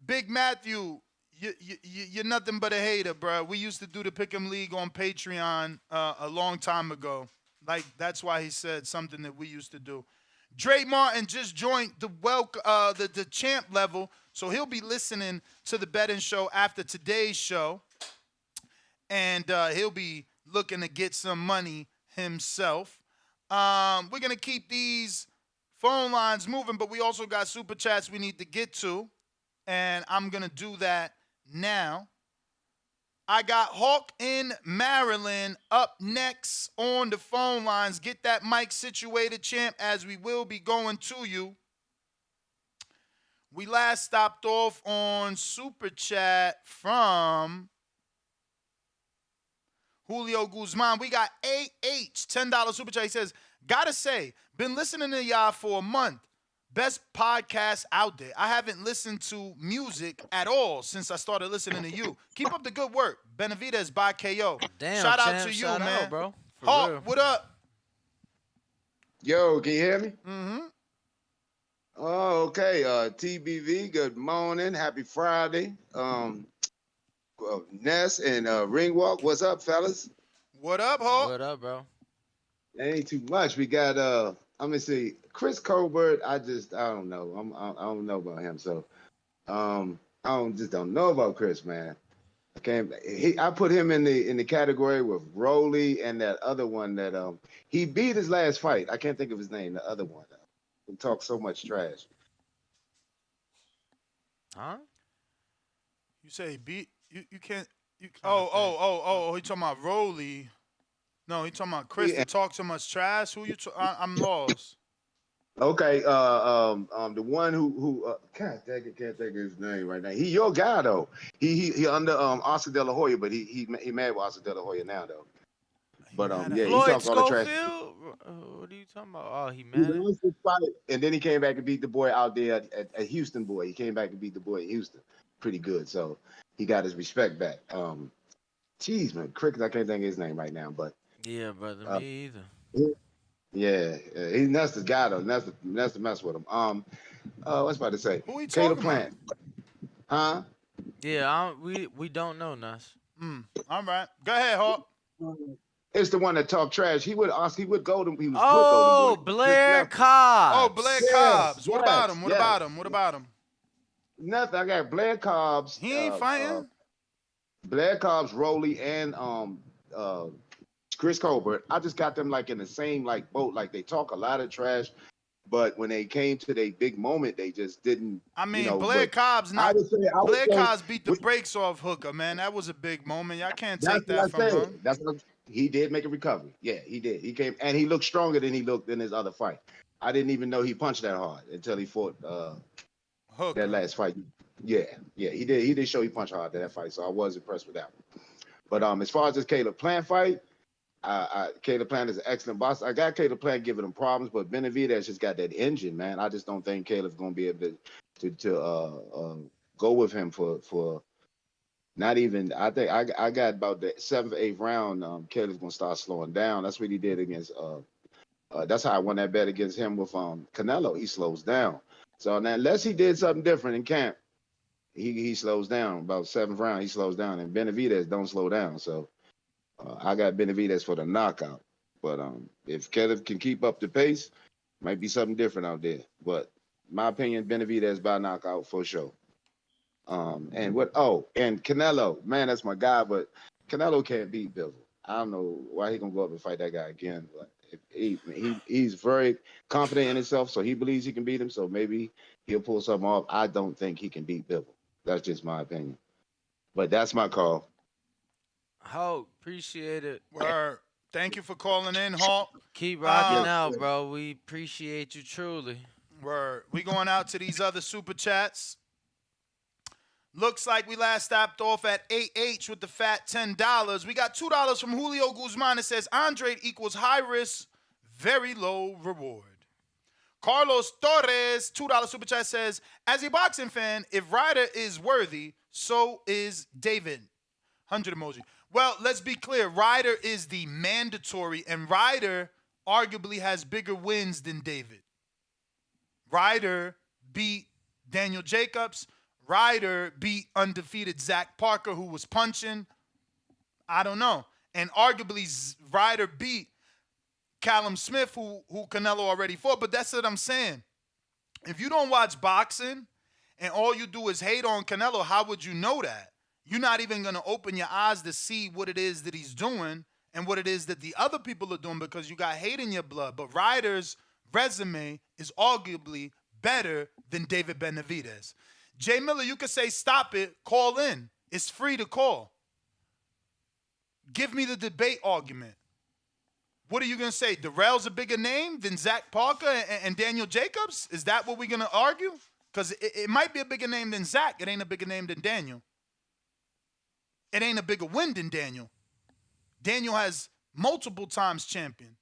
Big Matthew, you're nothing but a hater, bro. We used to do the Pick'em League on Patreon a long time ago. Like, that's why he said something that we used to do. Dre Martin just joined the champ level, so he'll be listening to the betting show after today's show, and he'll be looking to get some money himself. We're gonna keep these phone lines moving, but we also got super chats we need to get to, and I'm going to do that now. I got Hawk in Maryland up next on the phone lines. Get that mic situated, champ, as we will be going to you. We last stopped off on super chat from Julio Guzman. We got AH, $10 super chat. He says, gotta say, been listening to y'all for a month. Best podcast out there. I haven't listened to music at all since I started listening to you. Keep up the good work. Benavidez by KO. Damn, shout out champ, to you, shout man. out, bro. For Hawk, real. what up? Yo, can you hear me? Mm-hmm. Oh, okay. TBV, good morning. Happy Friday. Ness and Ringwalk, what's up, fellas? What up, Hawk? What up, bro? Ain't too much. We got I'm gonna see Chris Colbert. I don't know. I don't know about him. So just don't know about Chris, man. I put him in the category with Rolly and that other one that he beat his last fight. I can't think of his name. The other one. He talks so much trash. Huh? You say beat you can't you you talking about Rolly. No, he talking about Chris that talk so much trash. Who you I'm lost. Okay, the one who God dang it, can't think of his name right now. He your guy though. He under Oscar De La Hoya, but he mad with Oscar De La Hoya now though. But yeah, he Floyd talks all the trash. Schofield? What are you talking about? Oh, he He mad? lost the fight, and then he came back and beat the boy out there at Houston. Boy, he came back and beat the boy in Houston, pretty good. So he got his respect back. Jeez, man, Cricket, I can't think of his name right now, but Yeah, brother, me either. Yeah, he's Nesta's guy though. Nesta mess with him. What's about to say? Who he Caleb talking Plant. Huh? Yeah, we don't know, Nas. All right. Go ahead, Hawk. It's the one that talked trash. He would go to. He was Oh, good Golden Boy. Blair Cobbs. Oh, Blair Cobbs. What about him? What about him? What about him? Nothing. I got Blair Cobbs. He ain't fighting. Blair Cobbs, Rolly, and Chris Colbert. I just got them like in the same like boat. Like they talk a lot of trash, but when they came to their big moment, they just didn't. I mean, Blair Cobbs not. Blair Cobbs beat the brakes off Hooker, man. That was a big moment. Y'all can't take that from him. That's what he did. Make a recovery. Yeah, he did. He came and he looked stronger than he looked in his other fight. I didn't even know he punched that hard until he fought Hooker. That last fight. Yeah, he did. He did show he punched hard in that fight, so I was impressed with that one. But as far as this Caleb Plant fight, Caleb Plant is an excellent boss. I got Caleb Plant giving him problems, but Benavidez just got that engine, man. I just don't think Caleb's gonna be able to go with him for not even. I think I got about the 7th, 8th round. Caleb's gonna start slowing down. That's what he did against. That's how I won that bet against him with Canelo. He slows down. So now, unless he did something different in camp, he slows down. About 7th round, he slows down, and Benavidez don't slow down. So. I got Benavidez for the knockout, but if Caleb can keep up the pace, might be something different out there. But in my opinion, Benavidez by knockout for sure. And Canelo, man, that's my guy, but Canelo can't beat Bivol. I don't know why he gonna go up and fight that guy again. But he's very confident in himself, so he believes he can beat him. So maybe he'll pull something off. I don't think he can beat Bivol. That's just my opinion. But that's my call. Hawk, appreciate it. Word. Thank you for calling in, Hawk. Keep rocking out, bro. We appreciate you truly. Word. We going out to these other super chats. Looks like we last stopped off at AH with the fat $10. We got $2 from Julio Guzman. It says Andre equals high risk, very low reward. Carlos Torres, $2 super chat says, as a boxing fan, if Ryder is worthy, so is David. 100 emoji. Well, let's be clear. Ryder is the mandatory, and Ryder arguably has bigger wins than David. Ryder beat Daniel Jacobs. Ryder beat undefeated Zach Parker, who was punching. I don't know. And arguably, Ryder beat Callum Smith, who Canelo already fought. But that's what I'm saying. If you don't watch boxing and all you do is hate on Canelo, how would you know that? You're not even going to open your eyes to see what it is that he's doing and what it is that the other people are doing because you got hate in your blood. But Ryder's resume is arguably better than David Benavidez. Jay Miller, you could say stop it, call in. It's free to call. Give me the debate argument. What are you going to say? Darrell's a bigger name than Zach Parker and Daniel Jacobs? Is that what we're going to argue? Because it might be a bigger name than Zach. It ain't a bigger name than Daniel. It ain't a bigger win than Daniel. Daniel has multiple times champion.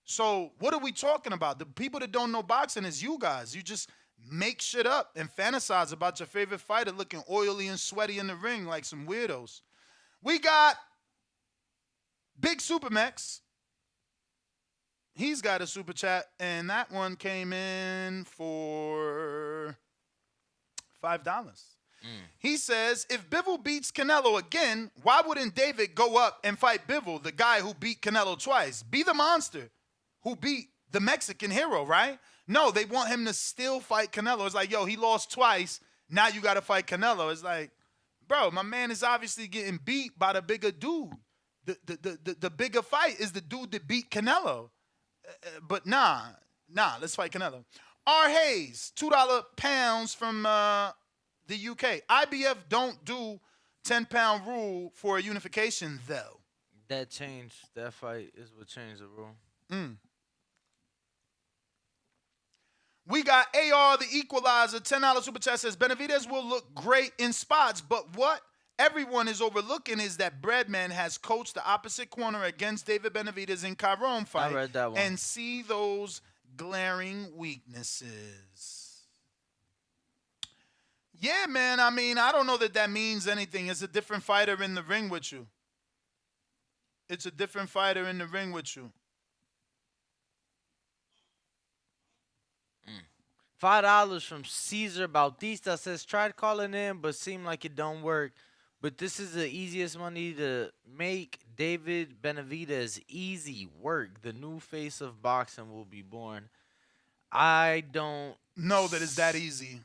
So what are we talking about? The people that don't know boxing is you guys. You just make shit up and fantasize about your favorite fighter looking oily and sweaty in the ring like some weirdos. We got Big Supermax. He's got a super chat, and that one came in for $5. He says, if Bivol beats Canelo again, why wouldn't David go up and fight Bivol, the guy who beat Canelo twice? Be the monster who beat the Mexican hero, right? No, they want him to still fight Canelo. It's like, yo, he lost twice. Now you got to fight Canelo. It's like, bro, my man is obviously getting beat by the bigger dude. The bigger fight is the dude that beat Canelo. But nah, let's fight Canelo. R. Hayes, $2 pounds from the UK. IBF don't do 10-pound rule for a unification, though. That fight is what changed the rule. We got AR, the equalizer, $10 super chat says, Benavidez will look great in spots, but what everyone is overlooking is that Breadman has coached the opposite corner against David Benavidez in Chiron fight. I read that one. And see those glaring weaknesses. Yeah, man, I mean, I don't know that means anything. It's a different fighter in the ring with you. It's a different fighter in the ring with you. $5 from Cesar Bautista says, tried calling in, but seemed like it don't work. But this is the easiest money to make. David Benavidez, easy work. The new face of boxing will be born. I don't know that it's that easy.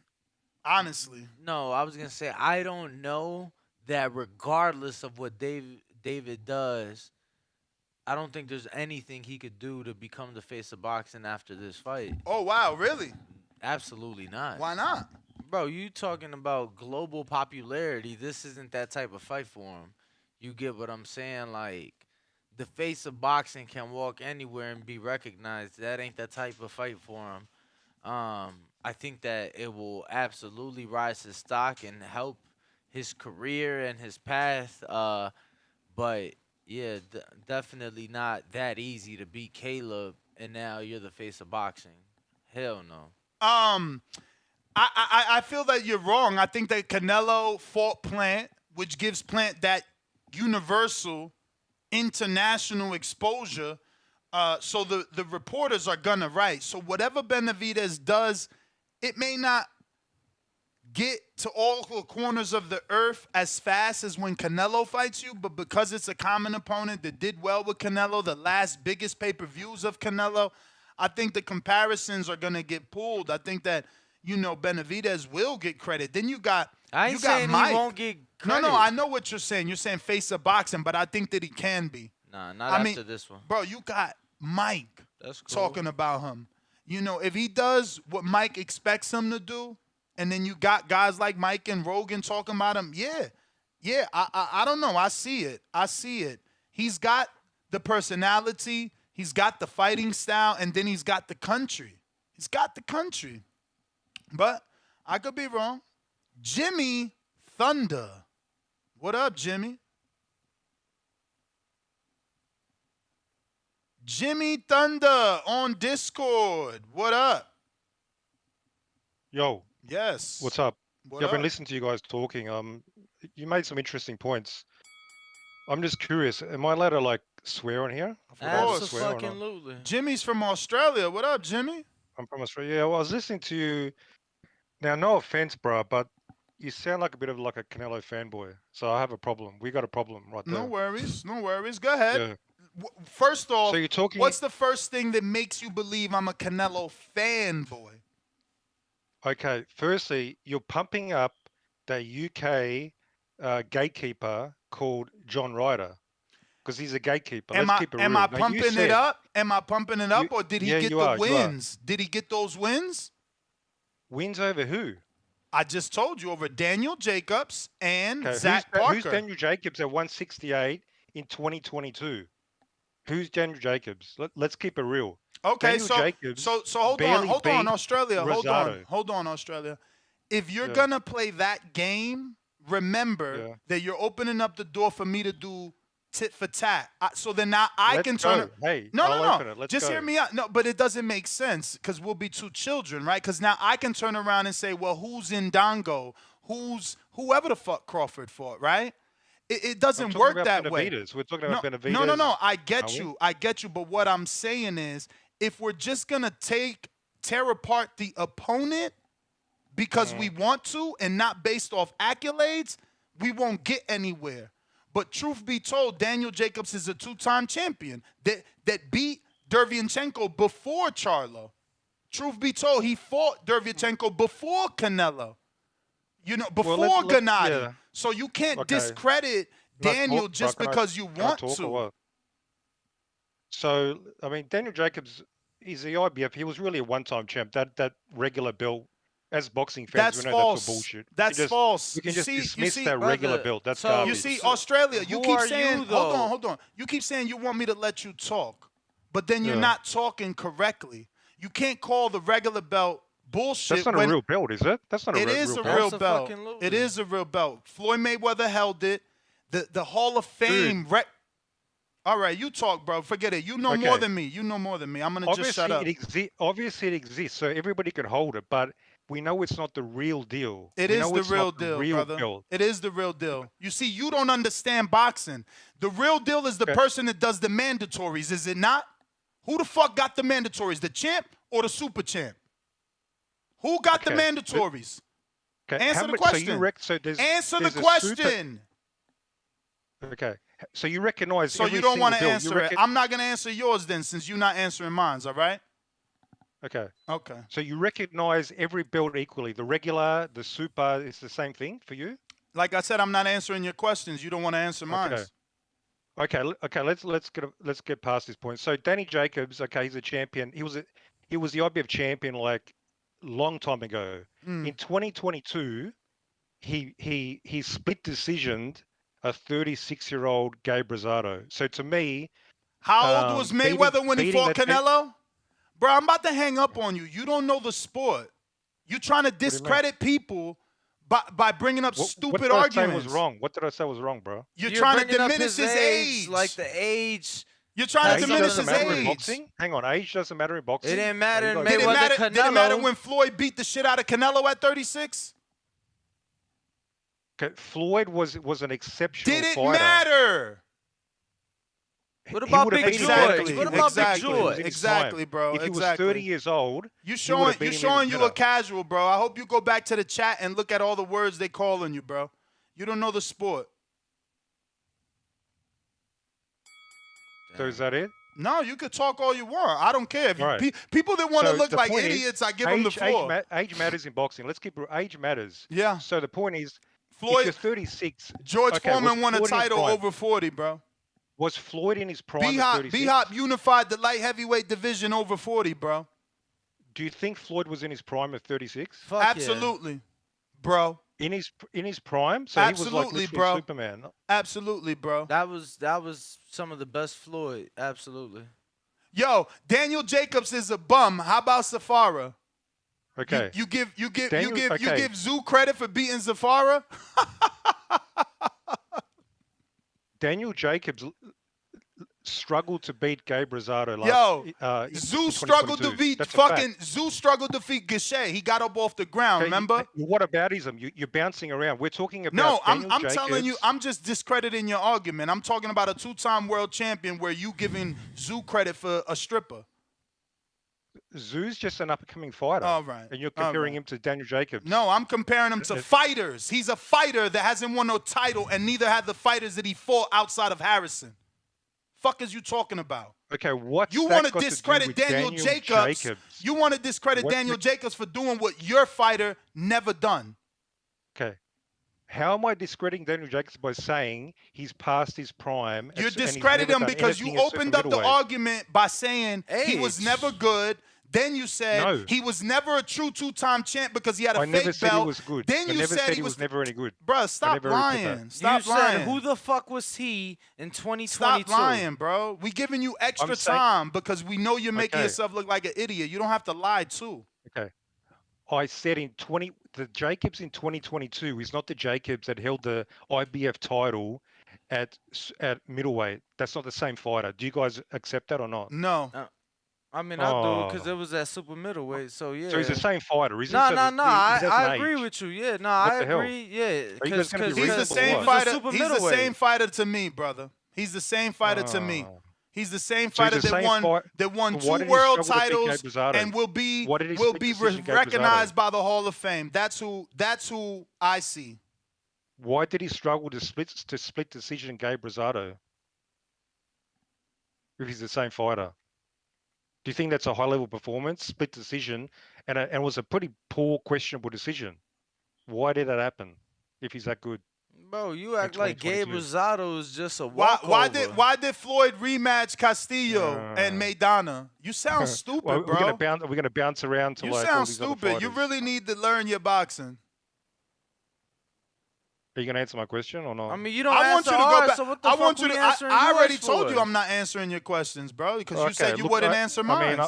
Honestly. No, I was going to say, I don't know that regardless of what David does, I don't think there's anything he could do to become the face of boxing after this fight. Oh, wow, really? Absolutely not. Why not? Bro, you talking about global popularity. This isn't that type of fight for him. You get what I'm saying? Like, the face of boxing can walk anywhere and be recognized. That ain't that type of fight for him. I think that it will absolutely rise his stock and help his career and his path. But, yeah, definitely not that easy to beat Caleb, and now you're the face of boxing. Hell no. I feel that you're wrong. I think that Canelo fought Plant, which gives Plant that universal international exposure. So the reporters are going to write. So whatever Benavidez does, it may not get to all the corners of the earth as fast as when Canelo fights you, but because it's a common opponent that did well with Canelo, the last biggest pay-per-views of Canelo, I think the comparisons are going to get pulled. I think that, Benavidez will get credit. Then you got I ain't saying Mike. He won't get credit. No, I know what you're saying. You're saying face of boxing, but I think that he can be. Nah, not after this one. Bro, you got Mike That's cool. talking about him. If he does what Mike expects him to do, and then you got guys like Mike and Rogan talking about him, yeah, I don't know. I see it. He's got the personality. He's got the fighting style, and then he's got the country. But I could be wrong. Jimmy Thunder. What up, Jimmy? Jimmy Thunder on Discord. What up? Yo. Yes. What's up? What I've been up? listening to you guys talking. You made some interesting points. I'm just curious. Am I allowed to swear on here? I forgot how to swear or not. Absolutely. Jimmy's from Australia. What up, Jimmy? I'm from Australia. Yeah, well, I was listening to you. Now, no offense, bro, but you sound like a bit of a Canelo fanboy. So I have a problem. We got a problem right there. No worries. Go ahead. Yeah. First off, So you're talking. what's the first thing that makes you believe I'm a Canelo fanboy? Okay, firstly, you're pumping up the UK gatekeeper called John Ryder. because he's a gatekeeper. Am Let's I keep it am real. I Now, you pumping it said up? Am I pumping it up, or did he yeah, get you the are, you are. wins? Did he get those wins? Wins over who? I just told you, over Daniel Jacobs and Okay, Zach who's Parker. Daniel Jacobs at 168 in 2022? Who's Daniel Jacobs? Let's keep it real. Okay, Daniel Jacobs so hold barely on, beat Australia. Rosado. Hold on, Australia. If you're Yeah. gonna play that game, remember Yeah. that you're opening up the door for me to do tit for tat. So then now I Let's can turn go. it. Hey, No, I'll no, open no. it. Let's Just go. hear me out. No, but it doesn't make sense because we'll be two children, right? Because now I can turn around and say, well, who's in Dongo? Who's whoever the fuck Crawford fought, right? It doesn't talking work about that way. Benavidez. We're talking about Benavidez. No. I Are get we? you. I get you. But what I'm saying is, if we're just gonna tear apart the opponent because we want to and not based off accolades, we won't get anywhere. But truth be told, Daniel Jacobs is a two-time champion that beat Derevyanchenko before Charlo. Truth be told, he fought Derevyanchenko before Canelo. You know, before Gennady. Yeah. So you can't Okay. discredit Can I Daniel talk, bro? just because you can I want talk to. or what? So, I mean, Daniel Jacobs, he's the IBF. He was really a one-time champ. That regular belt, as boxing fans, That's we know false. that's all bullshit. That's false. We can You just see- dismiss see, that regular belt. That's garbage. You see, Australia, you who keep are saying, you, though? hold on. You keep saying you want me to let you talk, but then you're Yeah. not talking correctly. You can't call the regular belt bullshit. That's not a real belt, is it? That's not a It real is a belt. real belt. It is a real belt. Floyd Mayweather held it. The Hall of Fame. All right, you talk, bro. Forget it. You know more Okay. than me. You know more than me. I'm gonna just shut up. Obviously, it exists, so everybody can hold it. But we know it's not the real deal. It We is know the it's real not the deal, real brother. belt. It is the real deal. You see, you don't understand boxing. The real deal is the person that does the mandatories, is it not? Who the fuck got the mandatories? The champ or the super champ? Who got the Okay. mandatories? Okay. Answer How the much? question. So there's Answer there's the a question. Okay. So you recognize. So you don't want to answer it. I'm not going to answer yours then, since you're not answering mine. All right? Okay. Okay. So you recognize every belt equally. The regular, the super, it's the same thing for you. Like I said, I'm not answering your questions. You don't want to answer mine. Okay. Let's get past this point. So Danny Jacobs, okay, he's a champion. He was the IBF champion like long time ago. In 2022, he split decisioned a 36-year-old Gabe Rosado. So to me, How old was Mayweather when he fought that- Canelo? Bro, I'm about to hang up on you. You don't know the sport. You're trying to discredit people by bringing up stupid what did I say arguments. was wrong? What did I say was wrong, bro? You're trying to bringing up diminish his age. like the age. You're trying to Age diminish doesn't his matter in age. boxing? Hang on, age doesn't matter in boxing. It didn't matter in Did it Mayweather matter, did it matter Canelo. when Floyd beat the shit out of Canelo at 36? Okay, Floyd was an exceptional Did it fighter. matter? What He about would have Big beaten George? him. What about Big Exactly. George? Exactly, bro. If he was Exactly. 30 years old, You he would showing have beaten him you better. a casual, bro. I hope you go back to the chat and look at all the words they calling you, bro. You don't know the sport. So is that it? No, you could talk all you want. I don't care. If you, All right. people that want to So look the like point is, idiots, I give them the floor. Age matters in boxing. Let's keep age matters. Yeah. So the point is, Floyd- if you're 36, George okay, Foreman was won a Floyd in his title prime? over 40, bro. Was Floyd in his prime at B-Hop 36? unified the light heavyweight division over 40, bro. Do you think Floyd was in his prime at 36? Fuck yeah. Absolutely, bro. In his prime? So Absolutely, he was like literally bro. Superman. Absolutely, bro. That was some of the best Floyd. Absolutely. Yo, Daniel Jacobs is a bum. How about Safara? Okay. You give okay. Zoo credit for beating Zafara? Daniel Jacobs struggled to beat Gabe Rosado Yo, last. Zoo struggled to beat Zoo struggled to beat Gachet. He got up off the ground, remember? What aboutism? You're bouncing around. We're talking about. No, Daniel I'm Jacobs. telling you, I'm just discrediting your argument. I'm talking about a two-time world champion where you giving Zoo credit for a stripper. Zoo's just an up-and-coming fighter. All right. And you're All comparing right. him to Daniel Jacobs. No, I'm comparing him to fighters. He's a fighter that hasn't won no title, and neither had the fighters that he fought outside of Harrison. Fuck is you talking about? Okay, what's You that want to got do discredit with Daniel Jacobs. You want to discredit What's Daniel the- Jacobs for doing what your fighter never done. Okay. How am I discrediting Daniel Jacobs by saying he's past his prime? You and he's discredit never him done because you anything at super opened up the middleweight? argument by saying he was never good. Then you said No. he was never a true two-time champ because he had a I never fake said he belt. was good. Then I you never said said he was never any good. Bruh, I stop never repeat lying. that. Stop you lying. said who the fuck was he in 2022? Stop lying, bro. We giving you extra time because we know you're making Okay. yourself look like an idiot. You don't have to lie too. Okay. I said the Jacobs in 2022 is not the Jacobs that held the IBF title at middleweight. That's not the same fighter. Do you guys accept that or not? No. I mean, I do because it was at super middleweight. So yeah. So he's the same fighter, isn't No, he? no, no. I agree age. with you. Yeah, no, What I the hell? agree. Yeah, Are you guys because gonna be He's the reasonable same or what? fighter. super He's the middleweight. same fighter to me, brother. He's the same fighter to me. He's the same So he's fighter the that same won fight- won Why two did he world struggle to beat titles Gabe Rosado? and will be Why did he split decision Gabe recognized Rosado? by the Hall of Fame. That's who I see. Why did he struggle to split decision Gabe Rosado? If he's the same fighter, do you think that's a high level performance, split decision, and it was a pretty poor, questionable decision? Why did that happen? If he's that good, Bro, you act like Gabe 2022. Rosado is just a Why walkover. why did Floyd rematch Castillo and Maidana? You sound stupid, well, bro. We're gonna bounce around to You like all sound these other stupid. You fighters. really need to learn your boxing. Are you gonna answer my question or not? I mean, you don't I want answer you to go ours, back. so what the I fuck want you we to. answering I already yours told for? you I'm not answering your questions, bro, because you Okay, said you look, wouldn't answer mine.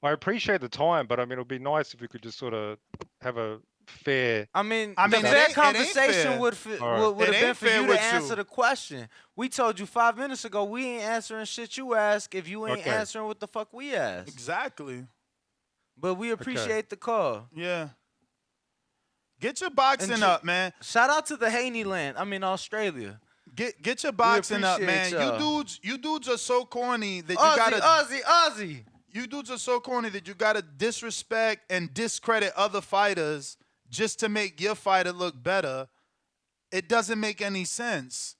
I appreciate the time, but I mean, it would be nice if we could just sort of have a fair. I mean, I the mean, it fair ain't fair. conversation would All right. would It have been ain't for fair you to with answer you. the question. We told you 5 minutes ago we ain't answering shit you ask if you ain't Okay. answering what the fuck we asked. Exactly. But we appreciate the call. Yeah. Get your boxing up, man. Shout out to the Haney land. I mean Australia. Get your boxing up, man. appreciate y'all. You dudes are so corny that you Aussie, gotta Aussie. You dudes are so corny that you gotta disrespect and discredit other fighters just to make your fighter look better. It doesn't make any sense.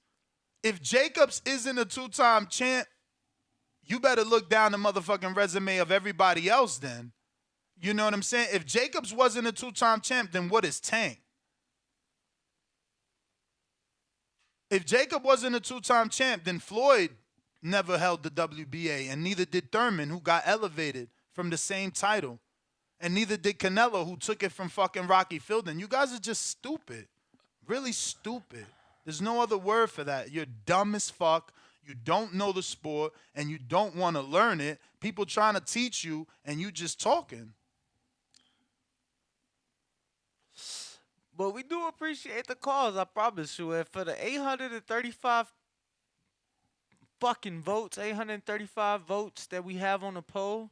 If Jacobs isn't a two-time champ, you better look down the motherfucking resume of everybody else then. You know what I'm saying? If Jacobs wasn't a two-time champ, then what is Tank? If Jacob wasn't a two-time champ, then Floyd never held the WBA, and neither did Thurman, who got elevated from the same title. And neither did Canelo, who took it from fucking Rocky Fielding. You guys are just stupid. Really stupid. There's no other word for that. You're dumb as fuck. You don't know the sport, and you don't want to learn it. People trying to teach you, and you just talking. But we do appreciate the calls, I promise you. And for the 835 fucking votes, 835 votes that we have on the poll,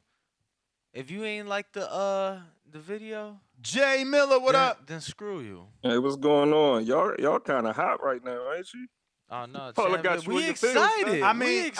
if you ain't like the video, Jay Miller, what up? Then screw you. Hey, what's going on? Y'all kind of hot right now, ain't you? Oh no, Paula champ, got you we in your feelings, excited. man. I mean,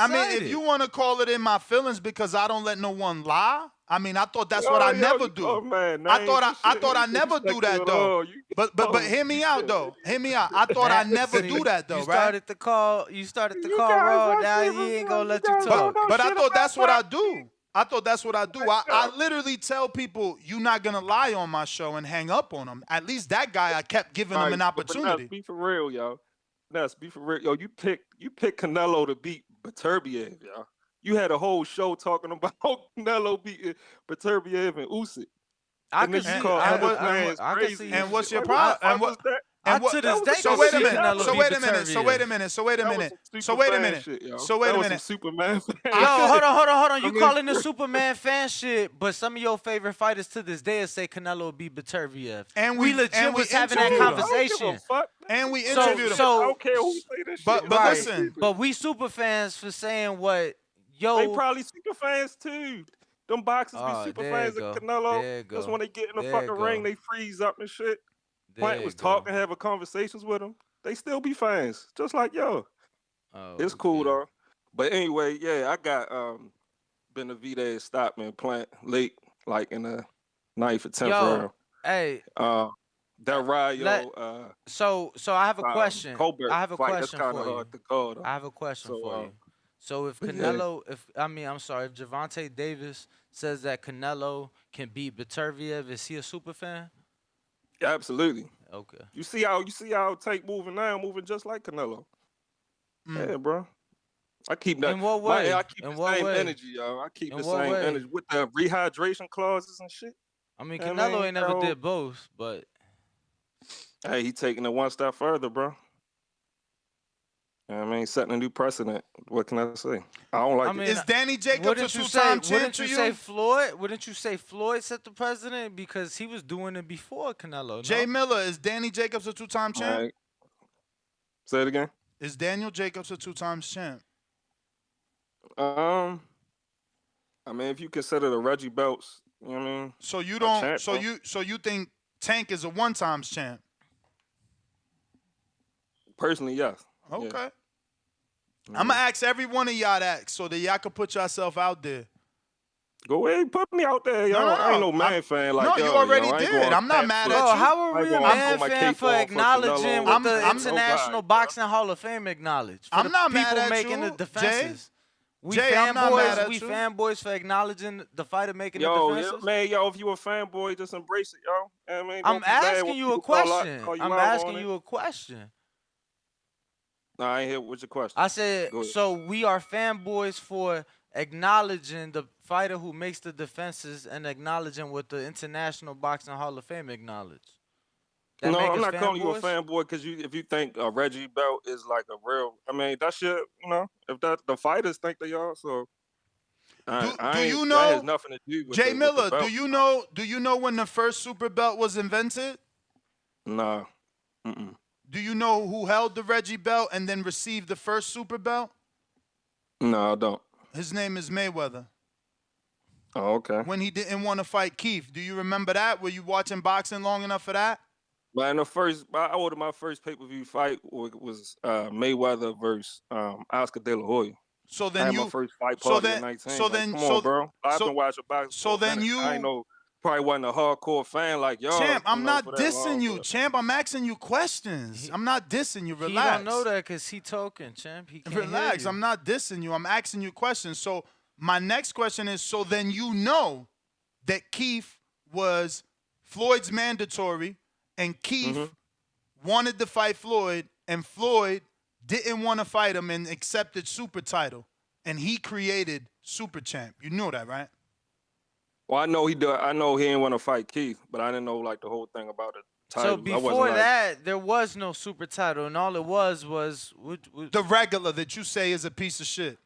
if you want to call it in my feelings because I don't let no one lie. I mean, I thought that's what I never do. Oh man, I thought I never do that though. But hear me out though. Hear me out. I thought I never do that though, You right? started the call. You started the call raw. Now he ain't gonna let you talk. But I thought that's what I do. I thought that's what I do. I literally tell people you're not gonna lie on my show and hang up on them. At least that guy, I kept giving him an opportunity. But be for real, y'all. Nuts, be for real. Yo, you picked Canelo to beat Beterbiev, y'all. You had a whole show talking about Canelo beating Beterbiev and Usyk. I And then can you see- call I- other I- fans I can crazy. see- And what's your Like, problem? what And was what? that? And what? to this day So can wait a see minute. Canelo So beat wait a minute. So Beterbiev. wait a minute. So wait a That was minute. some So wait a Superman minute. shit, yo. So wait That a was some minute. Superman fan. Yo, hold on. You I mean- calling the Superman fan shit, but some of your favorite fighters to this day say Canelo beat Beterbiev. And we legit was having that interviewed him. conversation. And we interviewed him. I don't care who say this But shit. but Right. listen. But we super fans for saying what They probably super fans too. Them boxers Oh, be super there fans you of go. Canelo. There you That's go. when they get in the There fucking you ring, go. they freeze up and shit. There Plant you was go. talking, having conversations with them. They still be fans, just like yo. Oh, It's cool though. But anyway, yeah, I got Benavidez stopped me Plant late, like in the 9th or 10th Yo, round. hey. That Rayo, Let- So I have a question. Colbert I have a fight, question that's kind for of you. hard to call, though. I have a question So, for you. So if but yeah. Canelo, if Javante Davis says that Canelo can beat Beterbiev, is he a super fan? Absolutely. Okay. You see how Tank moving now, moving just like Canelo. Yeah, bro. I keep that. In what way? I keep In the what same way? energy, yo. I keep In the what same way? energy with the rehydration clauses and shit. I mean, You know what Canelo ain't never That did both, but Hey, he taking it one step further, bro. You know what I mean, setting a new precedent. What can I say? I don't like I it. mean, Is Danny Jacobs a wouldn't you two-time say? champ Wouldn't to you you? say Floyd? Wouldn't you say Floyd set the president because he was doing it before Canelo? Jay No? Miller, is Danny Jacobs a two-time All champ? right. Say it again. Is Daniel Jacobs a two-time champ? I mean, if you consider the Reggie belts, you know what I mean? So you a don't. champ, So bro. you think Tank is a one-time champ? Personally, yes. Okay. Yeah. I'm gonna ask every one of y'all that so that y'all can put yourself out there. Go ahead, put me out there, yo. No, no, I ain't no. no man fan like no, yo. you already yo. I ain't did. going I'm not camp mad shit. at Bro, you. how are I we ain't a gonna man throw my fan cape for on acknowledging Canelo what or the I'm- International nobody, Boxing Hall of Fame acknowledged? For I'm the not mad people at making you, the defenses. We Jay, I'm not mad at we you. fanboys for acknowledging the fighter making the Yo, yeah, defenses. man, yo, if you a fanboy, just embrace it, yo. You know what I mean, I'm don't be mad asking when you a people question. call you I'm out asking on it. you a question. Nah, I ain't here with your question. I said, Go ahead. so we are fanboys for acknowledging the fighter who makes the defenses and acknowledging what the International Boxing Hall of Fame acknowledged. That No, make I'm us not calling you a fanboys? fanboy because if you think Reggie Belt is like a real, I mean that shit, you know, if that the fighters think they are, so Do you that has know, nothing to do with Jay the Miller? belt. Do you know when the first super belt was invented? Nah. Mm-mm. Do you know who held the Reggie belt and then received the first super belt? No, I don't. His name is Mayweather. Oh, okay. When he didn't want to fight Keith, do you remember that? Were you watching boxing long enough for that? Man, I ordered my first pay-per-view fight was Mayweather versus Oscar De La Hoya. So I then had you, my first fight so party at then, 19. so Like, then, come so, on, bro. I've so, been watching boxing so for a then minute. I ain't you, know, probably wasn't a hardcore fan like y'all. Champ, I'm not for that dissing long, you, but- Champ. I'm asking you questions. I'm not dissing you. He Relax. don't know that because he talking, champ. He can't Relax. hear you. I'm not dissing you. I'm asking you questions. So my next question is: so then you know that Keith was Floyd's mandatory, and Keith wanted to fight Floyd, and Floyd didn't want to fight him and accepted super title, and he created super champ. You know that, right? Well, I know he did. I know he didn't want to fight Keith, but I didn't know like the whole thing about it. So before that, there was no super title, and all it was the regular that you say is a piece of shit.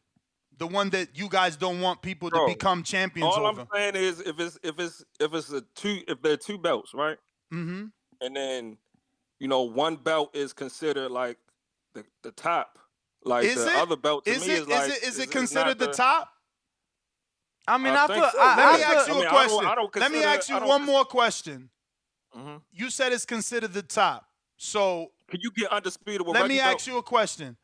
The one that you guys don't want people to become champions all over. I'm saying is if they're two belts, right? Mm-hmm. And then one belt is considered like the top. Like Is the it? other belt to Is me it? is like Is it not considered the top? I mean, I feel. think so. Let me ask you a question. I don't Let me consider- ask you I don't one more question. Mhm. You said it's considered the top. So Can you get undisputed with let Reggie me belt? ask you a question.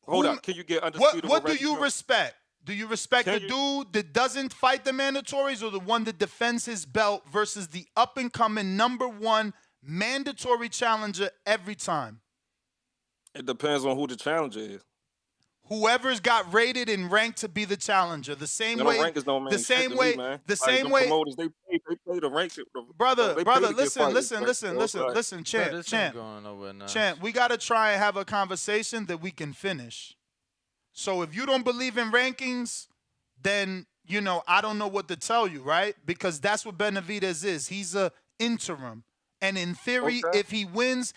Hold Who- up. Can you get undisputed What with do Reggie you belt? respect? Do you respect Can the dude that doesn't fight the mandatories or the one that defends his belt versus the up-and-coming #1 mandatory challenger every time? It depends on who the challenger is. Whoever's got rated and ranked to be the challenger. The same Now, way. the rankings don't mean The shit say to way. me, man. The Like, same them way. promoters, they pay to rank it. Brother, they pay to get listen, fighters ranked, so it's like- listen, Bro, champ, this champ, ain't going nowhere now. champ. We gotta try and have a conversation that we can finish. So if you don't believe in rankings, then I don't know what to tell you, right? Because that's what Benavidez is. He's a interim, and in theory, if he wins,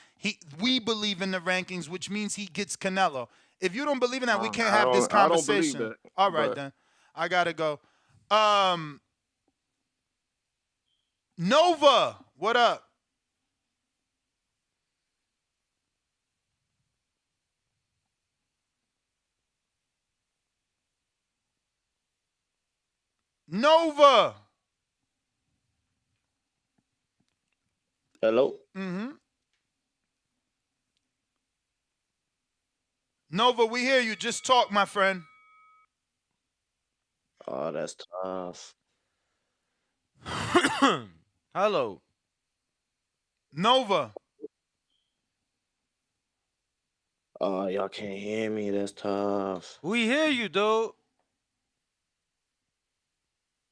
we believe in the rankings, which means he gets Canelo. If you don't believe in that, we can't have this I don't believe conversation. that, All right, but- then. I gotta go. Nova, what up? Nova. Hello. Mm-hmm. Nova, we hear you. Just talk, my friend. Oh, that's tough. Hello. Nova. Oh, y'all can't hear me. That's tough. We hear you, dude.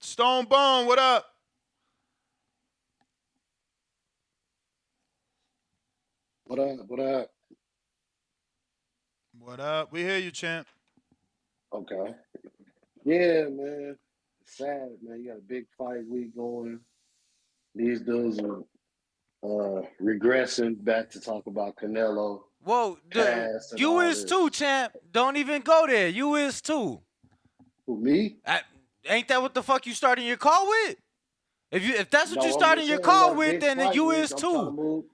Stone Bone, what up? What up? What up? What up? We hear you, champ. Okay. Yeah, man. Sad, man. You got a big fight week going. These dudes are regressing back to talk about Canelo Whoa, past and you all is too, this. champ. Don't even go there. You is too. Who, me? Ain't that what the fuck you starting your call with? If that's what you No, I'm starting just your saying we got call a with, big then fight you week. is I'm trying to too. move.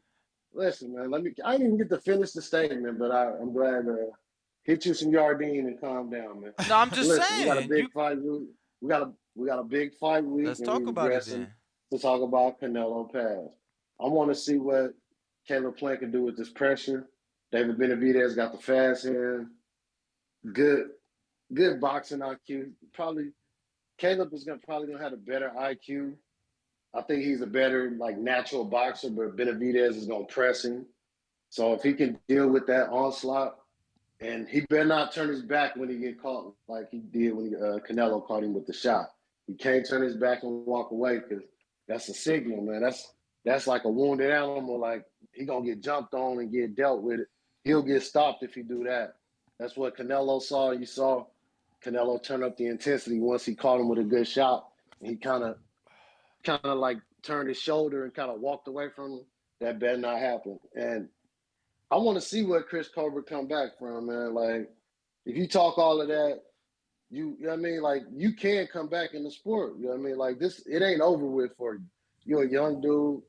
Listen, man, I didn't even get to finish the statement, but I'm glad to hit you some Yardine and calm down, man. No, I'm just Listen, we got a saying. big fight week. We got a big fight week, Let's and we talk about it regressing then. to talk about Canelo Pass. I want to see what Caleb Plant can do with this pressure. David Benavidez got the fast hand, good, good boxing IQ. Probably Caleb is probably gonna have a better IQ. I think he's a better like natural boxer, but Benavidez is gonna press him. So if he can deal with that onslaught, and he better not turn his back when he get caught like he did when Canelo caught him with the shot. He can't turn his back and walk away because that's a signal, man. That's like a wounded animal. Like he gonna get jumped on and get dealt with it. He'll get stopped if he do that. That's what Canelo saw. You saw Canelo turn up the intensity once he caught him with a good shot. And he kind of like turned his shoulder and kind of walked away from him. That better not happen. And I want to see what Chris Colbert come back from, man. Like, if you talk all of that, you know what I mean? Like, you can come back in the sport. You know what I mean? Like, it ain't over with for you. You're a young dude.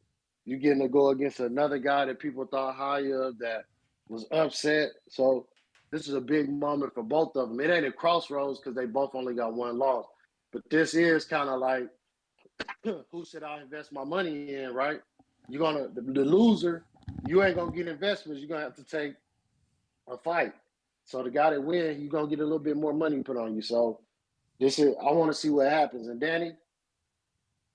You getting to go against another guy that people thought high of that was upset. So this is a big moment for both of them. It ain't a crossroads because they both only got one loss. But this is kind of like, who should I invest my money in, right? You're gonna the loser, you ain't gonna get investments. You're gonna have to take a fight. So the guy that wins, you're gonna get a little bit more money put on you. So I want to see what happens. And Danny,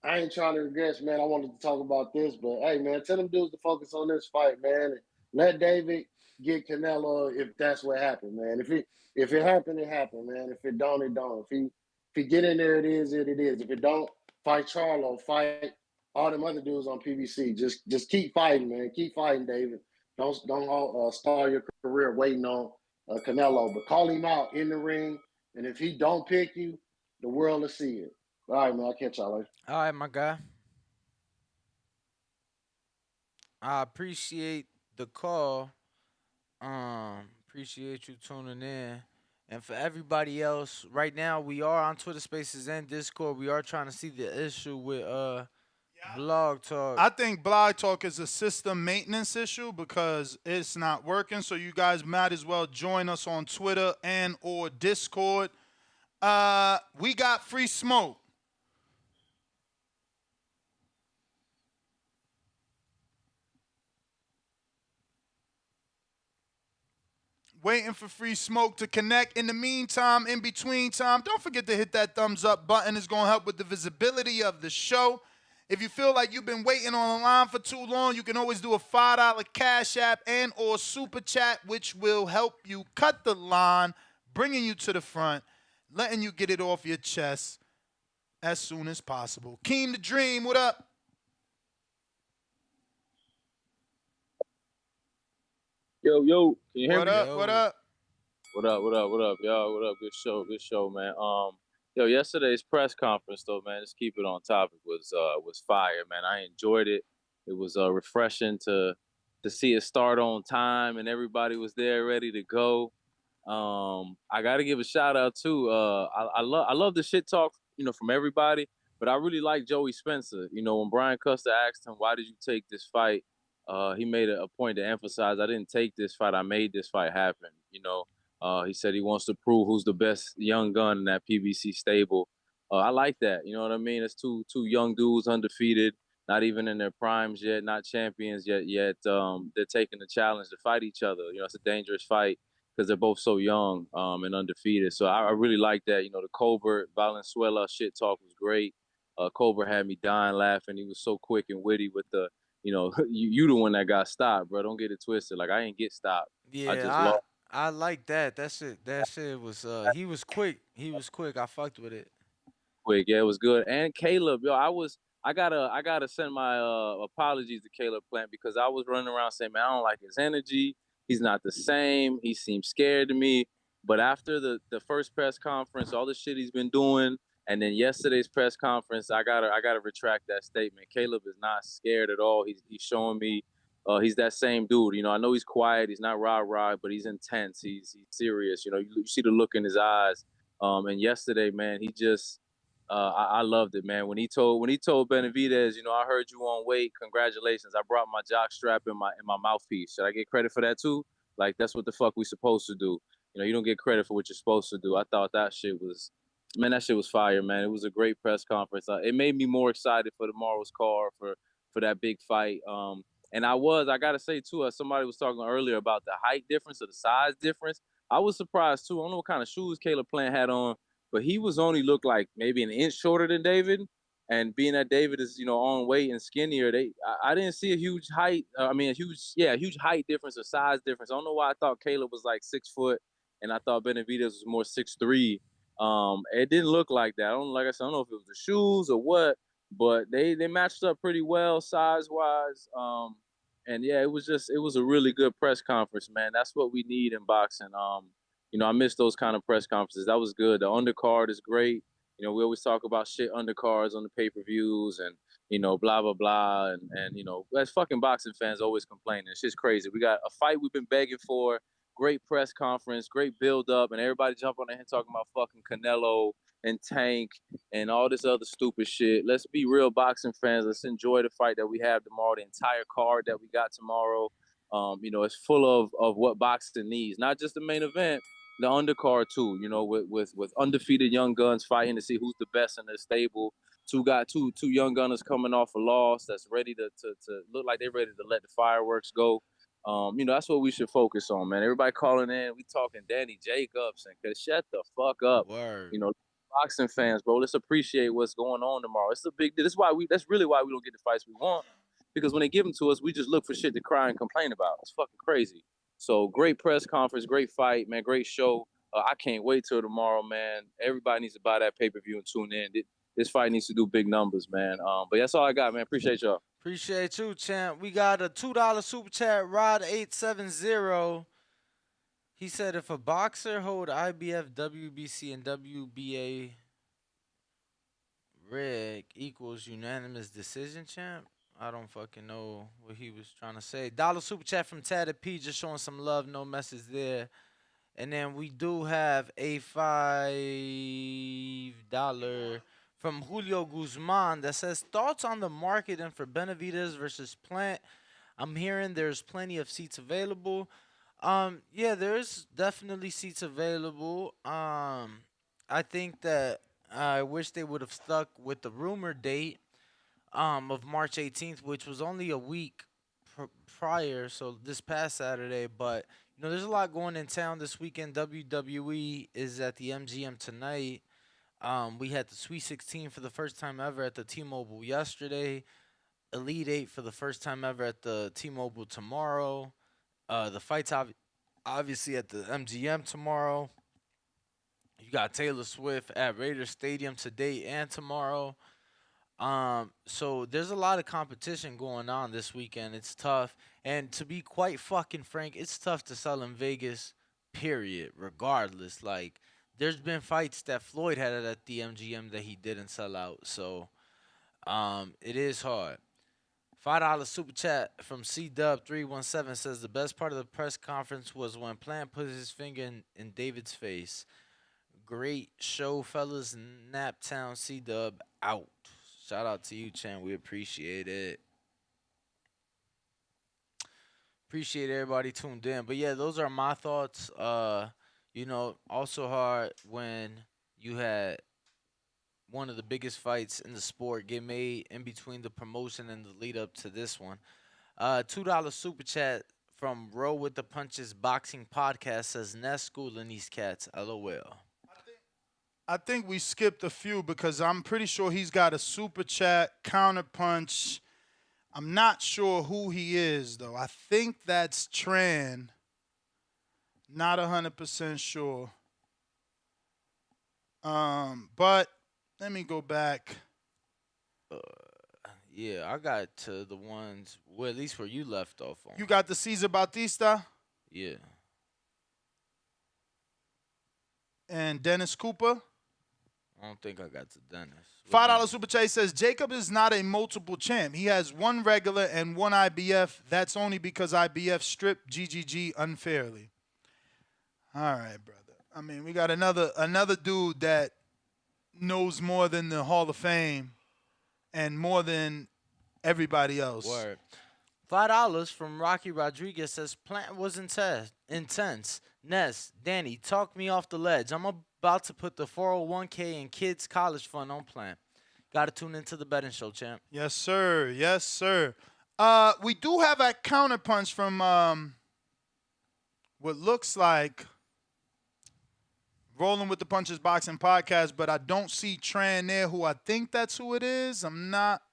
I ain't trying to regress, man. I wanted to talk about this, but hey, man, tell them dudes to focus on this fight, man. Let David get Canelo if that's what happened, man. If it happened, it happened, man. If it don't, it don't. If he get in there, it is it is. If it don't, fight Charlo, fight all them other dudes on PBC. Just keep fighting, man. Keep fighting, David. Don't start your career waiting on Canelo, but call him out in the ring. And if he don't pick you, the world will see it. All right, man. I'll catch y'all later. All right, my guy. I appreciate the call. Appreciate you tuning in. And for everybody else, right now we are on Twitter Spaces and Discord. We are trying to see the issue with Blog Talk. I think Blog Talk is a system maintenance issue because it's not working. So you guys might as well join us on Twitter and or Discord. We got free smoke. Waiting for free smoke to connect. In the meantime, in between time, don't forget to hit that thumbs up button. It's going to help with the visibility of the show. If you feel like you've been waiting on the line for too long, you can always do a $5 Cash App and or Super Chat, which will help you cut the line, bringing you to the front, letting you get it off your chest as soon as possible. Keem the Dream, what up? Yo, can you hear What me? up? What up? What up, y'all? What up? Good show, man. Yesterday's press conference though, man, let's keep it on topic, was fire, man. I enjoyed it. It was refreshing to see it start on time and everybody was there ready to go. I got to give a shout out too. I love the shit talk, from everybody, but I really like Joey Spencer. When Brian Custer asked him, "Why did you take this fight?" He made a point to emphasize, "I didn't take this fight. I made this fight happen." He said he wants to prove who's the best young gun in that PBC stable. I like that. You know what I mean? It's two young dudes, undefeated, not even in their primes yet, not champions yet. They're taking the challenge to fight each other. It's a dangerous fight because they're both so young and undefeated. So I really like that. The Colbert Valenzuela shit talk was great. Colbert had me dying laughing. He was so quick and witty with the, you the one that got stopped, bro. Don't get it twisted. Like, I ain't get stopped. I just Yeah, lost. I like that. That shit was he was quick. I fucked with it. Quick. Yeah, it was good. And Caleb, yo, I was I gotta send my apologies to Caleb Plant because I was running around saying, man, I don't like his energy. He's not the same. He seems scared to me. But after the first press conference, all the shit he's been doing, and then yesterday's press conference, I gotta retract that statement. Caleb is not scared at all. He's showing me he's that same dude. You know, I know he's quiet, he's not rah-rah, but he's intense. He's serious. You know, you see the look in his eyes. And yesterday, man, he just I loved it, man. When he told Benavidez, you know, I heard you on weight. Congratulations. I brought my jock strap in my mouthpiece. Should I get credit for that too? Like that's what the fuck we supposed to do. You know, you don't get credit for what you're supposed to do. I thought that shit was, man, that shit was fire, man. It was a great press conference. It made me more excited for tomorrow's card for that big fight. And I gotta say too, somebody was talking earlier about the height difference or the size difference. I was surprised too. I don't know what kind of shoes Caleb Plant had on, but he was only looked like maybe an inch shorter than David. And being that David is, you know, on weight and skinnier, I didn't see a huge height. A huge height difference or size difference. I don't know why I thought Caleb was like 6 foot, and I thought Benavidez was more 6'3". It didn't look like that. Like I said, I don't know if it was the shoes or what, but they matched up pretty well size wise. And yeah, it was a really good press conference, man. That's what we need in boxing. You know, I miss those kind of press conferences. That was good. The undercard is great. You know, we always talk about shit undercards on the pay-per-views and, you know, blah, blah, blah. And you know, as fucking boxing fans always complaining. It's just crazy. We got a fight we've been begging for, great press conference, great build-up, and everybody jump on there talking about fucking Canelo and Tank and all this other stupid shit. Let's be real boxing fans. Let's enjoy the fight that we have tomorrow, the entire card that we got tomorrow. You know, it's full of what boxing needs, not just the main event, the undercard too. You know, with undefeated young guns fighting to see who's the best in their stable. Two young gunners coming off a loss that's ready to look like they're ready to let the fireworks go. You know, that's what we should focus on, man. Everybody calling in, we talking Danny Jacobs and cause shut the fuck up. Word. You know, boxing fans, bro. Let's appreciate what's going on tomorrow. It's a big deal. That's really why we don't get the fights we want. Because when they give them to us, we just look for shit to cry and complain about. It's fucking crazy. So great press conference, great fight, man, great show. I can't wait till tomorrow, man. Everybody needs to buy that pay-per-view and tune in. This fight needs to do big numbers, man. But that's all I got, man. Appreciate y'all. Appreciate you, champ. We got a $2 super chat, Rod870. He said if a boxer hold IBF, WBC, and WBA rig equals unanimous decision, champ. I don't fucking know what he was trying to say. Dollar super chat from Tatted P, just showing some love, no message there. And then we do have a $5 from Julio Guzman that says thoughts on the market and for Benavidez versus Plant. I'm hearing there's plenty of seats available. Yeah, there's definitely seats available. I think that I wish they would have stuck with the rumor date of March 18th, which was only a week prior, so this past Saturday. But you know, there's a lot going in town this weekend. WWE is at the MGM tonight. We had the Sweet 16 for the first time ever at the T-Mobile yesterday. Elite 8 for the first time ever at the T-Mobile tomorrow. The fights obviously at the MGM tomorrow. You got Taylor Swift at Raiders Stadium today and tomorrow. So there's a lot of competition going on this weekend. It's tough. And to be quite fucking frank, it's tough to sell in Vegas, period, regardless. Like, there's been fights that Floyd had at the MGM that he didn't sell out. So, it is hard. $5 super chat from CDub317 says the best part of the press conference was when Plant put his finger in David's face. Great show, fellas. Naptown CDub out. Shout out to you, Chan. We appreciate it. Appreciate everybody tuned in. But yeah, those are my thoughts. You know, also hard when you had one of the biggest fights in the sport get made in between the promotion and the lead up to this one. $2 super chat from Roll with the Punches Boxing Podcast says Nest schooling these cats. LOL. I think we skipped a few because I'm pretty sure he's got a super chat, counterpunch. I'm not sure who he is, though. I think that's Tran. Not 100% sure. But let me go back. Yeah, I got to the ones where at least where you left off on. You got the Cesar Bautista Yeah. and Dennis Cooper. I don't think I got to Dennis. $5 Super Chat says Jacob is not a multiple champ. He has one regular and one IBF. That's only because IBF stripped GGG unfairly. All right, brother. I mean, we got another dude that knows more than the Hall of Fame and more than everybody else. Word. $5 from Rocky Rodriguez says Plant was intense. Ness, Danny, talk me off the ledge. I'm about to put the 401k and kids college fund on Plant. Got to tune into the betting show, champ. Yes, sir. Yes, sir. We do have a counterpunch from what looks like Rolling with the Punches Boxing Podcast, but I don't see Tran there, who I think that's who it is. I'm not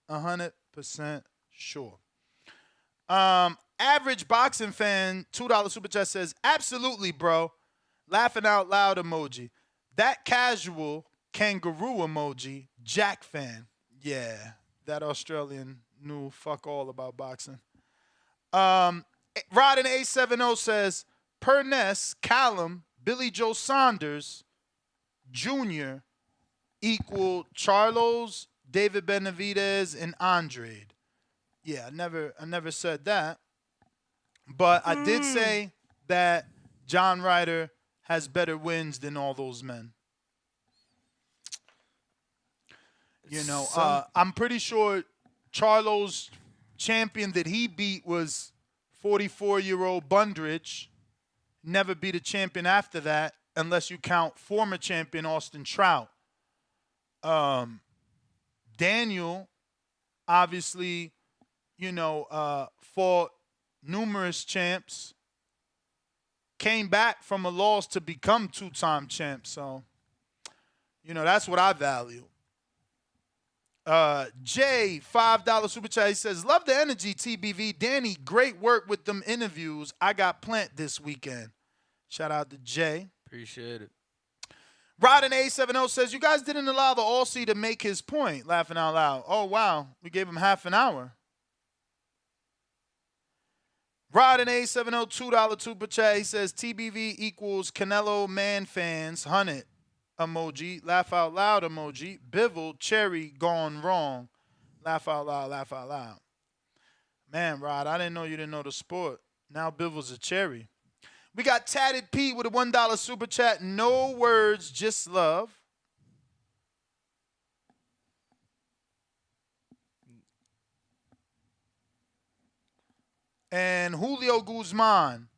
100% sure. Average boxing fan, $2 Super Chat says, absolutely, bro. Laughing out loud emoji. That casual kangaroo emoji, Jack fan. Yeah, that Australian knew fuck all about boxing. Rod in 870 says, per Ness, Callum, Billy Joe Saunders Jr. equal Charlos, David Benavidez, and Andrade. Yeah, I never said that. But I did say that John Ryder has better wins than all those men. You know, I'm pretty sure Charlo's champion that he beat was 44-year-old Bundridge. Never beat a champion after that, unless you count former champion Austin Trout. Daniel, obviously, you know, fought numerous champs, came back from a loss to become two-time champ. So, you know, that's what I value. Jay, $5 Super Chat, he says, love the energy, TBV. Danny, great work with them interviews. I got Plant this weekend. Shout out to Jay. Appreciate it. Rod in A70 says, you guys didn't allow the Aussie to make his point. Laughing out loud. Oh, wow. We gave him half an hour. Rod in A70, $2 Super Chat, he says, TBV equals Canelo man fans, 100 emoji, laugh out loud emoji, Bivol, cherry gone wrong, laugh out loud, laugh out loud. Man, Rod, I didn't know you didn't know the sport. Now Bivol's a cherry. We got Tatted Pete with a $1 Super Chat, no words, just love. And Julio Guzman,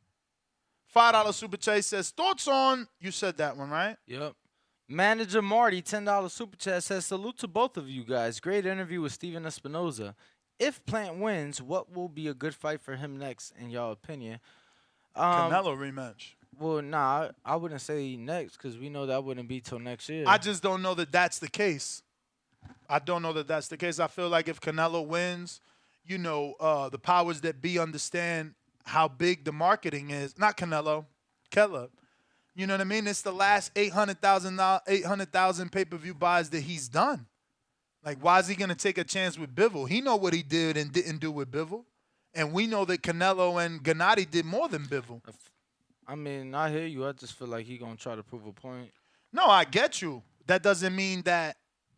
$5 Super Chat, says, thoughts on, you said that one, right? Yep. Manager Marty, $10 Super Chat, says, salute to both of you guys. Great interview with Steven Espinoza. If Plant wins, what will be a good fight for him next, in y'all opinion? Canelo rematch. Well, nah, I wouldn't say next because we know that wouldn't be till next year. I just don't know that that's the case. I don't know that that's the case. I feel like if Canelo wins, you know, the powers that be understand how big the marketing is. Not Canelo, Keller. You know what I mean? It's the last 800,000 pay-per-view buys that he's done. Like, why is he going to take a chance with Bivol? He know what he did and didn't do with Bivol. And we know that Canelo and Gennady did more than Bivol. I mean, I hear you. I just feel like he's going to try to prove a point. No, I get you. That doesn't mean that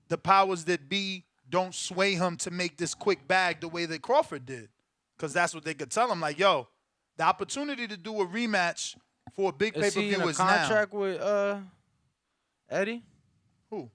the powers that be don't sway him to make this quick bag the way that Crawford did. Because that's what they could tell him. Like, yo, the opportunity to do a rematch for a big pay-per-view is now. Is he in a contract with Eddie? Who?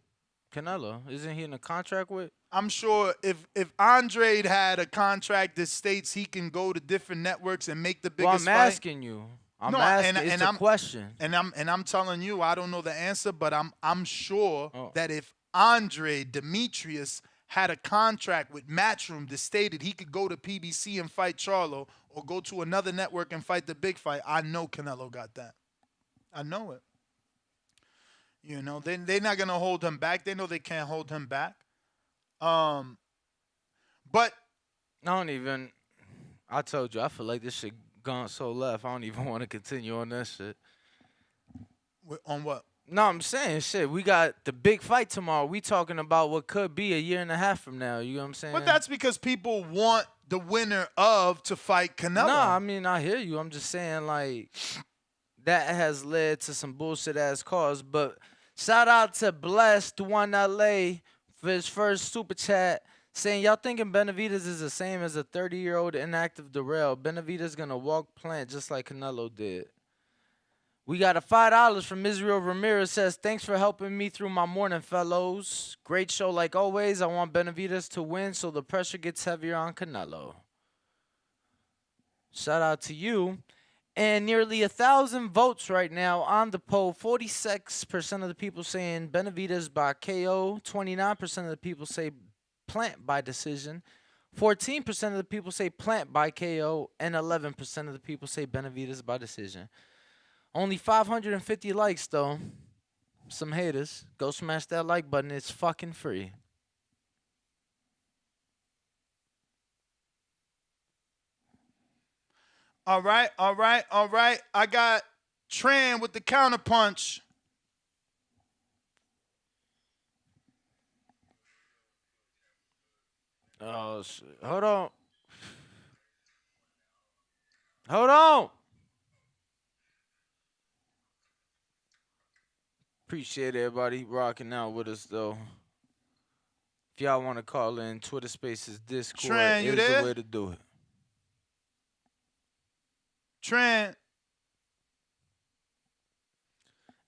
Canelo. Isn't he in a contract with? I'm sure if Andrade had a contract that states he can go to different networks and make the biggest Well, I'm fight. asking you. I'm asking. It's a question. And I'm telling you, I don't know the answer, but I'm sure that if Andre Demetrius had a contract with Matchroom that stated he could go to PBC and fight Charlo or go to another network and fight the big fight, I know Canelo got that. I know it. You know, they're not going to hold him back. They know they can't hold him back. But I told you, I feel like this shit gone so left. I don't even want to continue on that shit. On what? No, I'm saying shit. We got the big fight tomorrow. We talking about what could be a year and a half from now. You know what I'm saying? But that's because people want the winner of to fight Canelo. No, I mean I hear you. I'm just saying like that has led to some bullshit ass calls. But shout out to Blessed One LA for his first super chat saying y'all thinking Benavidez is the same as a 30-year-old inactive Darrell. Benavidez gonna walk plant just like Canelo did. We got a $5 from Israel Ramirez says, thanks for helping me through my morning, fellows. Great show like always. I want Benavidez to win so the pressure gets heavier on Canelo. Shout out to you. And nearly 1,000 votes right now on the poll. 46% of the people saying Benavidez by KO. 29% of the people say Plant by decision. 14% of the people say Plant by KO. And 11% of the people say Benavidez by decision. Only 550 likes, though. Some haters. Go smash that like button. It's fucking free. All right. I got Tran with the counterpunch. Oh, shit. Hold on. Appreciate everybody rocking out with us, though. If y'all want to call in, Twitter Spaces, Discord Tran, you is there? the way to do it. Tran.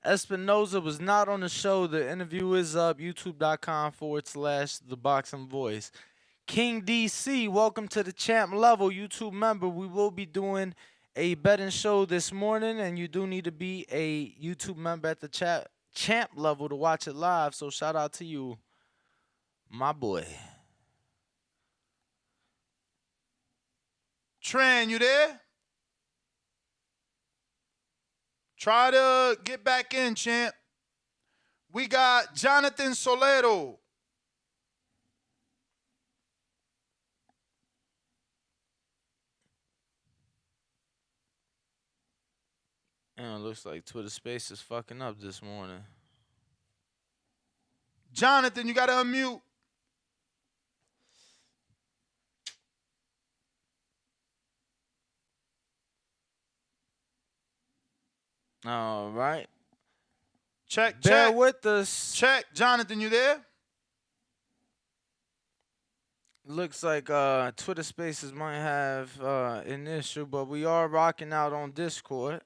Espinoza was not on the show. The interview is up. YouTube.com/The Boxing Voice. King DC, welcome to the champ level YouTube member. We will be doing a betting show this morning, and you do need to be a YouTube member at the champ level to watch it live. So shout out to you, my boy. Tran, you there? Try to get back in, champ. We got Jonathan Solero. It looks like Twitter Space is fucking up this morning. Jonathan, you got to unmute. All right. Check. Bear with us. Check. Jonathan, you there? Looks like Twitter Spaces might have an issue, but we are rocking out on Discord.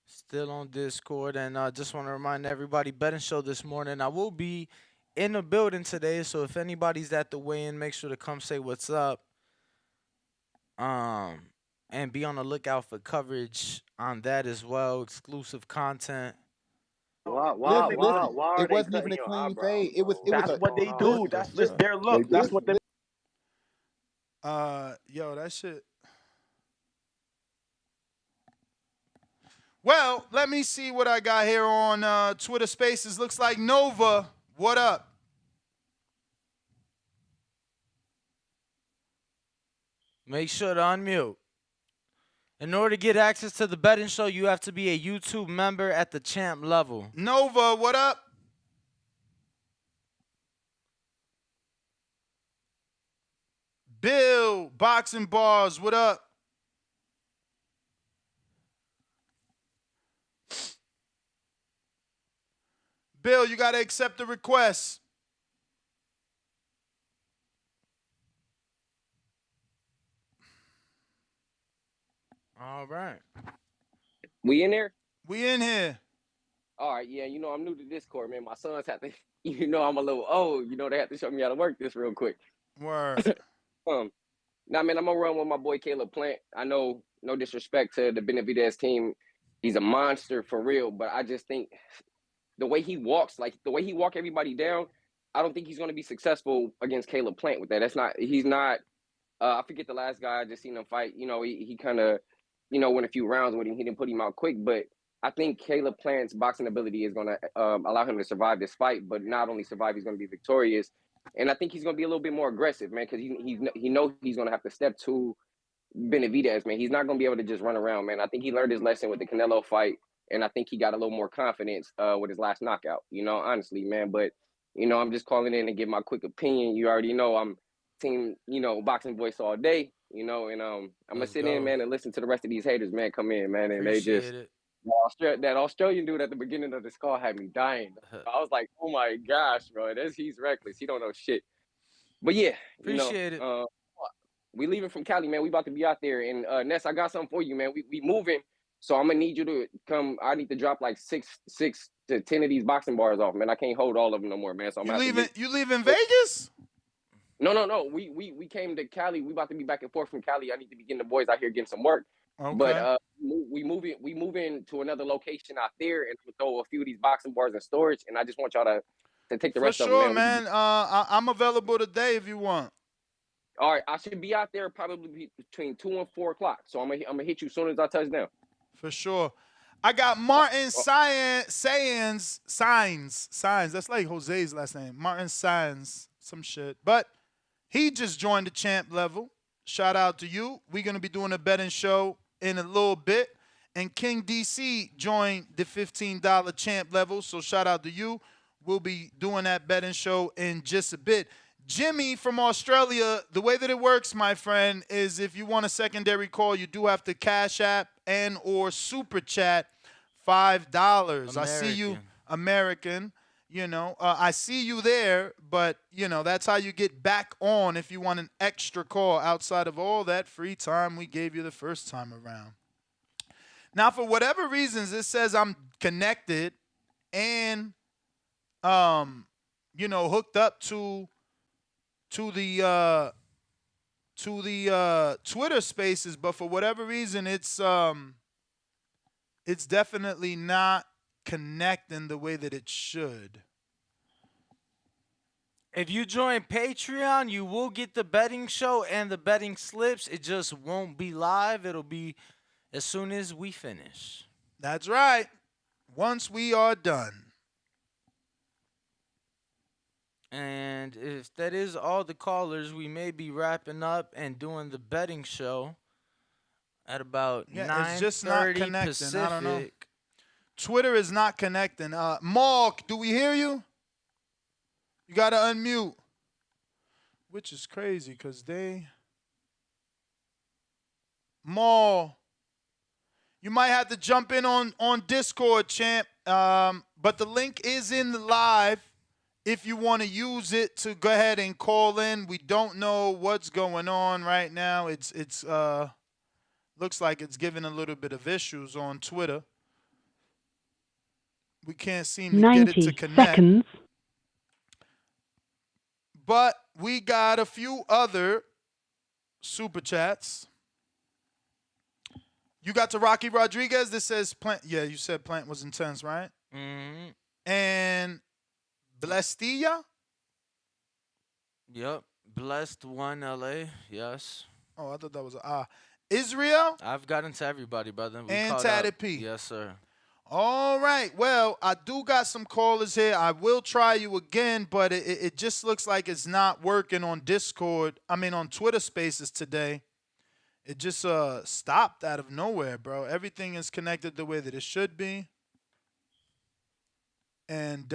Still on Discord, and I just want to remind everybody, betting show this morning. I will be in the building today, so if anybody's at the weigh-in, make sure to come say what's up. And be on the lookout for coverage on that as well, exclusive content. Why are it they wasn't cutting even a your clean eyebrows, fade. It was bro? a What they do. That's just their look. That's what they. Yo, that shit. Well, let me see what I got here on Twitter Spaces. Looks like Nova. What up? Make sure to unmute. In order to get access to the betting show, you have to be a YouTube member at the champ level. Nova, what up? Bill, Boxing Bars, what up? Bill, you got to accept the request. All right. We in there? We in here. All right, yeah, I'm new to Discord, man. My sons have to, I'm a little old. They have to show me how to work this real quick. Word. Man, I'm gonna run with my boy Caleb Plant. I know, no disrespect to the Benavidez team, he's a monster for real, but I just think the way he walks, like the way he walk everybody down, I don't think he's gonna be successful against Caleb Plant with that. He's not. I forget the last guy I just seen him fight. He kind of, went a few rounds with him. He didn't put him out quick, but I think Caleb Plant's boxing ability is gonna allow him to survive this fight. But not only survive, he's gonna be victorious. And I think he's going to be a little bit more aggressive, man, because he knows he's going to have to step to Benavidez, man. He's not going to be able to just run around, man. I think he learned his lesson with the Canelo fight. and I think he got a little more confidence with his last knockout. Honestly, man. But I'm just calling in to give my quick opinion. You already know I'm team, boxing voice all day. And I'm gonna sit in, man, and listen to the rest of these haters, man, come in, man, and they just Appreciate it. that Australian dude at the beginning of this call had me dying. I was like, oh my gosh, bro, he's reckless. He don't know shit. But yeah, Appreciate it. we leaving from Cali, man. We about to be out there. And Ness, I got something for you, man. We moving. So I'm gonna need you to come. I need to drop like six to 10 of these boxing bars off, man. I can't hold all of them no more, man. So I'm You leaving Vegas? No. We came to Cali. We about to be back and forth from Cali. I need to be getting the boys out here getting some work. Okay. But we moving to another location out there, and we'll throw a few of these boxing bars in storage. And I just want y'all to take the For rest sure, of them, man. I'm available today if you want. All right, I should be out there probably between 2 and 4 o'clock. So I'm gonna hit you as soon as I touch down. For sure. I got Martin Signs. That's like Jose's last name. Martin Signs, some shit. But he just joined the champ level. Shout out to you. We're going to be doing a betting show in a little bit. And King DC joined the $15 champ level. So shout out to you. We'll be doing that betting show in just a bit. Jimmy from Australia, the way that it works, my friend, is if you want a secondary call, you do have to Cash App and or Super Chat $5. I see you, American. I see you there, but, that's how you get back on if you want an extra call outside of all that free time we gave you the first time around. Now, for whatever reasons, it says I'm connected and, hooked up to the Twitter Spaces, but for whatever reason, it's definitely not connecting the way that it should. If you join Patreon, you will get the betting show and the betting slips. It just won't be live. It'll be as soon as we finish. That's right. Once we are done. And if that is all the callers, we may be wrapping up and doing the betting show at about 9:30 it's just not connecting. Pacific. I don't know. Twitter is not connecting. Mark, do we hear you? You got to unmute. Which is crazy because you might have to jump in on Discord, champ. But the link is in the live. If you want to use it to go ahead and call in, we don't know what's going on right now. It's looks like it's giving a little bit of issues on Twitter. We can't seem to get it to connect. 90 seconds. But we got a few other super chats. You got to Rocky Rodriguez. This says Plant. Yeah, you said Plant was intense, right? Mm-hmm. And Blestilla? Yep. Blessed One LA. Yes. Oh, I thought that was Israel? I've gotten to everybody, brother. And Tatted P. Yes, sir. All right. Well, I do got some callers here. I will try you again, but it just looks like it's not working on Discord. On Twitter Spaces today. It just stopped out of nowhere, bro. Everything is connected the way that it should be. And,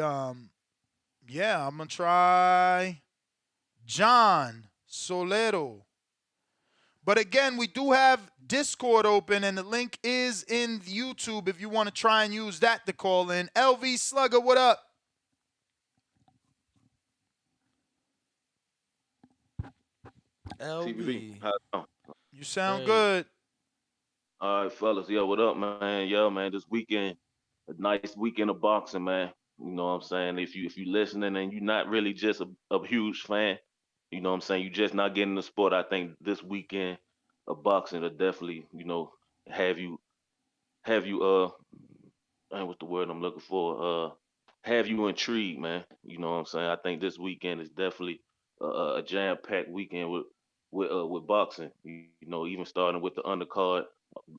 yeah, I'm going to try John Solero. But again, we do have Discord open, and the link is in YouTube if you want to try and use that to call in. LV Slugger, what up? LV. You sound good. All right, fellas. Yeah, what up, man? Yeah, man, this weekend, a nice weekend of boxing, man. You know what I'm saying? If you listening and you're not really just a huge fan, you know what I'm saying, you just not getting the sport, I think this weekend of boxing will definitely, have you what's the word I'm looking for? Have you intrigued, man. You know what I'm saying? I think this weekend is definitely a jam-packed weekend with boxing. Even starting with the undercard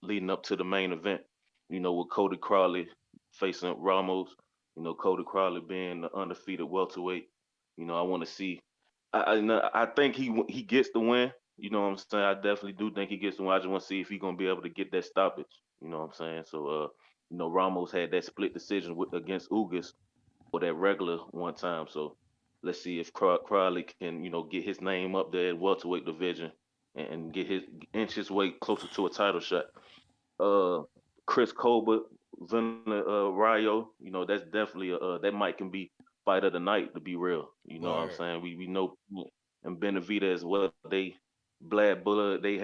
leading up to the main event, with Cody Crowley facing Ramos, Cody Crowley being the undefeated welterweight. I want to see. I think he gets the win. You know what I'm saying? I definitely do think he gets the win. I just want to see if he's gonna be able to get that stoppage. You know what I'm saying? So You know, Ramos had that split decision against Ugas for that regular one time. So let's see if Crowley can, get his name up there at welterweight division and get inch his way closer to a title shot. Uh, Chris Colbert, Rayo, that's definitely that might can be fight of the night to be real. You know what I'm Word. saying? We know and Benavidez as well. They Blad Buller they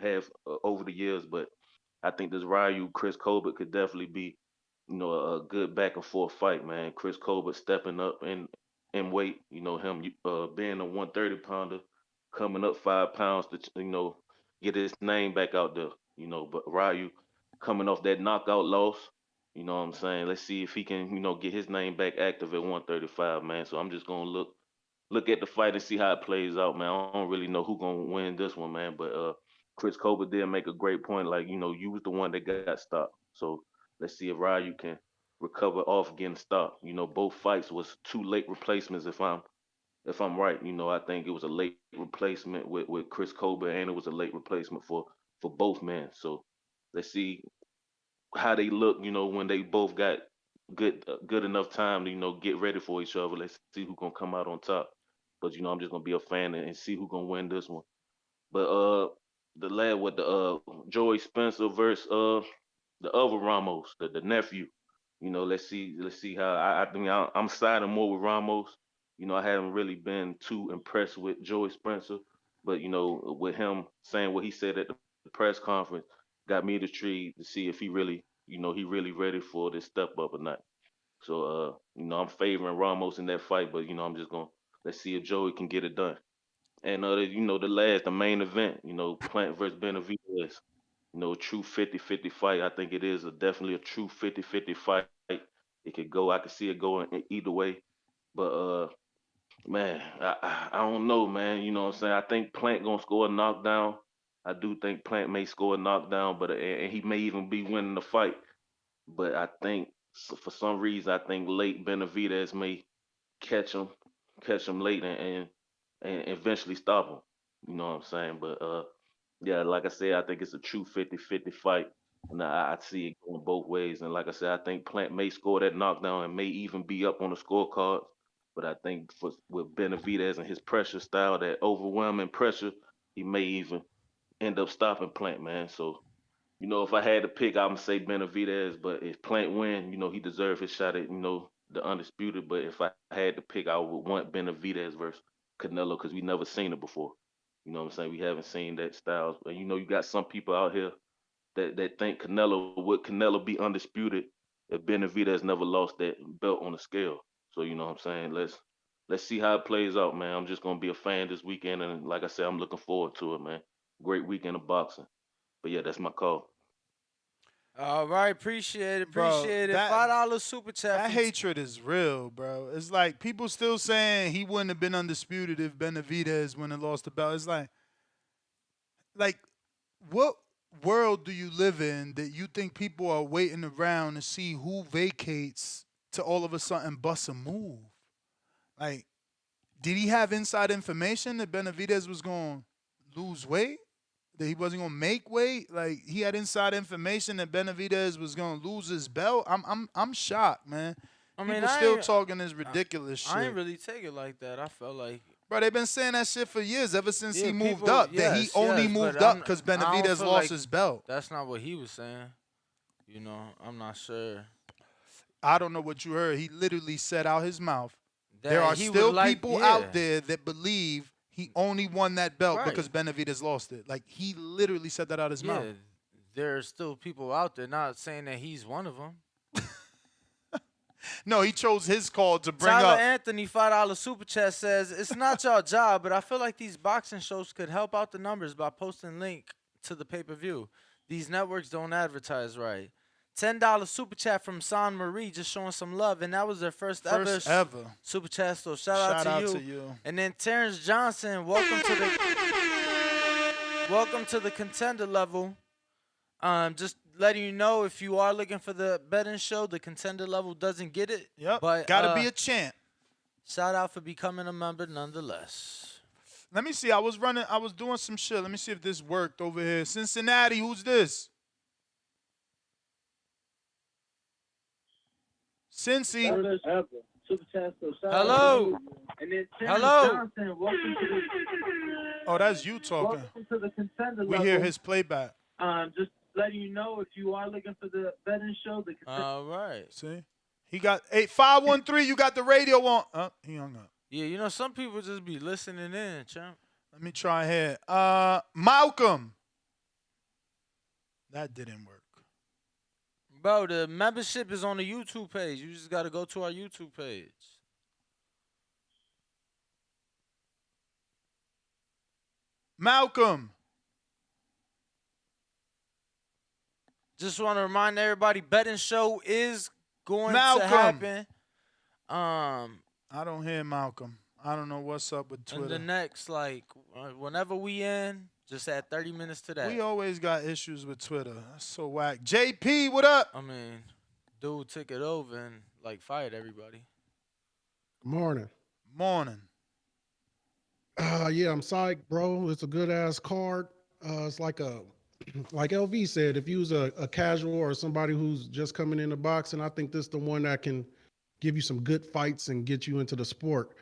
have over the years, but I think this Ryu Chris Colbert could definitely be, a good back and forth fight, man. Chris Colbert stepping up in weight, him being a 130 pounder, coming up 5 pounds to get his name back out there, But Ryu coming off that knockout loss, you know what I'm saying? Let's see if he can, get his name back active at 135, man. So I'm just gonna look at the fight and see how it plays out, man. I don't really know who gonna win this one, man. But Chris Colbert did make a great point. Like, you was the one that got stopped. So let's see if Ryu can recover off getting stopped. Both fights was two late replacements if I'm right. I think it was a late replacement with Chris Colbert and it was a late replacement for both men. So let's see how they look, when they both got good enough time to, get ready for each other. Let's see who gonna come out on top. But I'm just gonna be a fan and see who gonna win this one. But the lad with the Joey Spencer versus the other Ramos, the nephew. Let's see how I think I'm siding more with Ramos. I haven't really been too impressed with Joey Spencer, but with him saying what he said at the press conference, got me intrigued to see if he really ready for this step up or not. So I'm favoring Ramos in that fight, but I'm just gonna let's see if Joey can get it done. And the main event, Plant versus Benavidez, true 50-50 fight. I think it is definitely a true 50-50 fight. I could see it going either way. But man, I don't know, man. You know what I'm saying? I think Plant gonna score a knockdown. I do think Plant may score a knockdown, but and he may even be winning the fight. But I think for some reason, I think late Benavidez may catch him, catch him late and eventually stop him. You know what I'm saying? But yeah, like I said, I think it's a true 50-50 fight. And I see it going both ways. And like I said, I think Plant may score that knockdown and may even be up on the scorecards. But I think with Benavidez and his pressure style, that overwhelming pressure, he may even end up stopping Plant, man. So if I had to pick, I'm gonna say Benavidez, but if Plant win, he deserved his shot at, the undisputed. But if I had to pick, I would want Benavidez versus Canelo because we never seen it before. You know what I'm saying? We haven't seen that styles. And you got some people out here that think would Canelo be undisputed if Benavidez never lost that belt on the scale. So you know what I'm saying? Let's see how it plays out, man. I'm just gonna be a fan this weekend, and like I said, I'm looking forward to it, man. Great weekend of boxing. But yeah, that's my call. All right, appreciate it, Bro, appreciate it. that $5 super chat. that From hatred is real, bro. It's like people still saying he wouldn't have been undisputed if Benavidez wouldn't have lost the belt. It's like what world do you live in that you think people are waiting around to see who vacates to all of a sudden bust a move? Like, did he have inside information that Benavidez was going to lose weight? That he wasn't going to make weight? Like, he had inside information that Benavidez was going to lose his belt? I'm shocked, man. I mean, People still talking this ridiculous shit. I ain't really take it like that. I felt like, Bro, they've been saying that shit for years, ever since he moved people- up. That he yes, only yes, moved but up I'm- because I don't Benavidez feel lost like his belt. That's not what he was saying. I'm not sure. I don't know what you heard. He literally said out his mouth. That There are he would still like- people yeah. out there that believe he only won that belt Right. because Benavidez lost it. Like, he literally said that out his mouth. Yeah, there's still people out there, not saying that he's one of them. No, he chose his call to bring Tyler up. Anthony, $5 super chat says, it's not your job, but I feel like these boxing shows could help out the numbers by posting link to the pay-per-view. These networks don't advertise right. $10 super chat from San Marie, just showing some love, and that was their first ever super chat. So shout out to you. And then Terrence Johnson, welcome to the contender level. Just letting you know, if you are looking for the betting show, the contender level doesn't get it. Yep, but gotta be a champ. Shout out for becoming a member nonetheless. Let me see. I was doing some shit. Let me see if this worked over here. Cincinnati, who's this? Cincy. Hello. And then Hello. Johnson, welcome to the. Oh, that's you talking. Welcome to the contender We level. hear his playback. Just letting you know if you are looking for the betting show, the contender. All right. See? He got 513. You got the radio on. He hung up. Yeah, you know, some people just be listening in, champ. Let me try here. Malcolm. That didn't work. Bro, the membership is on the YouTube page. You just got to go to our YouTube page. Malcolm. Just want to remind everybody, betting show is going Malcolm. to happen. I don't hear Malcolm. I don't know what's up with Twitter. In the next, whenever we in, just add 30 minutes to that. We always got issues with Twitter. That's so whack. JP, what up? I mean, dude took it over and, fired everybody. Morning. Morning. Yeah, I'm psyched, bro. It's a good-ass card. It's like LV said, if you was a casual or somebody who's just coming into boxing, I think this is the one that can give you some good fights and get you into the sport.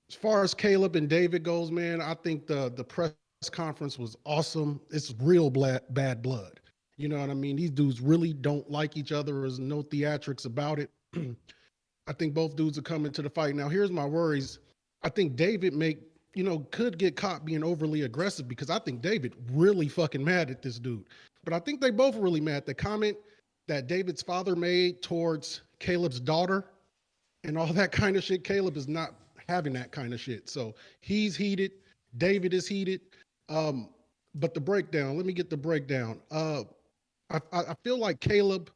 As far as Caleb and David goes, man, I think the press conference was awesome. It's real bad blood. You know what I mean? These dudes really don't like each other. There's no theatrics about it. I think both dudes are coming to the fight. Now, here's my worries. I think David could get caught being overly aggressive because I think David really fucking mad at this dude. But I think they both really mad. The comment that David's father made towards Caleb's daughter and all that kind of shit, Caleb is not having that kind of shit. So he's heated. David is heated. But the breakdown, let me get the breakdown. I feel like Caleb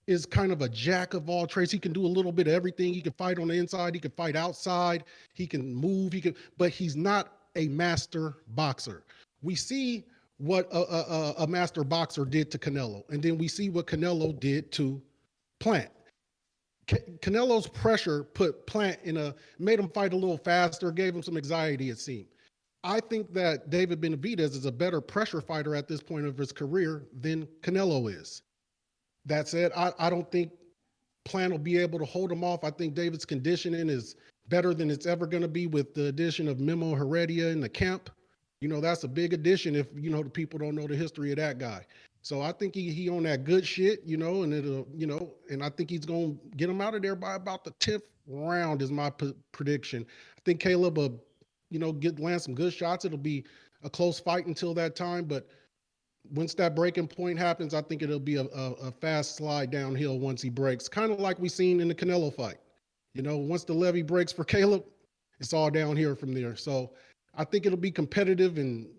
is kind of a jack of all trades. He can do a little bit of everything. He can fight on the inside. He can fight outside. He can move. But he's not a master boxer. We see what a master boxer did to Canelo, and then we see what Canelo did to Plant. Canelo's pressure put Plant made him fight a little faster, gave him some anxiety, it seemed. I think that David Benavidez is a better pressure fighter at this point of his career than Canelo is. That said, I don't think Plant will be able to hold him off. I think David's conditioning is better than it's ever going to be with the addition of Memo Heredia in the camp. You know, that's a big addition if, the people don't know the history of that guy. So I think he on that good shit, and it'll, and I think he's going to get him out of there by about the 10th round is my prediction. I think Caleb will, land some good shots. It'll be a close fight until that time, but once that breaking point happens, I think it'll be a fast slide downhill once he breaks, kind of like we seen in the Canelo fight. Once the levee breaks for Caleb, it's all down here from there. So I think it'll be competitive and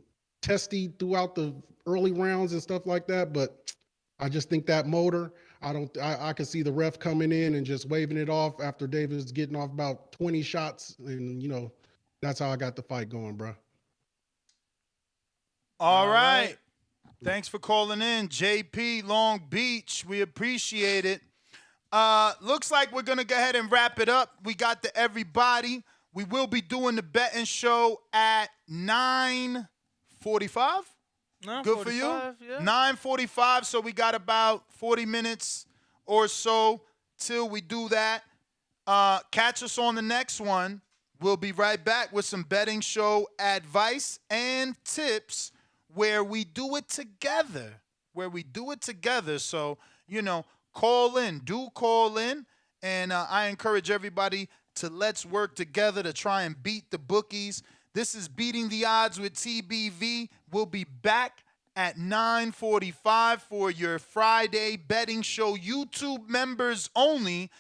testy throughout the early rounds and stuff like that. But I just think that motor, I can see the ref coming in and just waving it off after David's getting off about 20 shots. And, that's how I got the fight going, bro. All right. Thanks for calling in, JP Long Beach. We appreciate it. Looks like we're going to go ahead and wrap it up. We got to everybody. We will be doing the betting show at 9:45. Good for you? Yeah. 9:45, so we got about 40 minutes or so till we do that. Catch us on the next one. We'll be right back with some betting show advice and tips where we do it together. So, call in. And I encourage everybody to let's work together to try and beat the bookies. This is Beating the Odds with TBV. We'll be back at 9:45 for your Friday betting show, YouTube members only.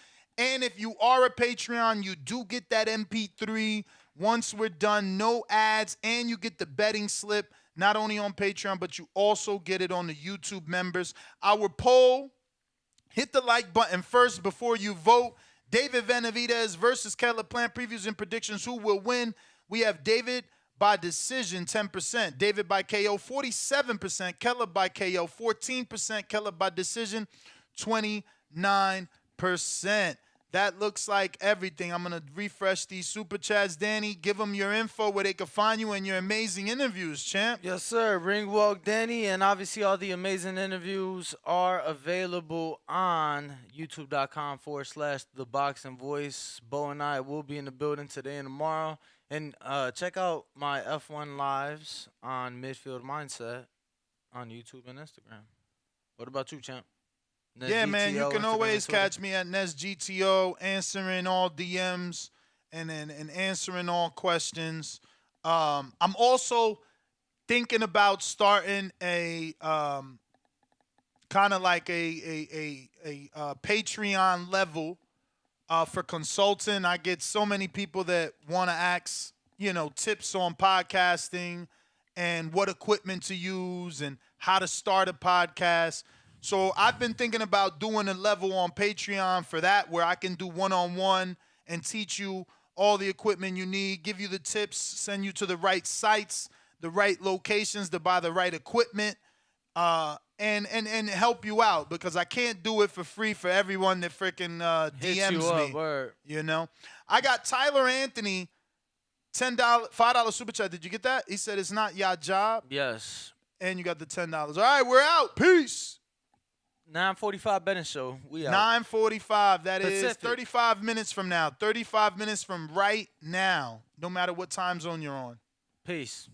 And if you are a Patreon, you do get that MP3 once we're done, no ads, and you get the betting slip, not only on Patreon, but you also get it on the YouTube members. Our poll, hit the like button first before you vote. David Benavidez versus Caleb Plant, previews and predictions, who will win? We have David by decision, 10%. David by KO, 47%. Caleb by KO, 14%. Caleb by decision, 29%. That looks like everything. I'm going to refresh these super chats. Danny, give them your info where they can find you and your amazing interviews, champ. Yes, sir. Ring Walk Danny, and obviously all the amazing interviews are available on youtube.com/The Boxing Voice. Bo and I will be in the building today and tomorrow. And check out my F1 lives on Midfield Mindset on YouTube and Instagram. What about you, champ? Yeah, man, you can Instagram, always Twitter? catch me at NestGTO, answering all DMs and answering all questions. I'm also thinking about starting a kind of like a Patreon level for consulting. I get so many people that want to ask, tips on podcasting and what equipment to use and how to start a podcast. So I've been thinking about doing a level on Patreon for that where I can do one-on-one and teach you all the equipment you need, give you the tips, send you to the right sites, the right locations to buy the right equipment, and help you out, because I can't do it for free for everyone that freaking Hit you DMs up, me. word. I got Tyler Anthony, $5 super chat. Did you get that? He said it's not your job. Yes. And you got the $10. All right, we're out. Peace. 9:45 Betting Show. We out. 9:45. That is Pacific. 35 minutes from now. 35 minutes from right now. No matter what time zone you're on. Peace.